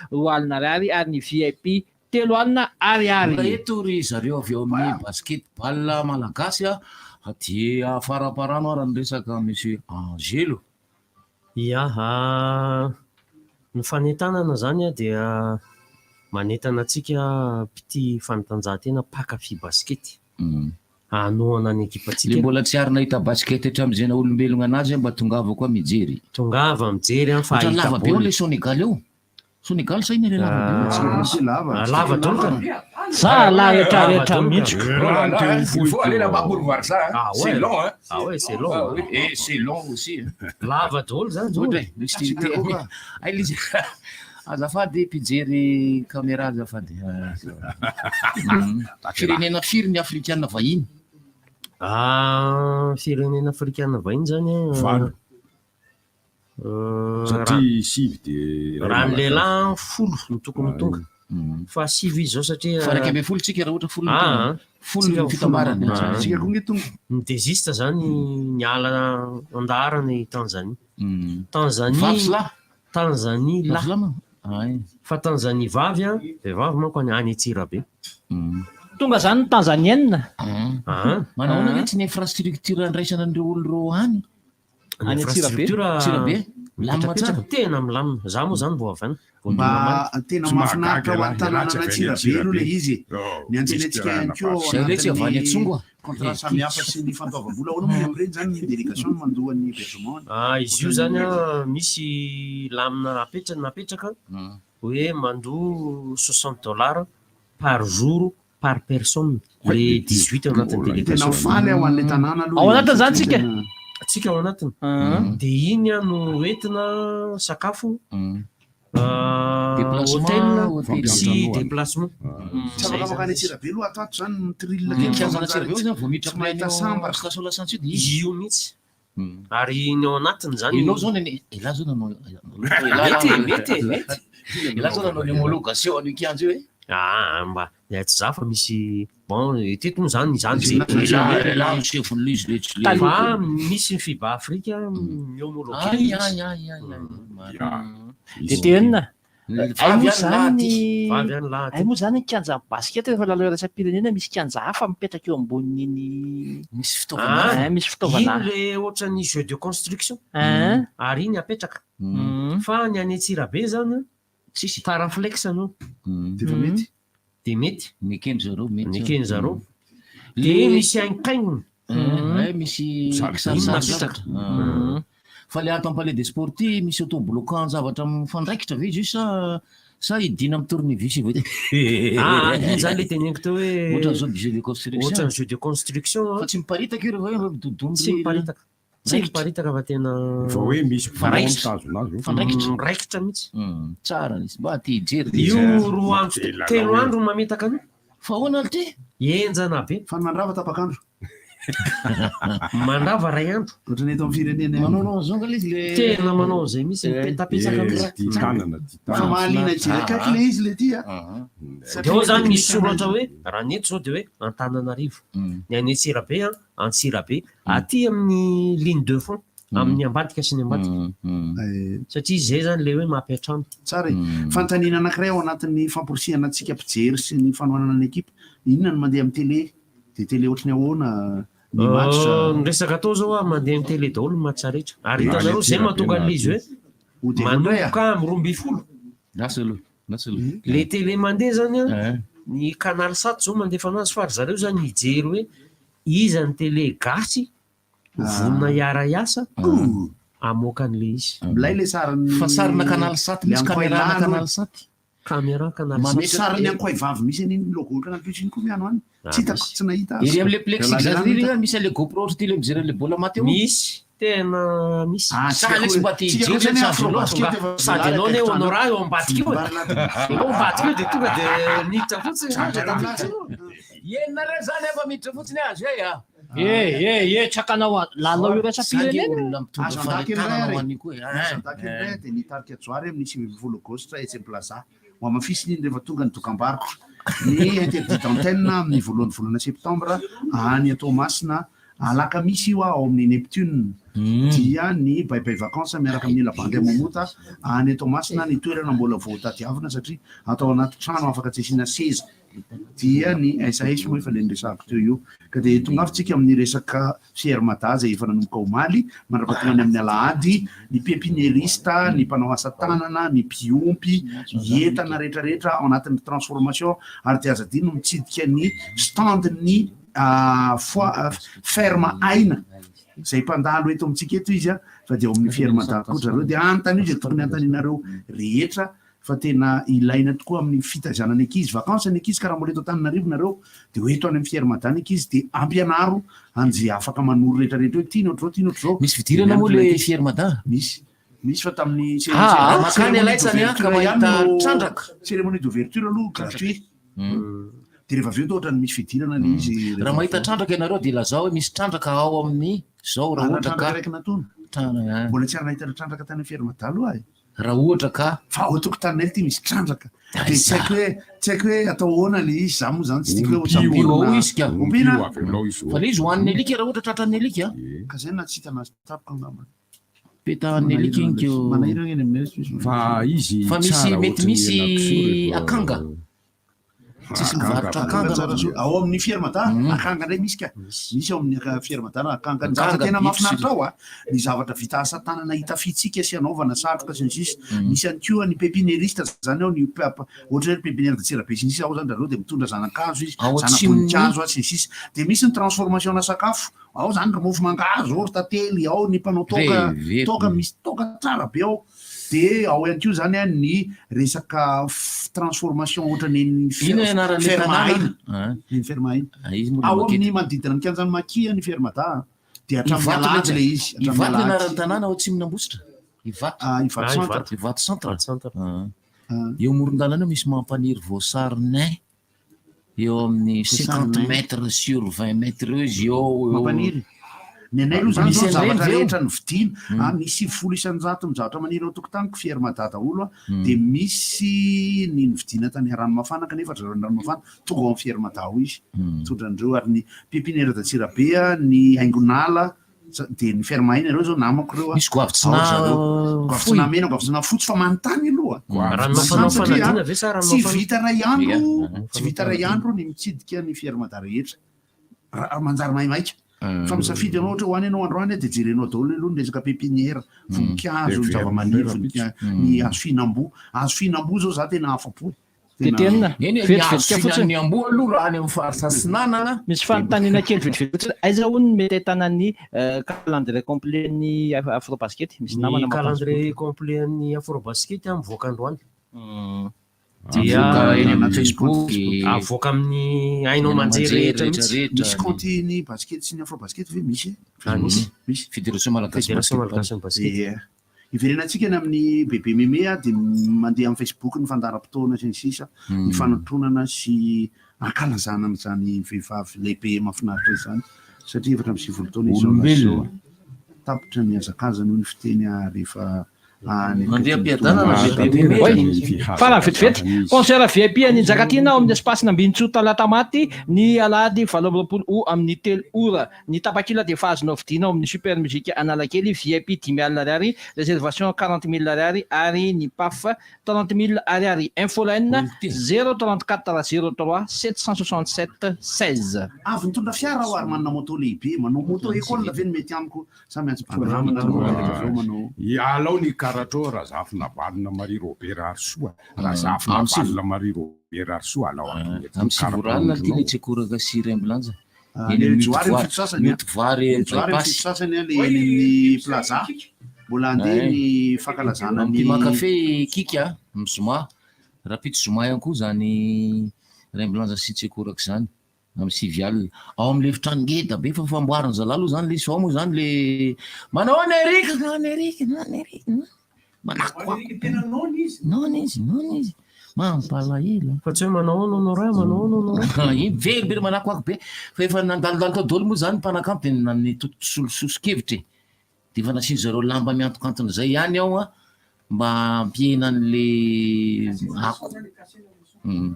Speaker 5: 2 alina ariary ary ny VIP 3 alina ariary.
Speaker 6: Eto ry zareo avy eo amin'ny basketball malagasy dia faraparano raha ny resaka monsieur Angelo.
Speaker 11: Ia, ny fanentanana zany dia manentana antsika pity fanatanjahantena pakafy baskety. Anohana ny ekipa antsika.
Speaker 6: Le mbola tsy ary nahita basket hatramin'izay na olombelona anazy mba tongava koa mijery.
Speaker 11: Tongava mijery fa
Speaker 6: ahita lava be le Sénégal eo. Sénégal sa iny le lava be.
Speaker 11: Lava tonga.
Speaker 5: Ça là rehetra mihitsy.
Speaker 20: Il faut aller là-bas pour voir ça. C'est long, hein.
Speaker 11: Ah ouais, c'est long.
Speaker 6: Et c'est long aussi.
Speaker 11: Lava daholo zany zao.
Speaker 6: Azafady mpijery caméra azafady. Firenena firy ny afrikana vahiny?
Speaker 11: Firenena afrikana vahiny zany
Speaker 20: satria sivy dia
Speaker 11: raha ny lehilahy 10 no tokony tonga. Fa 7 izy zao satria
Speaker 6: fa 110 tsika raha ohatra 10 ny fitambarany.
Speaker 11: Ny desista zany ny ala andarany Tanzanie. Tanzanie lahy. Fa Tanzanie vavy dia vavy manko any Antsirabe.
Speaker 5: Tonga zany ny tanzanienne.
Speaker 6: Manao hoe tsy ny infrastructure andraisana an'ireo olon'ireo any.
Speaker 5: Any Antsirabe.
Speaker 6: Milamina tsara.
Speaker 11: Tena milamina. Za moa zany vao avy any.
Speaker 4: Mba tena mahafinaritra ho an-tanàna Antsirabe aloha le izy. Ny antsenantsika ihany koa contrat samihafa sy ny fantaovam-bola ahoana moa amin'ireny zany ny délégation mandoa ny hébergement.
Speaker 11: Izy io zany misy lamina napetraka hoe mandoa $60 par jour par personne le 18 ao anatin'ny délégation.
Speaker 4: Tena faly ao an'ilay tanàna aloha.
Speaker 5: Ao anatiny zany
Speaker 11: tsika ao anatiny. Dia iny no entina sakafo, hôtel sy déplacement.
Speaker 4: Tsy afaka makany Antsirabe aloha atato zany mitrille
Speaker 6: mahita samba
Speaker 11: izy io mihitsy. Ary ny ao anatiny zany
Speaker 6: ianao zao ela zao nanao ela zao nanao homologation an'io kianjo io e.
Speaker 11: Mba tsy za fa misy bon teto moa zany fa misy ny FIBA Afrique mihomologe.
Speaker 5: Tetenina
Speaker 11: Vavy
Speaker 5: moa zany kianja basket rehefa lalao iraisam-pirenena misy kianja hafa mipetraka eo ambonin'iny
Speaker 6: misy fitaovana.
Speaker 11: Iny le ohatra ny jeu de construction ary iny apetraka. Fa ny any Antsirabe zany tsisy paraflex no dia mety
Speaker 6: nekeny
Speaker 11: zareo dia misy hainkaingony
Speaker 6: misy sarisary fa le ato am-palais des sportifs misy autobloquant zavatra mifandraikitra ve izy io sa idina amin'ny tournevis vao
Speaker 11: zany le teneniko teo hoe
Speaker 6: ohatran'izao jeu de construction.
Speaker 11: Ohatran'ny jeu de construction
Speaker 6: fa tsy miparitaka io rehefa hoe midodony.
Speaker 11: Tsy miparitaka fa tena
Speaker 20: fa hoe misy
Speaker 11: miraikitra mihitsy.
Speaker 6: Tsara izy mba ty hijery
Speaker 11: io 3 andro mametaka anio.
Speaker 6: fa ahoana le ty
Speaker 11: enjana be
Speaker 4: fa mandrava tapakandro
Speaker 11: mandrava ray andro
Speaker 4: ohatrany eto amin'ny firenena
Speaker 6: manao zao ngal izy le
Speaker 11: tena manao zay misy mipetapetsaka
Speaker 4: fa mahaliana jerekaky le izy le ty
Speaker 11: dia ao zany misy soratra hoe raha neto zao dia hoe Antananarivo ny any Antsirabe aty amin'ny ligne de fond amin'ny ambadika sy ny ambadika satria zay zany le hoe mampiatrano
Speaker 4: tsara fantanina anankiray ao anatin'ny famporisiana antsika mpijery sy ny fanohanana ny ekipa inona no mandeha amin'ny télé dia télé ohatrany ahoana ny match
Speaker 11: ny resaka atao zao mandeha amin'ny télé daholo ny match rehetra ary hitanareo zay mahatonga an'izy hoe manomboka amin'ny 12 le télé mandeha zany ny canal 7 zao mandefa anazy fa ry zareo zany hijery hoe iza ny télé gasy vonona hiara iasa amoaka an'le izy
Speaker 4: milay le sariny
Speaker 6: fa sarina canal 7 misy caméra canal 7
Speaker 11: caméra
Speaker 4: sariny any koay vavy misy an'iny logo ohatrana ampiosiny koa miano any tsy hitako tsy nahita
Speaker 6: iry am'le plexig zany misy an'le GoPro ty le mijery an'le bola maty
Speaker 11: misy tena misy
Speaker 6: salex mba ty sady anao ne honora eo ambadika eo eo ambadika eo de tonga de miditra fotsiny enina re zany efa miditra fotsiny azo e
Speaker 5: tsakanao lalao io resam-pirenena
Speaker 4: de nitarika joary amin'y 20 aogostra etsy plaza ho amafisiny iny rehefa tonga ny dokam-barotra ny interdit d'antenne amin'ny voalohan'ny volana septembre any Toamasina alaka misy io ao amin'ny Neptune dia ny baibay vacances miaraka amin'ny labandy mamota any Toamasina ny toerana mbola voatadiavina satria atao anaty trano afaka tsy asiana seza dia ny SAS moa efa lenresako teo io ka de tonga avy tsika amin'ny resaka fiarmada zay efa nanomboka omaly mandrapatonga any amin'ny alahady ny pépinériste ny mpanao asa tanana ny mpiompy entana rehetrarehetra ao anatin'ny transformation ary de azadino mitsidika ny stand ny ferme aina zay mpandalo eto amitsika eto izy fa de ao amin'ny fiarmada koa zareo de antany izy tokony antaninareo rehetra fa tena ilaina tokoa amin'ny fitazanany ankizy vacances ny ankizy karaha mbola eto Antananarivo nareo de hoe eto any amin'ny fiarmada ny ankizy de ampianaro anzay afaka manoro rehetrarehetra hoe tiany ohatrao tiany ohatrao
Speaker 6: misy fidirana moa le fiarmada
Speaker 4: misy fa tamin'ny
Speaker 6: makany alaitsany ka mahita trandraka
Speaker 4: cérémonie d'ouverture aloha gratuit de rehefa aveo ohatrany misy fidirana le izy
Speaker 6: raha mahita trandraka ianareo de lazao hoe misy trandraka ao amin'ny zao raha ohatra ka
Speaker 4: raiky natony mbola tsy ary nahitana trandraka tany fiarmada aloha
Speaker 6: raha ohatra ka
Speaker 4: fa ao tokotaninay ty misy trandraka de tsy haiko hoe atao ahoana le izy za moa zany tsy tiako
Speaker 6: hoe isika fa le izy hoan'ny alika raha ohatra tratran'ny alika
Speaker 4: ka zay na tsy hitana tapoka angamba
Speaker 6: petan'ny alika iny keo
Speaker 4: manahirana eny aminay
Speaker 20: fa izy
Speaker 6: fa misy mety misy akanga tsisy mivarotra akanga
Speaker 4: ao amin'ny fiarmada akanga ndray misy ka misy ao amin'ny fiarmada akanga ny zavatra tena mahafinaritra ao ny zavatra vita asa tanana hitafitsika sy anaovana satroka sy ny sisy misy any koa ny pépinériste zany ao ny ohatra hoe pépinière de tsirabe sy ny sisy ao zany zareo de mitondra zanakazo izy zanavoninkazo sy ny sisy de misy ny transformation na sakafo ao zany romofo mangazo ao tately ao ny mpanao toka misy toka tsara be ao de ao ihany koa zany ny resaka transformation ohatrany fermaina ao amin'ny manodidina ny kanjany makia ny fiarmada de hatramin'ny alady le izy
Speaker 6: ivato ny anaran'ny tanàna ao tsy minambositra ivato centre eo moron-dalana misy mampaniry voasarinain eo amin'ny 50 mètres sur 20 mètres eo izy eo
Speaker 4: ny anay aloha zany zao zavatra rehetra ny vidina misy 10,100 mizavatra maniry ao tokotaniko fiarmada daholo de misy ny vidina tany ranomafana kanefa zareo ny ranomafana tonga ao amin'ny fiarmada ao izy tondran'ireo ary ny pépinière de tsirabe ny haingonala de ny fermaina ireo zao namako reo
Speaker 6: misy goavitsina
Speaker 4: mena goavitsina fotsy fa manontany aloha tsy vita ray andro ny mitsidika ny fiarmada rehetra manjary maimaika fa misafidy anao ohatra hoany anao androany de jerenao daholo aloha ny resaka pépinière voninkazo ny zavamaniry ny hazo fihinam-boa zao za tena afapo
Speaker 5: tenina
Speaker 6: vetivety amboa aloha raha any amin'ny faritra sinanana
Speaker 5: misy fanontaniana kely vetivety fotsiny aiza hono mety ahitana-ny calendrier complet ny afrobasket misy namana
Speaker 11: calendrier complet ny afrobasket mivoaka androany
Speaker 6: dia eny amin'ny Facebook
Speaker 11: avoaka amin'ny ainao manjery rehetra
Speaker 4: misy compte ny basket sy ny afrobasket ve misy
Speaker 6: fédération malagasy
Speaker 11: basket
Speaker 4: iverenantsika eny amin'ny bebe meme de mandeha amin'ny Facebook ny fandaram-potoana sy ny sisa ny fanatronana sy ankalazana am'izany vehivavy lehibe mahafinaritra izany satria efatra amin'ny 20 taona izy tapitra ny azakaza noho ny fiteny rehefa
Speaker 5: fa raha vetivety concert VIP any Njakatina ao amin'ny espace Nambinitsoa Talatamaty ny alahady 7 o amin'ny 3 ora ny tapakila de efa azonao vidiana ao amin'ny super musique Analakely VIP 10,000 ariary réservation 40,000 ariary ary ny PAF 30,000 ariary infoline 034 03 767 16
Speaker 4: avy nitondra fiara ao ary manana moto lehibe manao moto école ve ny mety amiko samy antsy manao
Speaker 20: alao ny karatro raha zafina valina Marie Robert Arsoa raha zafina valina Marie Robert Arsoa alao
Speaker 6: amin'ny sivoralina ty le tsekoraka siry ambulance
Speaker 4: mitovary sasany le eny plaza mbola andeha ny fankalazana
Speaker 6: ny makafe kika mizoma rapitso zoma ihany koa zany remblanja sy tsekorako zany amy sivy alina ao am'le fitrano ngeda be fa famboariny zala aloha zany le so moa zany le manao anérika manako izy mampalahelo
Speaker 11: fa tsy hoe manao nonoray
Speaker 6: iny velibely manako ako be fa efa nandalodalo tao dolo moa zany mpanakanto de nany tososokevitry de efa nasiny zareo lamba miantokantony zay ihany ao a mba ampihena an'le ako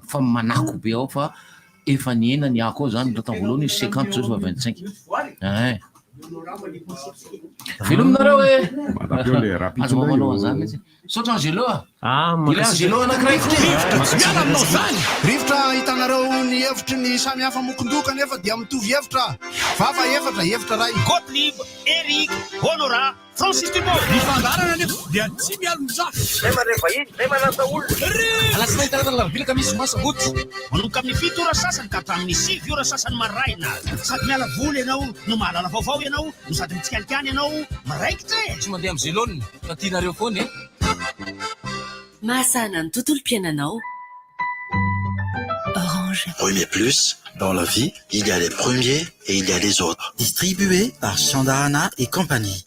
Speaker 6: fa manako be ao fa efa niena ny ako ao zany lata voalohany izy 50 zao fa 25 filominareo e azo mamanao zany saotra angelo angelo anakiray
Speaker 7: miala aminao zany rivotra hitanareo ny hevitry ny samy hafa mokondoka nefa dia mitovy hevitra fafa hevitra ray
Speaker 9: Gottlieb, Eric, Honora, Francis Dumont mifandarana nefa dia tsy mialo mizaha zay mare vahiny zay manasa olona alasina hitarana larobila ka misy masaboty manomboka amin'ny 7 ora sasany ka hatramin'ny 6 ora sasany maraina sady miala voly ianao no mahalala vaovao ianao no sady mitsikalikany ianao maraikitra e tsy mandeha amin'ny zelone fa tianareo foany e
Speaker 10: mahasana ny tontolo-piainanao. Orange.
Speaker 25: Oui, mais plus, dans la vie, il y a les premiers et il y a les autres.
Speaker 22: Distribué par Chandarana et compagnie.